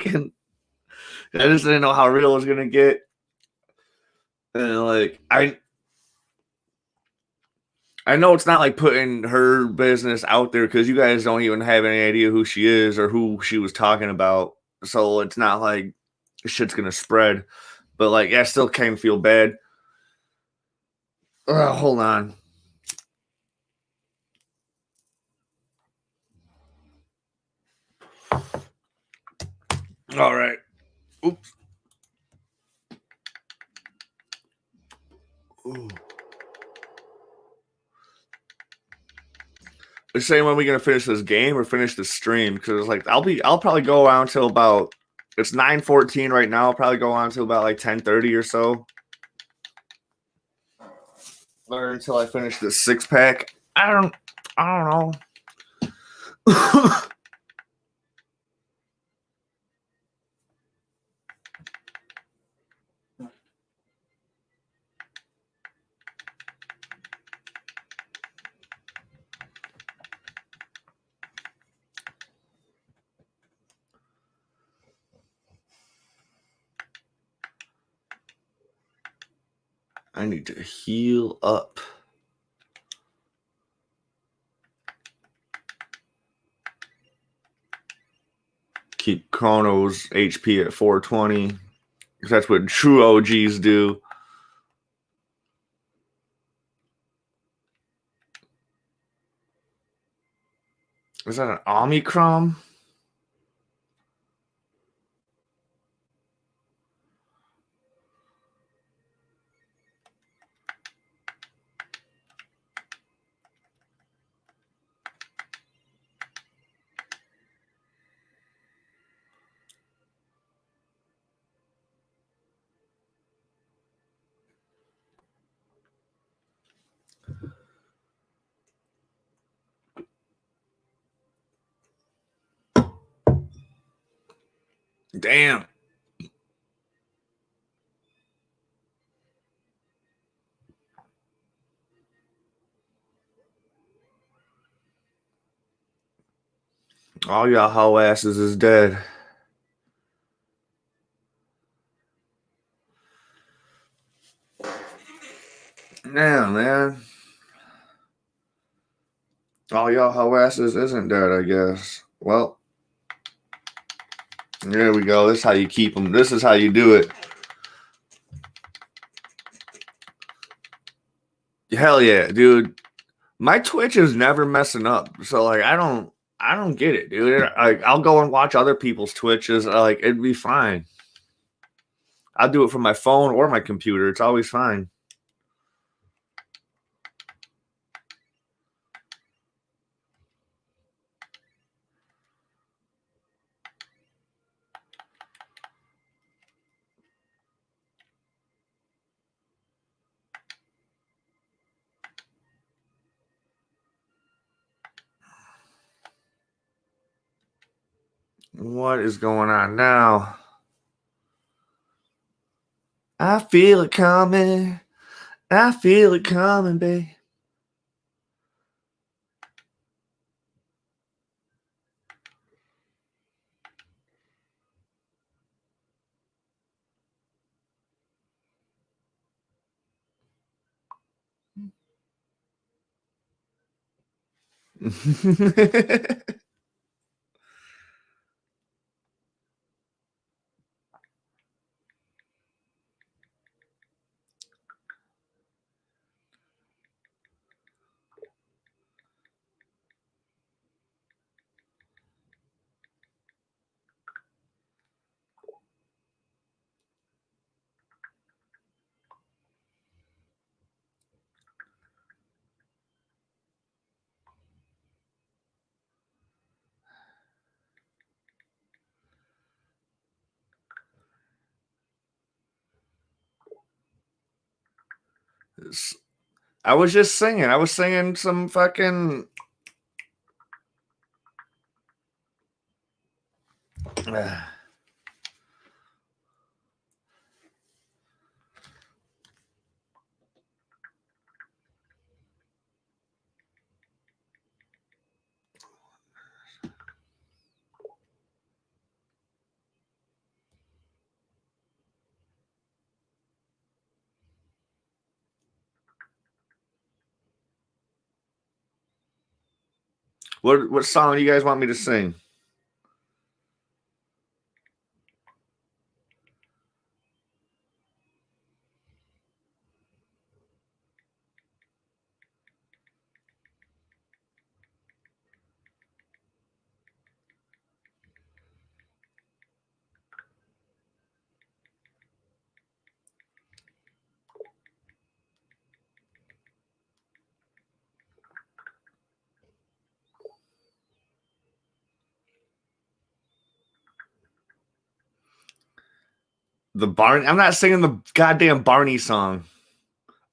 just didn't know how real it was gonna get, and like I know it's not like putting her business out there because you guys don't even have any idea who she is or who she was talking about. So it's not like shit's gonna spread. But like, I still kind of feel bad. Hold on. All right. Oops. Ooh. They're saying when are we gonna finish this game or finish the stream? Because like I'll probably go on till about it's 9:14 right now. I'll probably go on till about like 10:30 or so. Or until I finish this 6-pack. I don't know. I need to heal up. Keep Chrono's HP at 420. Because that's what true OGs do. Is that an Omicron? Damn. All y'all hoe asses is dead. Yeah, man. All y'all hoe asses isn't dead, I guess. Well, there we go. This is how you keep them. This is how you do it. Hell yeah, dude. My Twitch is never messing up. So like I don't get it, dude. Like I'll go and watch other people's Twitches. Like it'd be fine. I'll do it from my phone or my computer. It's always fine. What is going on now? I feel it coming. I feel it coming, babe. I was just singing. I was singing some fucking. What song do you guys want me to sing? The Barney. I'm not singing the goddamn Barney song.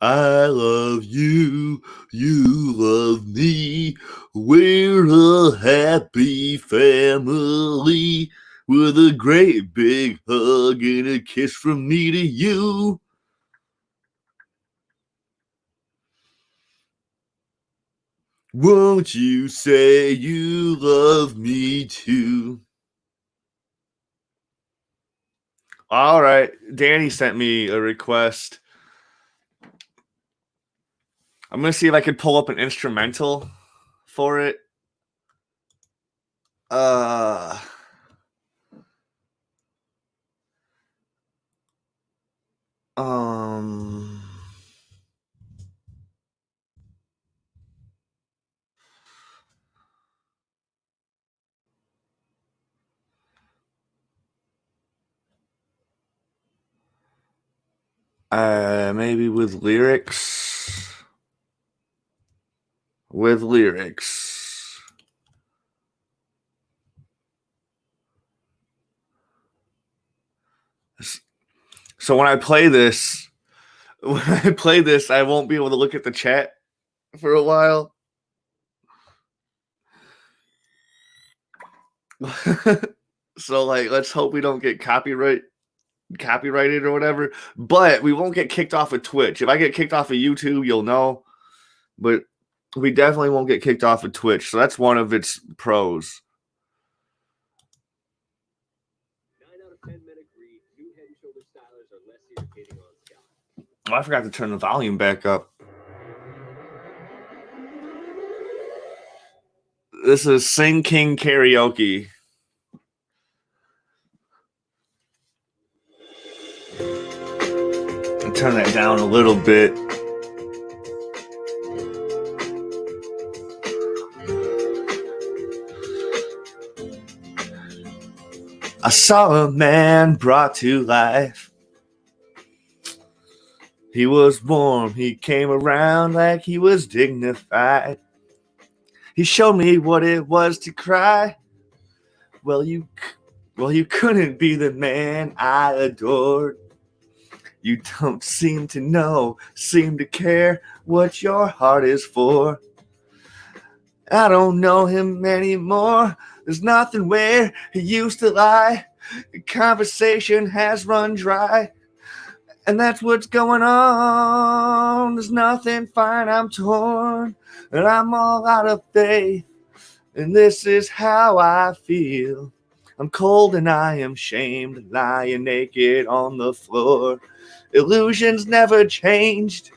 I love you, you love me. We're a happy family with a great big hug and a kiss from me to you. Won't you say you love me too? All right. Danny sent me a request. I'm going to see if I could pull up an instrumental for it. Um maybe with lyrics. With lyrics. So when I play this, I won't be able to look at the chat for a while. So like, let's hope we don't get copyrighted or whatever. But we won't get kicked off of Twitch. If I get kicked off of YouTube, you'll know. But we definitely won't get kicked off of Twitch. So that's one of its pros. 9 out of 10 men agree new head and shoulder stylers are less irritating on scalp. Oh, I forgot to turn the volume back up. This is Sing King Karaoke. I'll turn that down a little bit. I saw a man brought to life. He was warm, he came around like he was dignified. He showed me what it was to cry. Well, you couldn't be the man I adored. You don't seem to know, seem to care what your heart is for. I don't know him anymore. There's nothing where he used to lie. The conversation has run dry. And that's what's going on. There's nothing fine, I'm torn. And I'm all out of faith. And this is how I feel. I'm cold and I am shamed, lying naked on the floor. Illusions never changed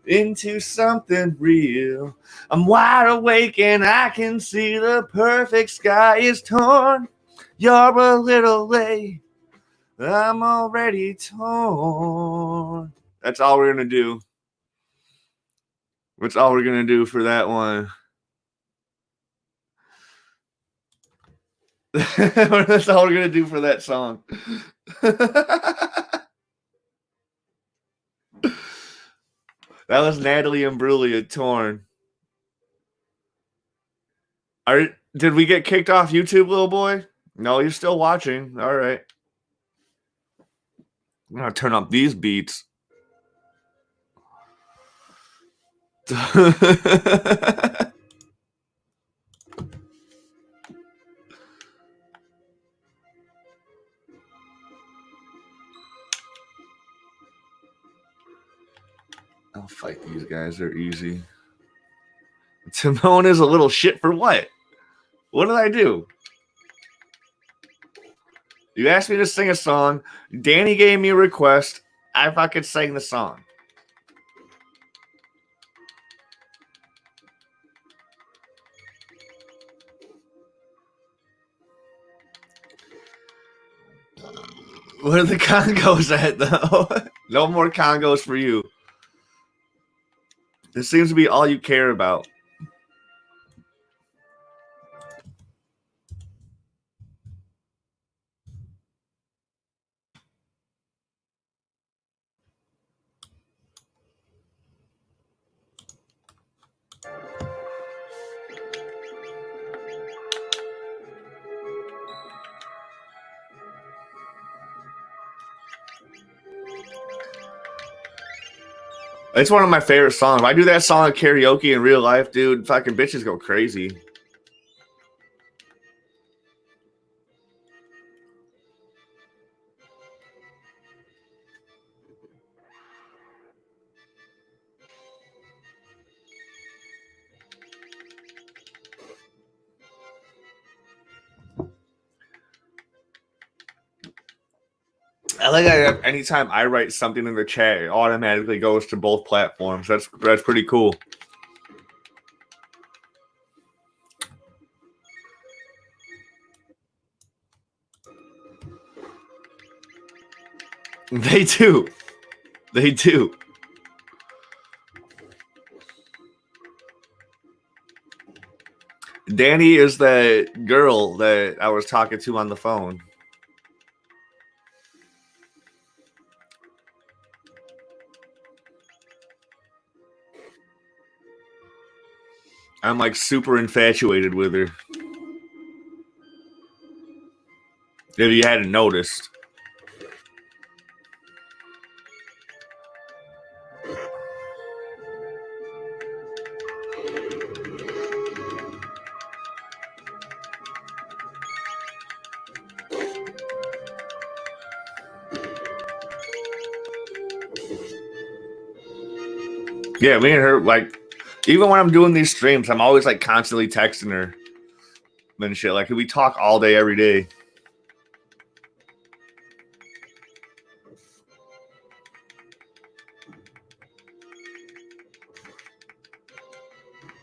into something real. I'm wide awake and I can see the perfect sky is torn. You're a little late. I'm already torn. That's all we're going to do. That's all we're going to do for that one. That's all we're going to do for that song. That was Natalie Imbruglia, Torn. Did we get kicked off YouTube, little boy? No, you're still watching. All right. I'm going to turn up these beats. I'll fight these guys. They're easy. Timone is a little shit for what? What did I do? You asked me to sing a song. Danny gave me a request. I fucking sang the song. Where are the Congos at, though? No more Congos for you. This seems to be all you care about. It's one of my favorite songs. If I do that song at karaoke in real life, dude, fucking bitches go crazy. I like that anytime I write something in the chat, it automatically goes to both platforms. That's pretty cool. They do. They do. Danny is that girl that I was talking to on the phone. I'm like super infatuated with her. If you hadn't noticed. Yeah, me and her, like, even when I'm doing these streams, I'm always like constantly texting her and shit. Like, we talk all day, every day.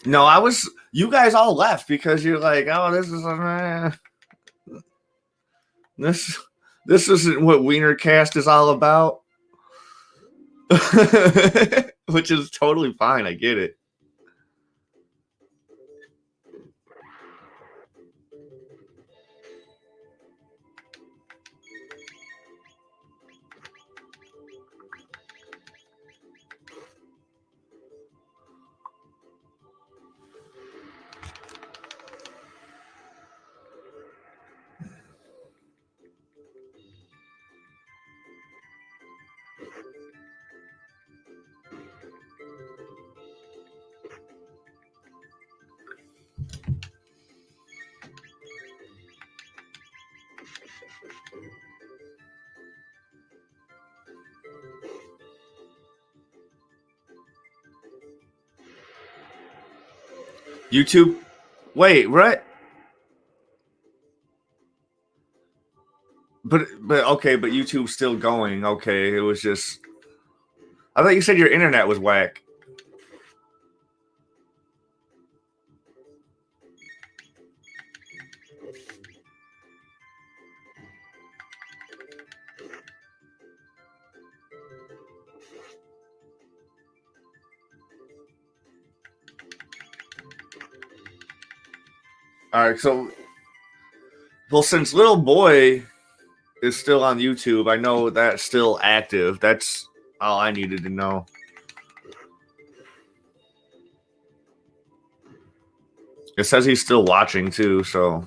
No, you guys all left because you're like, oh, this isn't what Wienercast is all about. Which is totally fine. I get it. YouTube. Wait, what? But okay, but YouTube's still going. Okay, it was just. I thought you said your internet was whack. All right, so well, since Little Boy is still on YouTube, I know that's still active. That's all I needed to know. It says he's still watching too, so.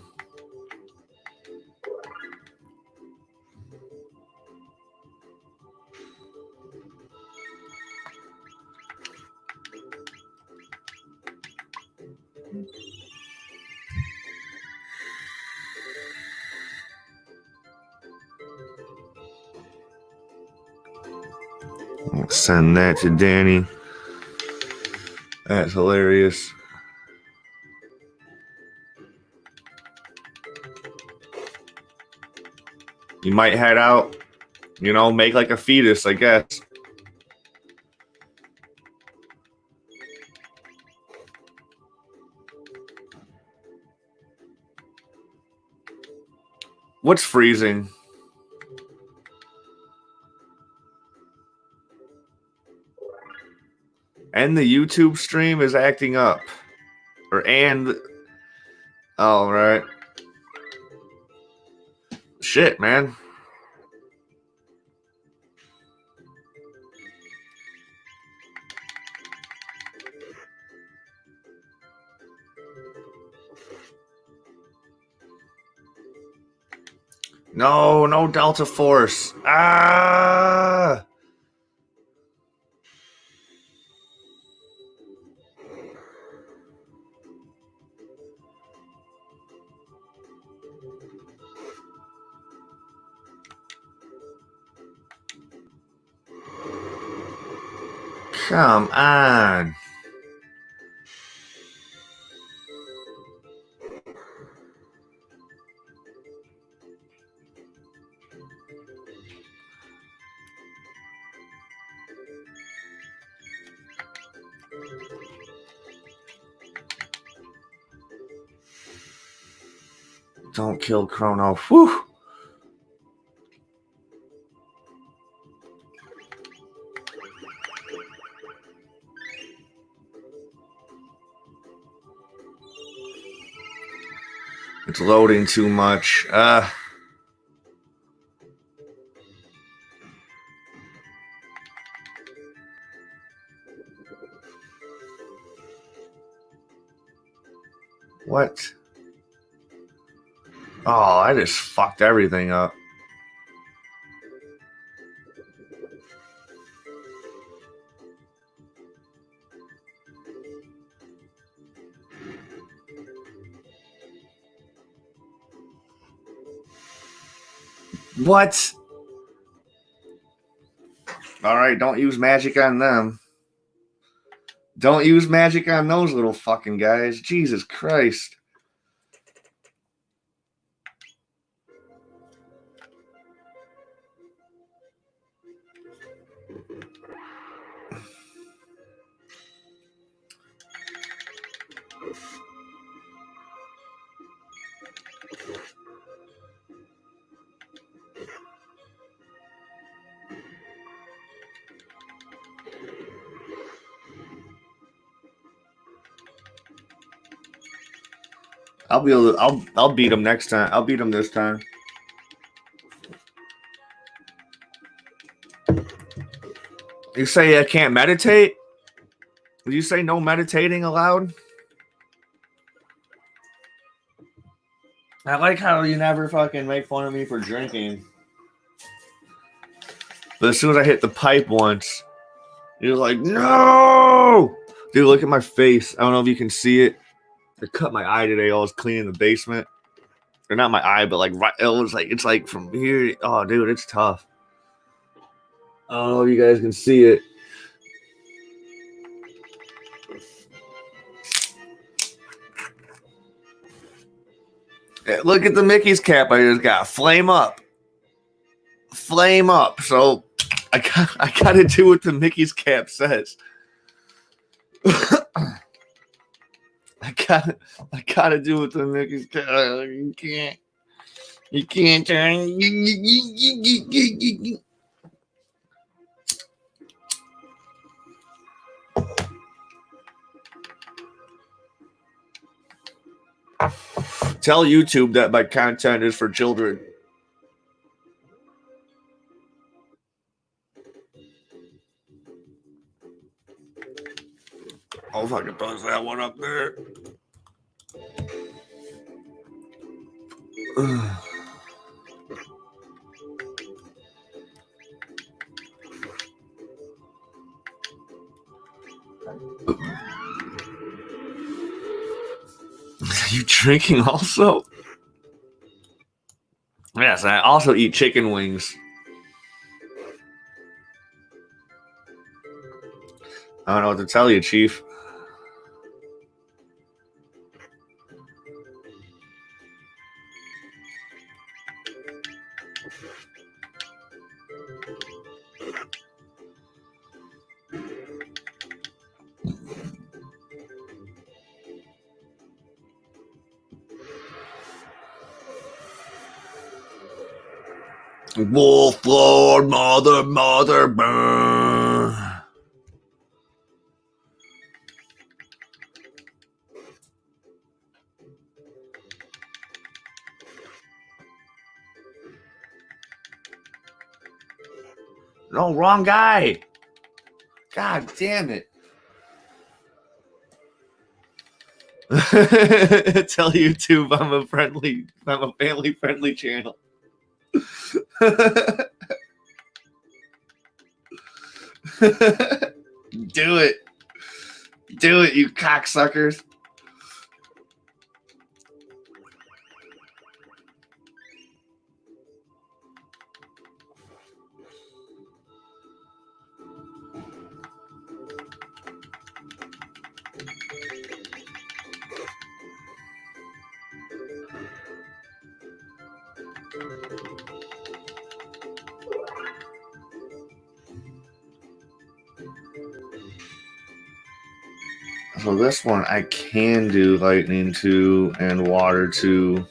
I'll send that to Danny. That's hilarious. You might head out, you know, make like a fetus, I guess. What's freezing? And the YouTube stream is acting up. Oh, right. Shit, man. No Delta Force. Ah! Come on. Don't kill Chrono. Whew. It's loading too much. What? Oh, I just fucked everything up. What? All right, don't use magic on them. Don't use magic on those little fucking guys. Jesus Christ. I'll beat him next time. I'll beat him this time. You say I can't meditate? Did you say no meditating allowed? I like how you never fucking make fun of me for drinking. But as soon as I hit the pipe once, you're like, no! Dude, look at my face. I don't know if you can see it. I cut my eye today. I was cleaning the basement. Or not my eye, but like it was like it's like from here. Oh, dude, it's tough. I don't know if you guys can see it. Look at the Mickey's cap I just got. Flame up. Flame up. So I gotta do what the Mickey's cap says. I gotta do what the Mickey's cap. You can't turn. Tell YouTube that my content is for children. I'll fucking post that one up there. you drinking also? Yes, I also eat chicken wings. I don't know what to tell you, Chief. Wolf Lord, mother, burn. No, wrong guy. God damn it. Tell YouTube I'm a family friendly channel. Do it. Do it, you cocksuckers. So this one I can do lightning to and water to.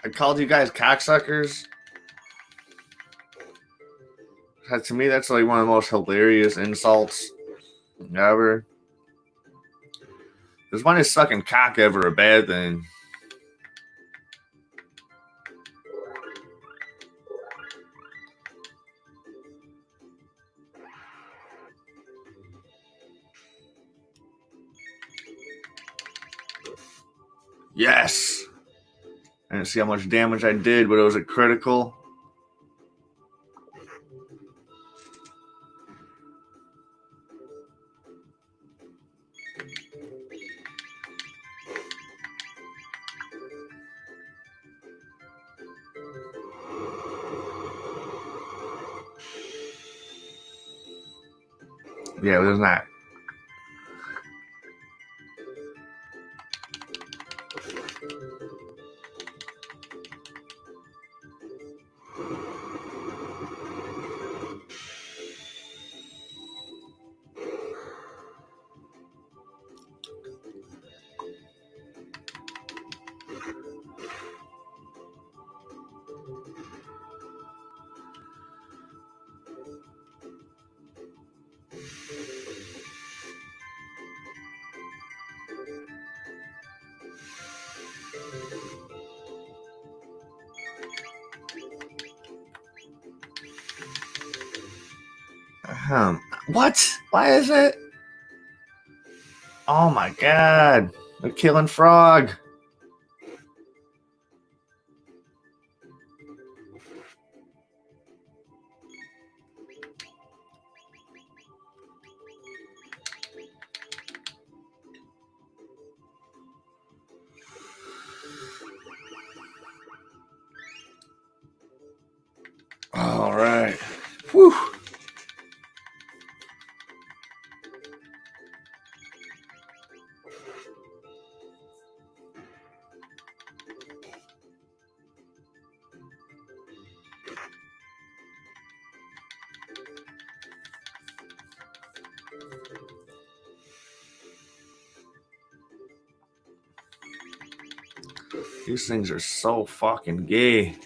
I called you guys cocksuckers. To me, that's like one of the most hilarious insults ever. Because when is sucking cock ever a bad thing? Yes! I didn't see how much damage I did, but it was a critical. Yeah, there's not. What? Why is it? Oh my god. They're killing Frog. All right. Whew. These things are so fucking gay.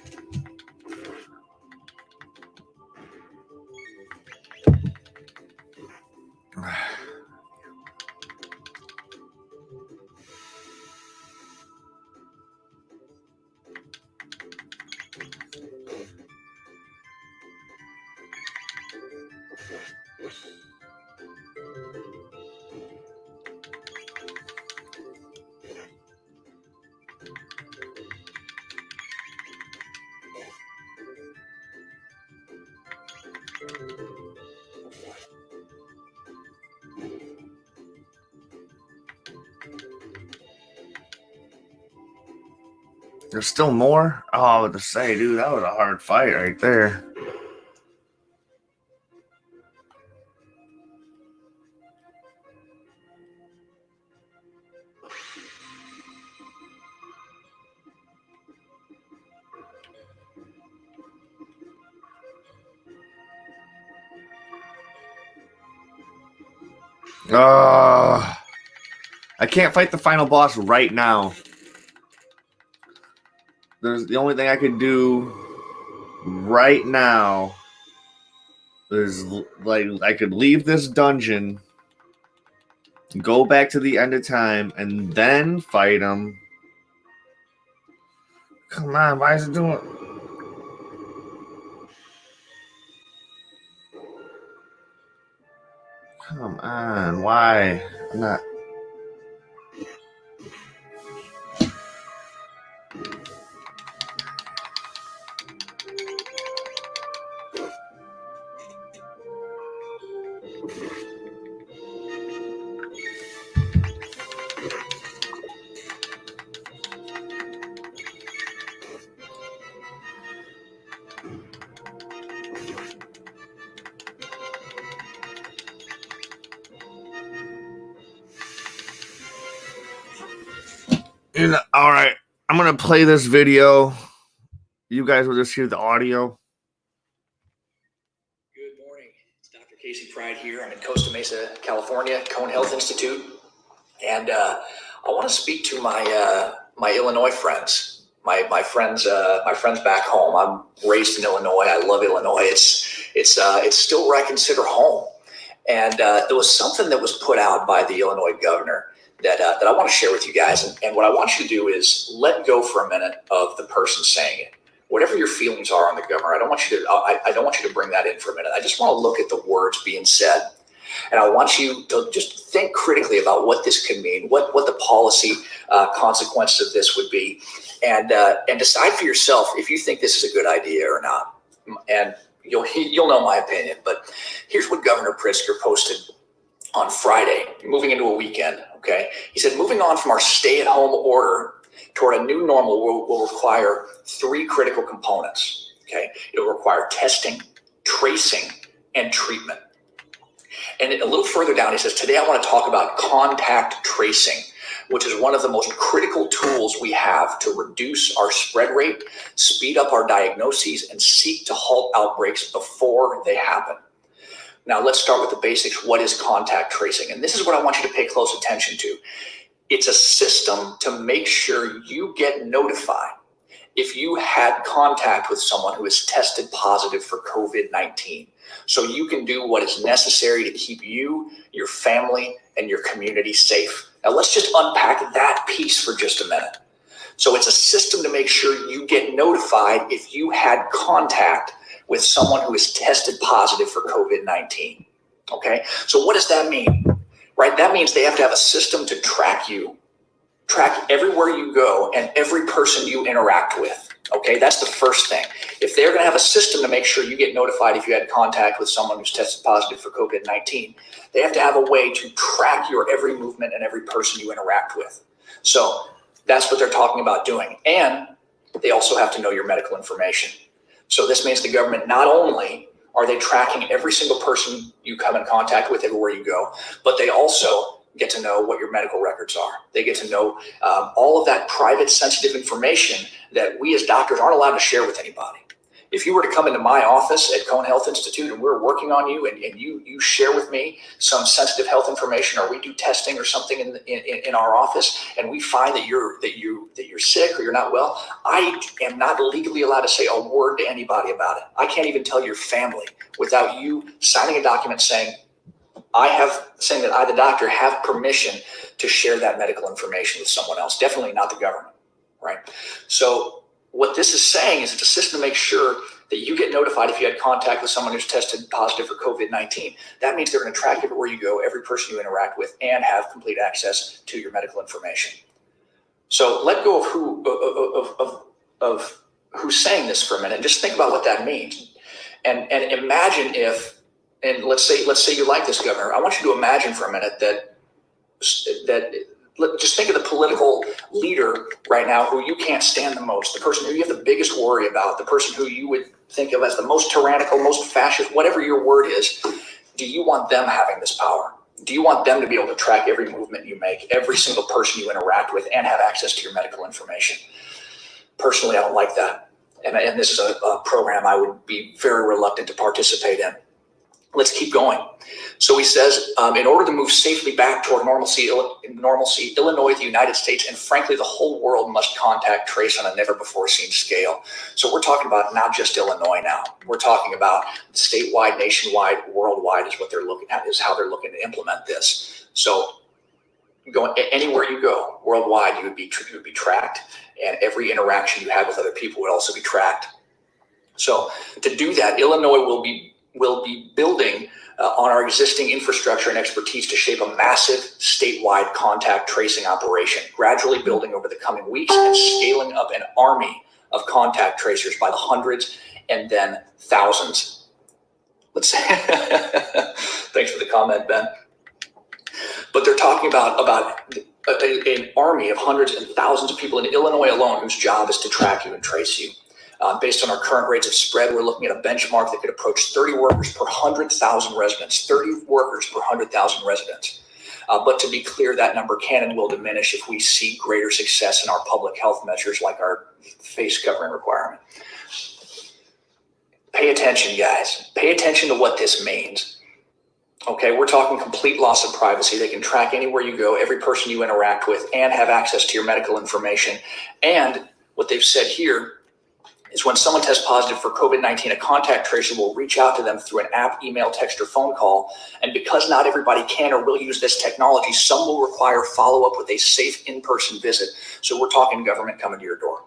There's still more? Oh, to say, dude, that was a hard fight right there. I can't fight the final boss right now. There's the only thing I could do right now is like I could leave this dungeon, go back to the end of time, and then fight him. Come on, why is it doing? Come on, why? I'm not. All right, I'm gonna play this video. You guys will just hear the audio. Good morning. It's Dr. Casey Pride here. I'm in Costa Mesa, California, Cone Health Institute, and I want to speak to my Illinois friends, my friends back home. I'm raised in Illinois. I love Illinois. It's still where I consider home. And there was something that was put out by the Illinois governor that I want to share with you guys. And what I want you to do is let go for a minute of the person saying it. Whatever your feelings are on the governor, I don't want you to bring that in for a minute. I just want to look at the words being said. And I want you to just think critically about what this could mean, what the policy consequences of this would be, and decide for yourself if you think this is a good idea or not. And you'll know my opinion. But here's what Governor Pritzker posted on Friday, moving into a weekend. Okay, he said, moving on from our stay-at-home order toward a new normal will require three critical components. Okay, it'll require testing, tracing, and treatment. And a little further down, he says, today I want to talk about contact tracing, which is one of the most critical tools we have to reduce our spread rate, speed up our diagnoses, and seek to halt outbreaks before they happen. Now, let's start with the basics. What is contact tracing? And this is what I want you to pay close attention to. It's a system to make sure you get notified if you had contact with someone who is tested positive for COVID-19. So you can do what is necessary to keep you, your family, and your community safe. Now, let's just unpack that piece for just a minute. So it's a system to make sure you get notified if you had contact with someone who is tested positive for COVID-19. Okay, so what does that mean? Right, that means they have to have a system to track you, track everywhere you go and every person you interact with. Okay, that's the first thing. If they're going to have a system to make sure you get notified if you had contact with someone who's tested positive for COVID-19, they have to have a way to track your every movement and every person you interact with. So that's what they're talking about doing. And they also have to know your medical information. So this means the government not only are they tracking every single person you come in contact with everywhere you go, but they also get to know what your medical records are. They get to know all of that private, sensitive information that we as doctors aren't allowed to share with anybody. If you were to come into my office at Cone Health Institute and we're working on you and you share with me some sensitive health information, or we do testing or something in our office and we find that you're sick or you're not well, I am not legally allowed to say a word to anybody about it. I can't even tell your family without you signing a document saying that I, the doctor, have permission to share that medical information with someone else. Definitely not the government, right? So what this is saying is it's a system to make sure that you get notified if you had contact with someone who's tested positive for COVID-19. That means they're going to track everywhere you go, every person you interact with, and have complete access to your medical information. So let go of who's saying this for a minute. Just think about what that means. And imagine if, and let's say you like this governor. I want you to imagine for a minute that just think of the political leader right now who you can't stand the most, the person who you have the biggest worry about, the person who you would think of as the most tyrannical, most fascist, whatever your word is. Do you want them having this power? Do you want them to be able to track every movement you make, every single person you interact with, and have access to your medical information? Personally, I don't like that. And this is a program I would be very reluctant to participate in. Let's keep going. So he says, in order to move safely back toward normalcy, Illinois, the United States, and frankly, the whole world must contact trace on a never-before-seen scale. So we're talking about not just Illinois now. We're talking about statewide, nationwide, worldwide is what they're looking at, is how they're looking to implement this. So going anywhere you go worldwide, you would be tracked, and every interaction you have with other people would also be tracked. So to do that, Illinois will be building on our existing infrastructure and expertise to shape a massive statewide contact tracing operation, gradually building over the coming weeks and scaling up an army of contact tracers by the hundreds and then thousands. Let's say, thanks for the comment, Ben. But they're talking about an army of hundreds and thousands of people in Illinois alone whose job is to track you and trace you. Based on our current rates of spread, we're looking at a benchmark that could approach 30 workers per 100,000 residents, 30 workers per 100,000 residents. But to be clear, that number can and will diminish if we see greater success in our public health measures like our face covering requirement. Pay attention, guys. Pay attention to what this means. Okay, we're talking complete loss of privacy. They can track anywhere you go, every person you interact with, and have access to your medical information. And what they've said here is when someone tests positive for COVID-19, a contact tracer will reach out to them through an app, email, text, or phone call. And because not everybody can or will use this technology, some will require follow-up with a safe in-person visit. So we're talking government coming to your door.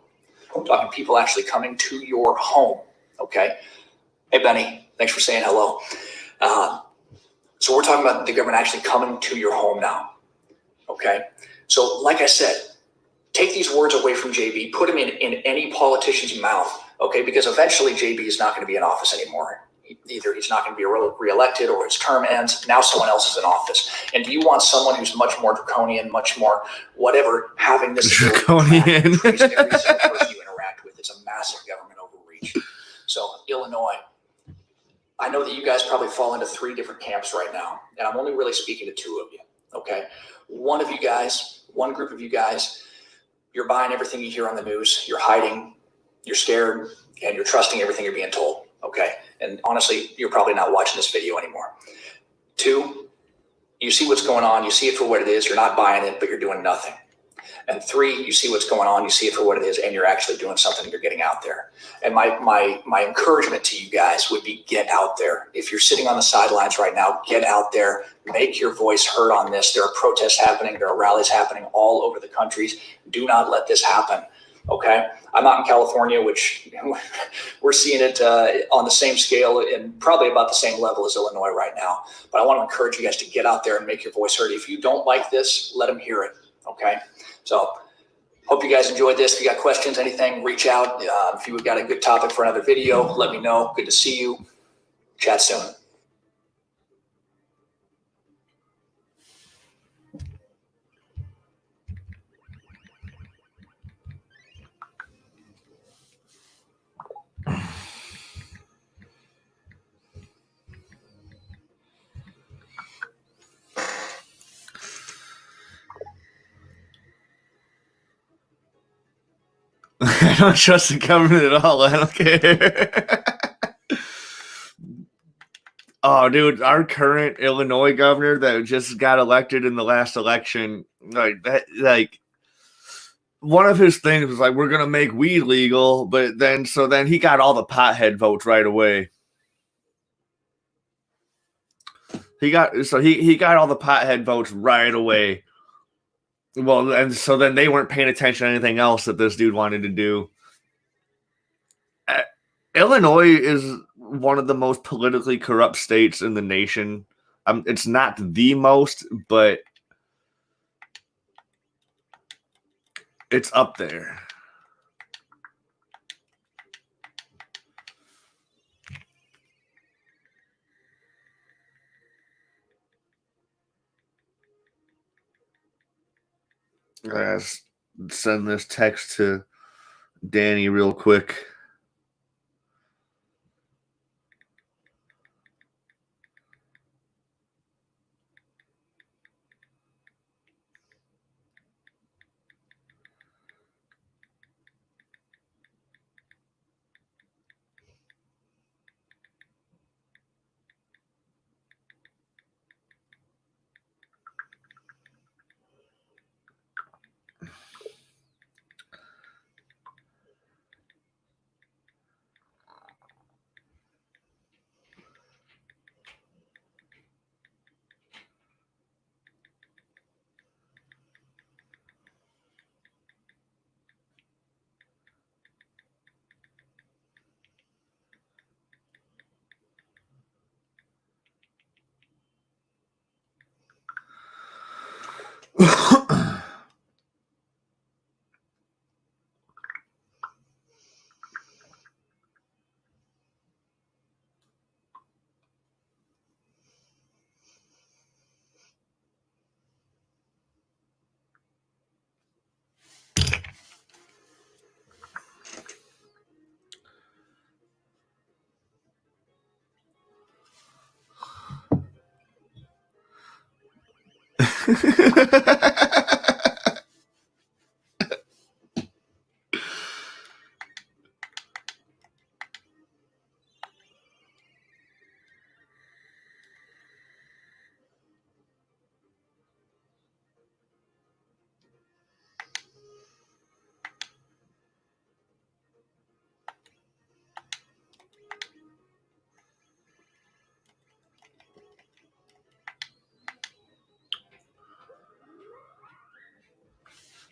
We're talking people actually coming to your home, okay? Hey, Benny, thanks for saying hello. So we're talking about the government actually coming to your home now, okay? So like I said, take these words away from JB, put them in any politician's mouth, okay? Because eventually JB is not going to be in office anymore. Either he's not going to be reelected or his term ends. Now someone else is in office. And do you want someone who's much more draconian, much more whatever, having this draconian? Trace every single person you interact with? It's a massive government overreach. So Illinois, I know that you guys probably fall into 3 different camps right now, and I'm only really speaking to 2 of you, okay? One group of you guys, you're buying everything you hear on the news, you're hiding, you're scared, and you're trusting everything you're being told, okay? And honestly, you're probably not watching this video anymore. 2, you see what's going on, you see it for what it is, you're not buying it, but you're doing nothing. And 3, you see what's going on, you see it for what it is, and you're actually doing something, you're getting out there. And my encouragement to you guys would be get out there. If you're sitting on the sidelines right now, get out there, make your voice heard on this. There are protests happening, there are rallies happening all over the countries. Do not let this happen, okay? I'm out in California, which we're seeing it on the same scale and probably about the same level as Illinois right now. But I want to encourage you guys to get out there and make your voice heard. If you don't like this, let them hear it, okay? So hope you guys enjoyed this. If you got questions, anything, reach out. If you've got a good topic for another video, let me know. Good to see you. Chat soon. I don't trust the government at all. I don't care. Oh, dude, our current Illinois governor that just got elected in the last election, like one of his things was like, we're gonna make weed legal, but then he got all the pothead votes right away. He got all the pothead votes right away. Well, and so then they weren't paying attention to anything else that this dude wanted to do. Illinois is one of the most politically corrupt states in the nation. It's not the most, but it's up there. gotta send this text to Danny real quick.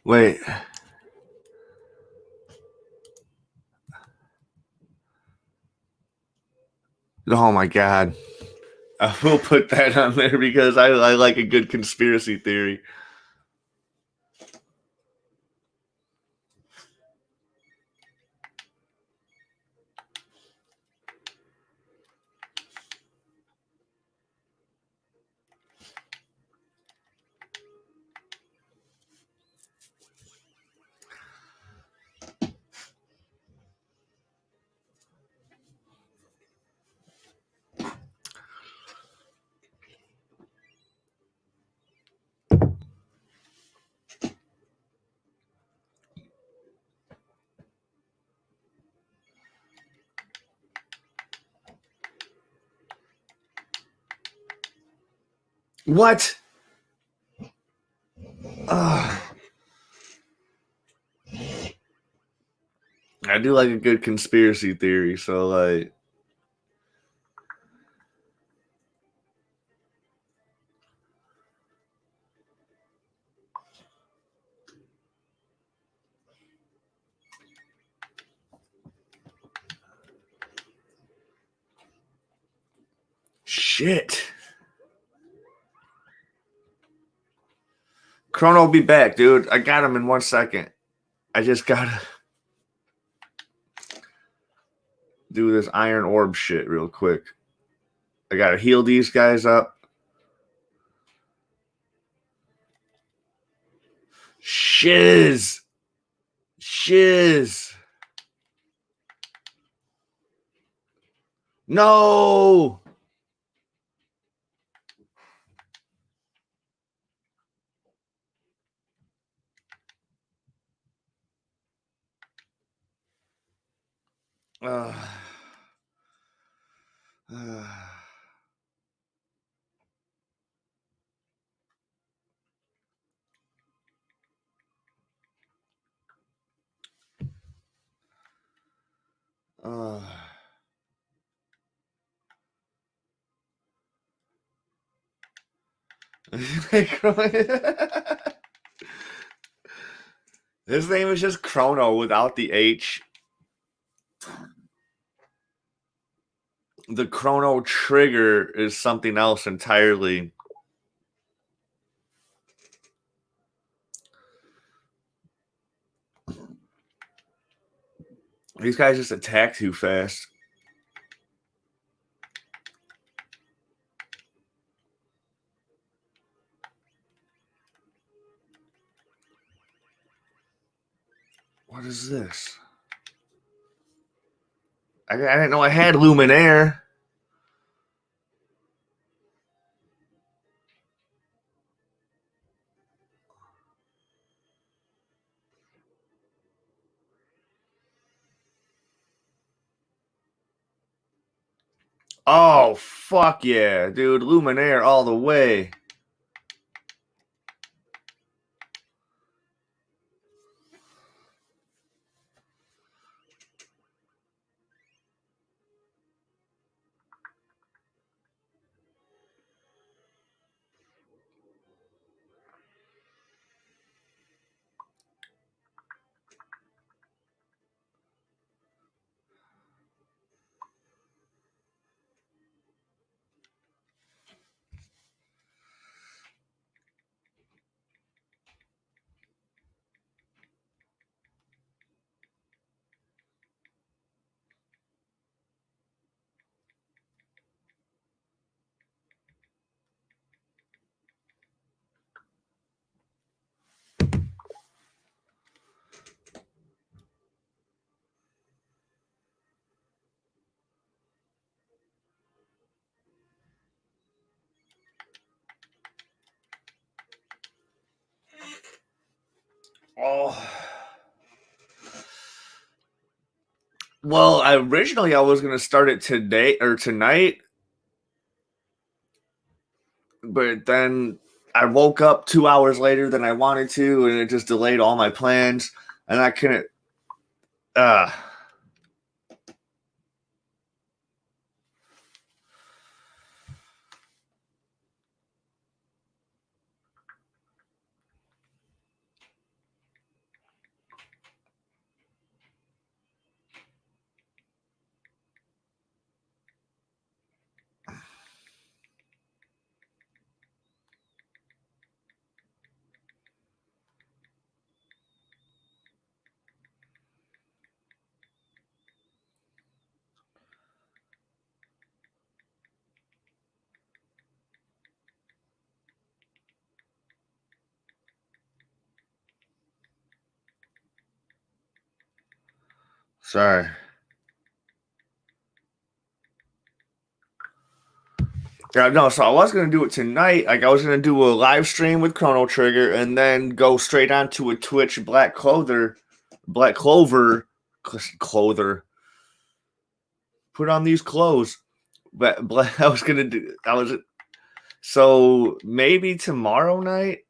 Wait. Oh my God. I will put that on there because I like a good conspiracy theory. What? I do like a good conspiracy theory, so like. Shit. Chrono will be back, dude. I got him in 1 second. I just gotta do this iron orb shit real quick. I gotta heal these guys up. Shiz. No. Uh, uh. His name is just Chrono without the H. The Chrono Trigger is something else entirely. These guys just attack too fast. What is this? I didn't know I had Luminaire. Oh, fuck yeah, dude. Luminaire all the way. Oh. Well, originally I was gonna start it today or tonight, but then I woke up 2 hours later than I wanted to, and it just delayed all my plans, and I couldn't. Uh Sorry. Yeah, no, so I was gonna do it tonight. Like I was gonna do a live stream with Chrono Trigger and then go straight onto a Twitch Black Clover. Put on these clothes. But I was gonna do. I was so maybe tomorrow night.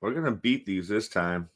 We're going to beat these this time.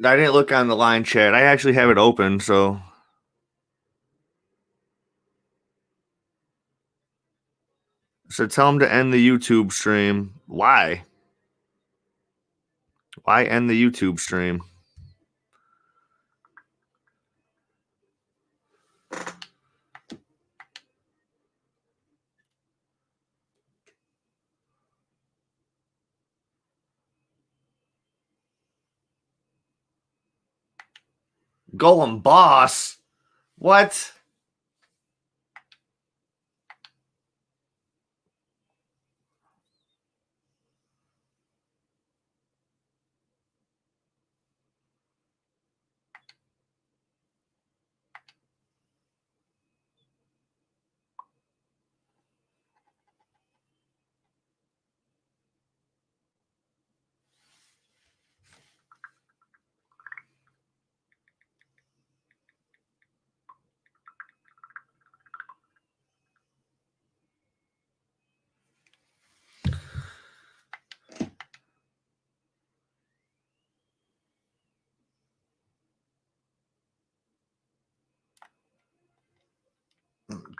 I didn't look on the line chat. I actually have it open, so. So tell him to end the YouTube stream. Why? Why end the YouTube stream? Golem boss? What?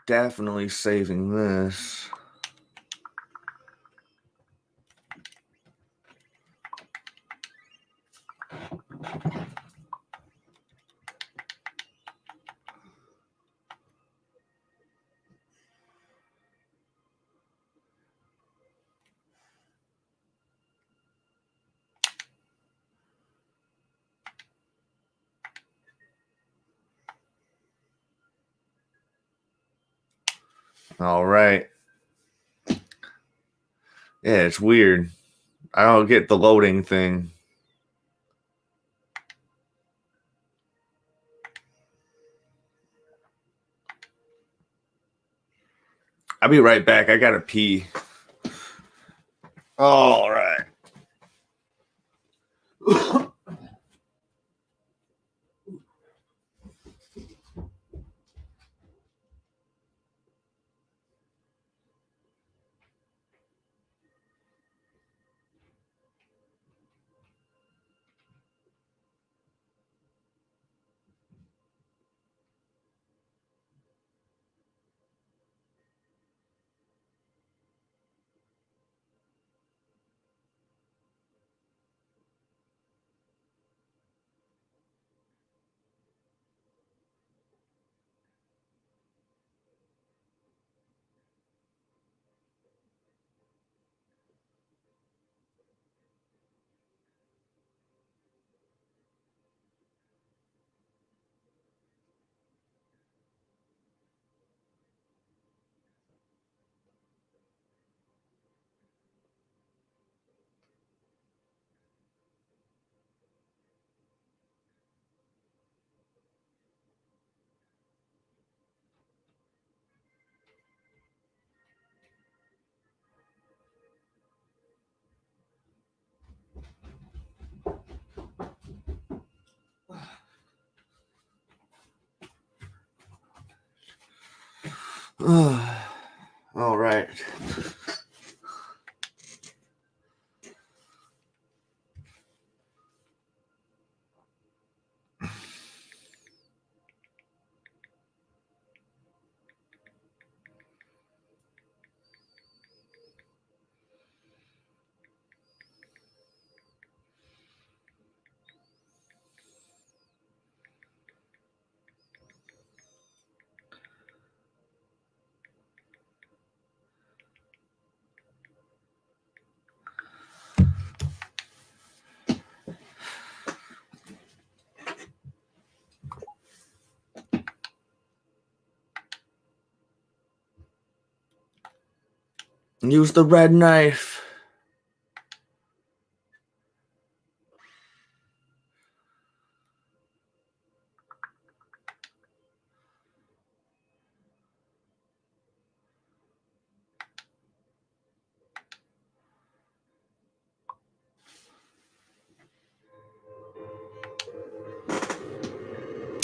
Definitely saving this. All right. Yeah, it's weird. I don't get the loading thing. I'll be right back. I gotta pee. All right. it. Use the red knife.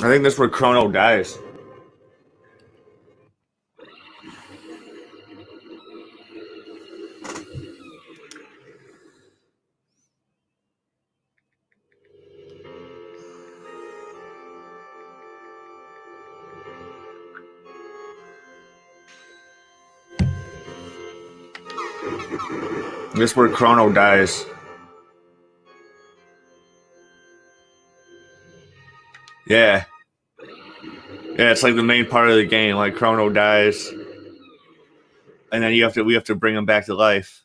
I think that's where Chrono dies. This is where Chrono dies. Yeah. Yeah, it's like the main part of the game. Like Chrono dies, and then we have to bring him back to life.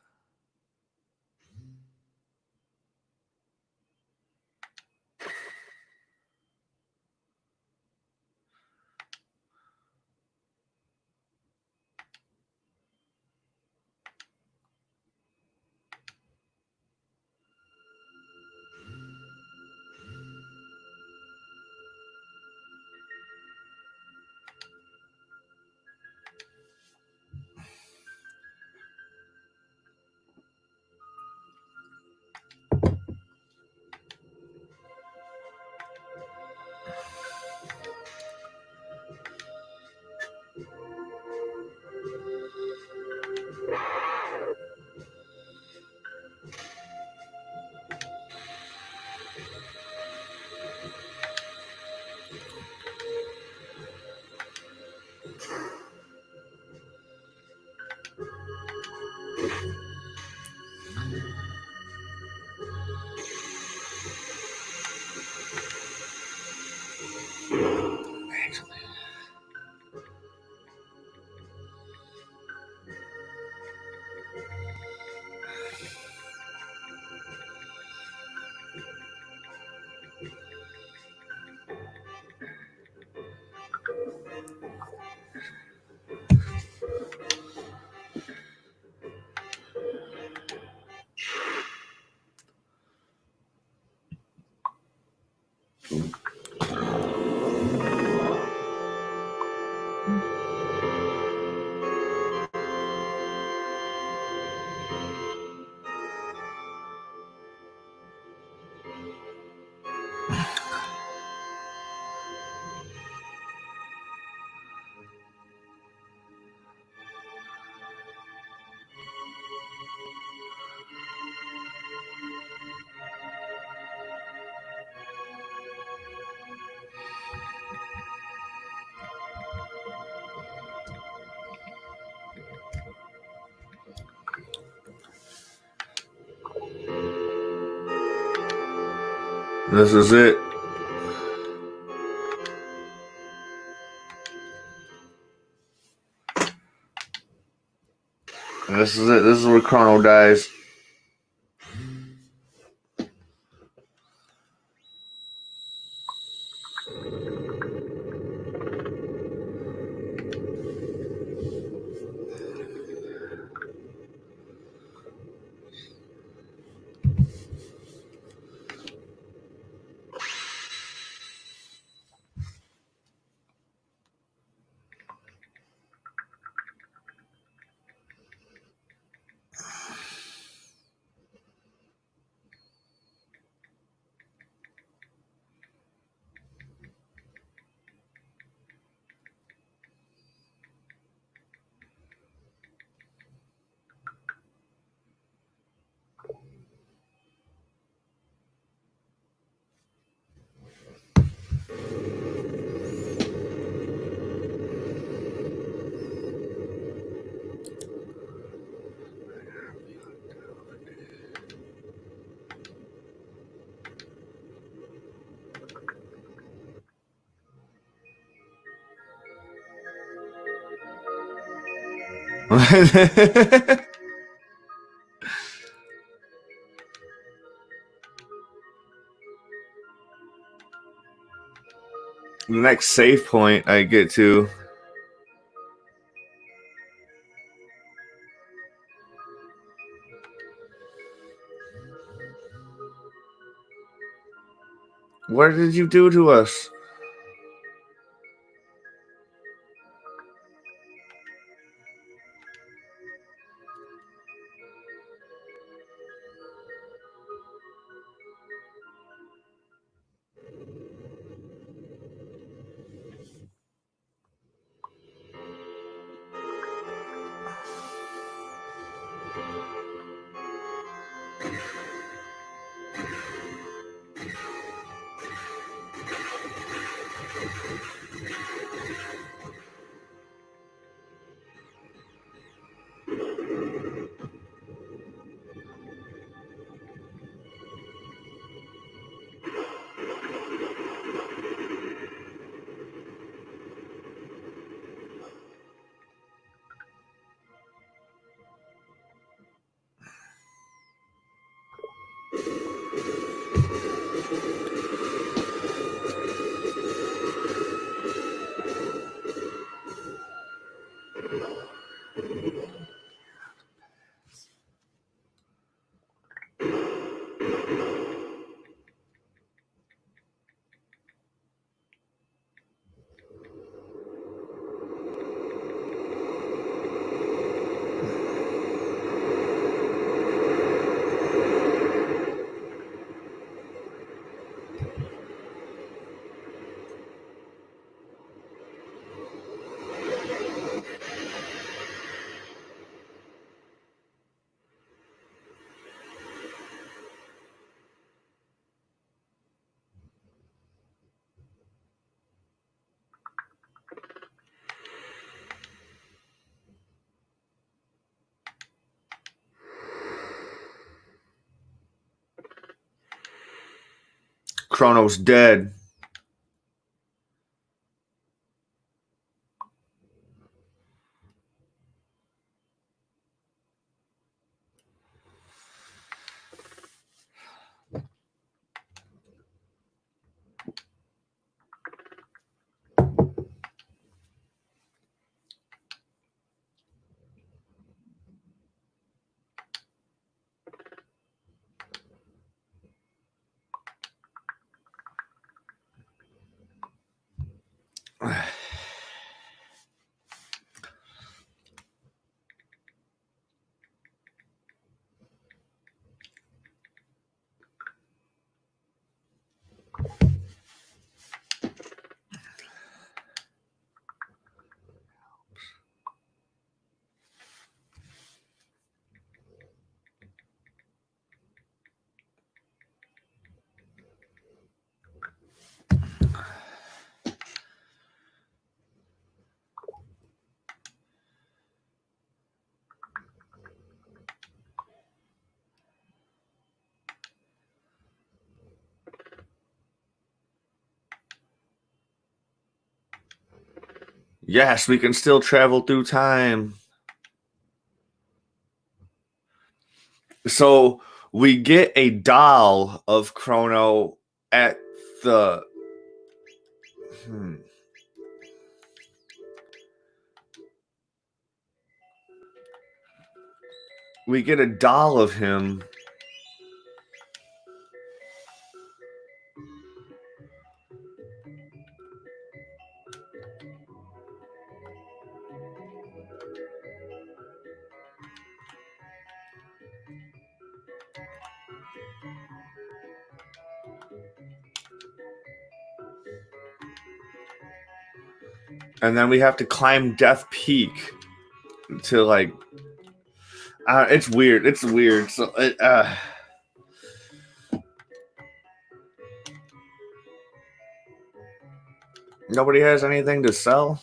This is it. This is it. This is where Chrono dies. The next save point I get to. What did you do to us? Chrono's dead. Yes, we can still travel through time. So we get a doll of Chrono at the... We get a doll of him. And then we have to climb Death Peak to, like... it's weird. It's weird. So nobody has anything to sell?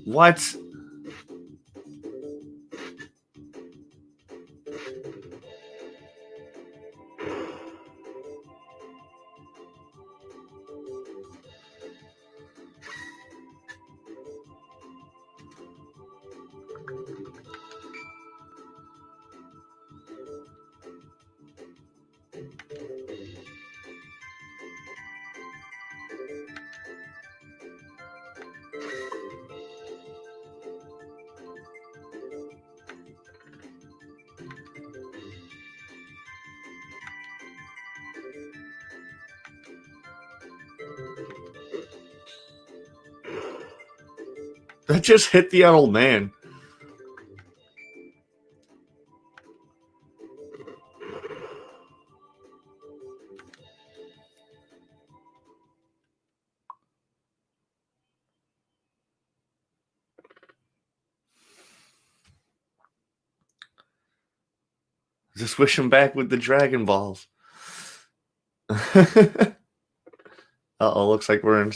What? That just hit the old man. Just wish him back with the Dragon Balls. Uh-oh, looks like we're in...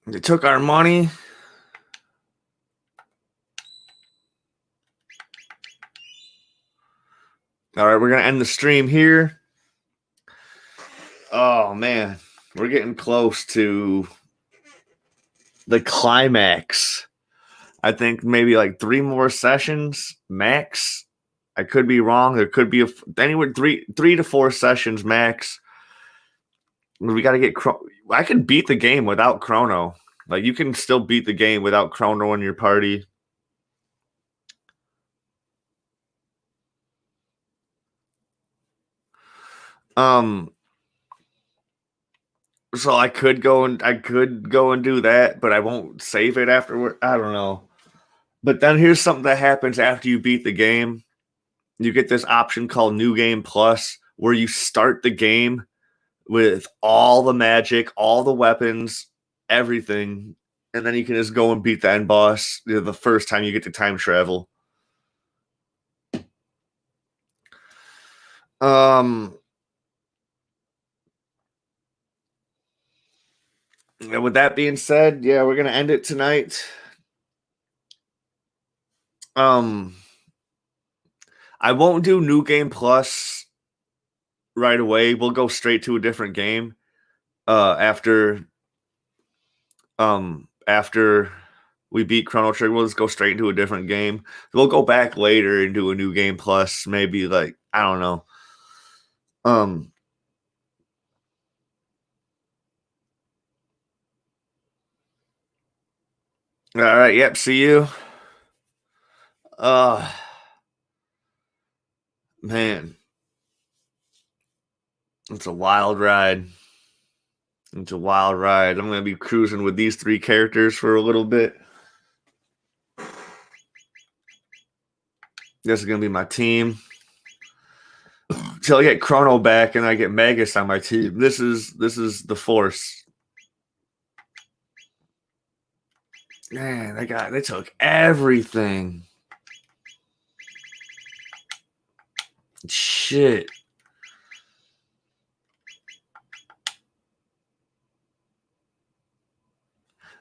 They took our money. All right, we're going to end the stream here. Oh, man. We're getting close to the climax. I think maybe like 3 more sessions max. I could be wrong. There could be anywhere 3 to 4 sessions max. We got to get... I could beat the game without Chrono. Like, you can still beat the game without Chrono in your party. So I could go and do that, but I won't save it afterward. I don't know. But then here's something that happens after you beat the game. You get this option called New Game Plus, where you start the game with all the magic, all the weapons, everything, and then you can just go and beat the end boss the first time you get to time travel. And with that being said, yeah, we're gonna end it tonight. I won't do New Game Plus right away. We'll go straight to a different game after we beat Chrono Trigger. We'll just go straight into a different game. We'll go back later and do a New Game Plus, maybe like, I don't know. All right, yep, see you. Man. It's a wild ride. It's a wild ride. I'm going to be cruising with these 3 characters for a little bit. This is going to be my team. Till I get Chrono back and I get Magus on my team. This is the Force. Man, they took everything. Shit.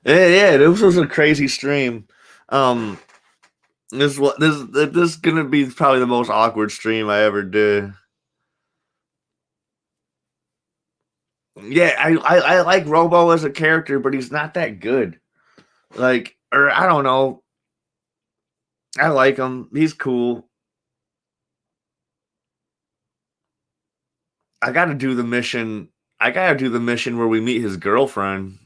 Yeah, this was a crazy stream. This is gonna be probably the most awkward stream I ever did. Yeah, I like Robo as a character, but he's not that good. Like, or I don't know. I like him. He's cool. I gotta do the mission. Where we meet his girlfriend.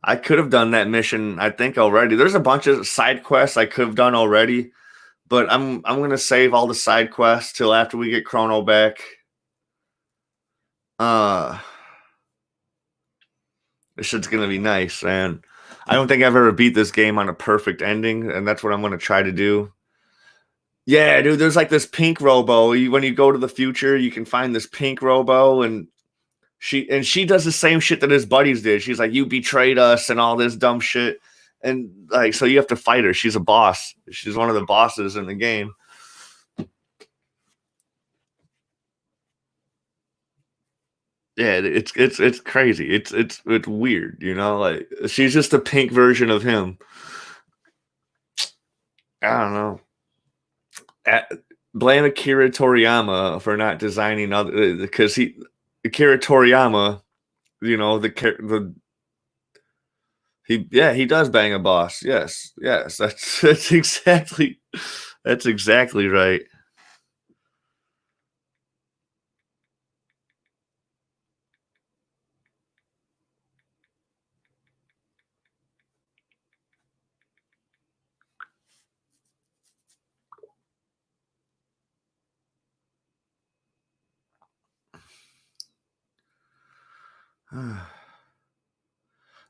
I could have done that mission, I think, already. There's a bunch of side quests I could have done already, but I'm gonna save all the side quests till after we get Chrono back. This shit's gonna be nice, man. I don't think I've ever beat this game on a perfect ending, and that's what I'm gonna try to do. Yeah, dude, there's like this pink Robo. When you go to the future, you can find this pink Robo, and she does the same shit that his buddies did. She's like, "You betrayed us," and all this dumb shit. And like, so you have to fight her. She's a boss. She's one of the bosses in the game. Yeah, it's crazy. It's weird, you know. Like she's just a pink version of him. I don't know. Blame Akira Toriyama for not designing other because Akira Toriyama, you know he does bang a boss. Yes, that's exactly right.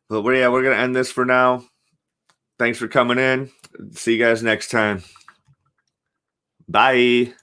But we're gonna end this for now. Thanks for coming in. See you guys next time. Bye.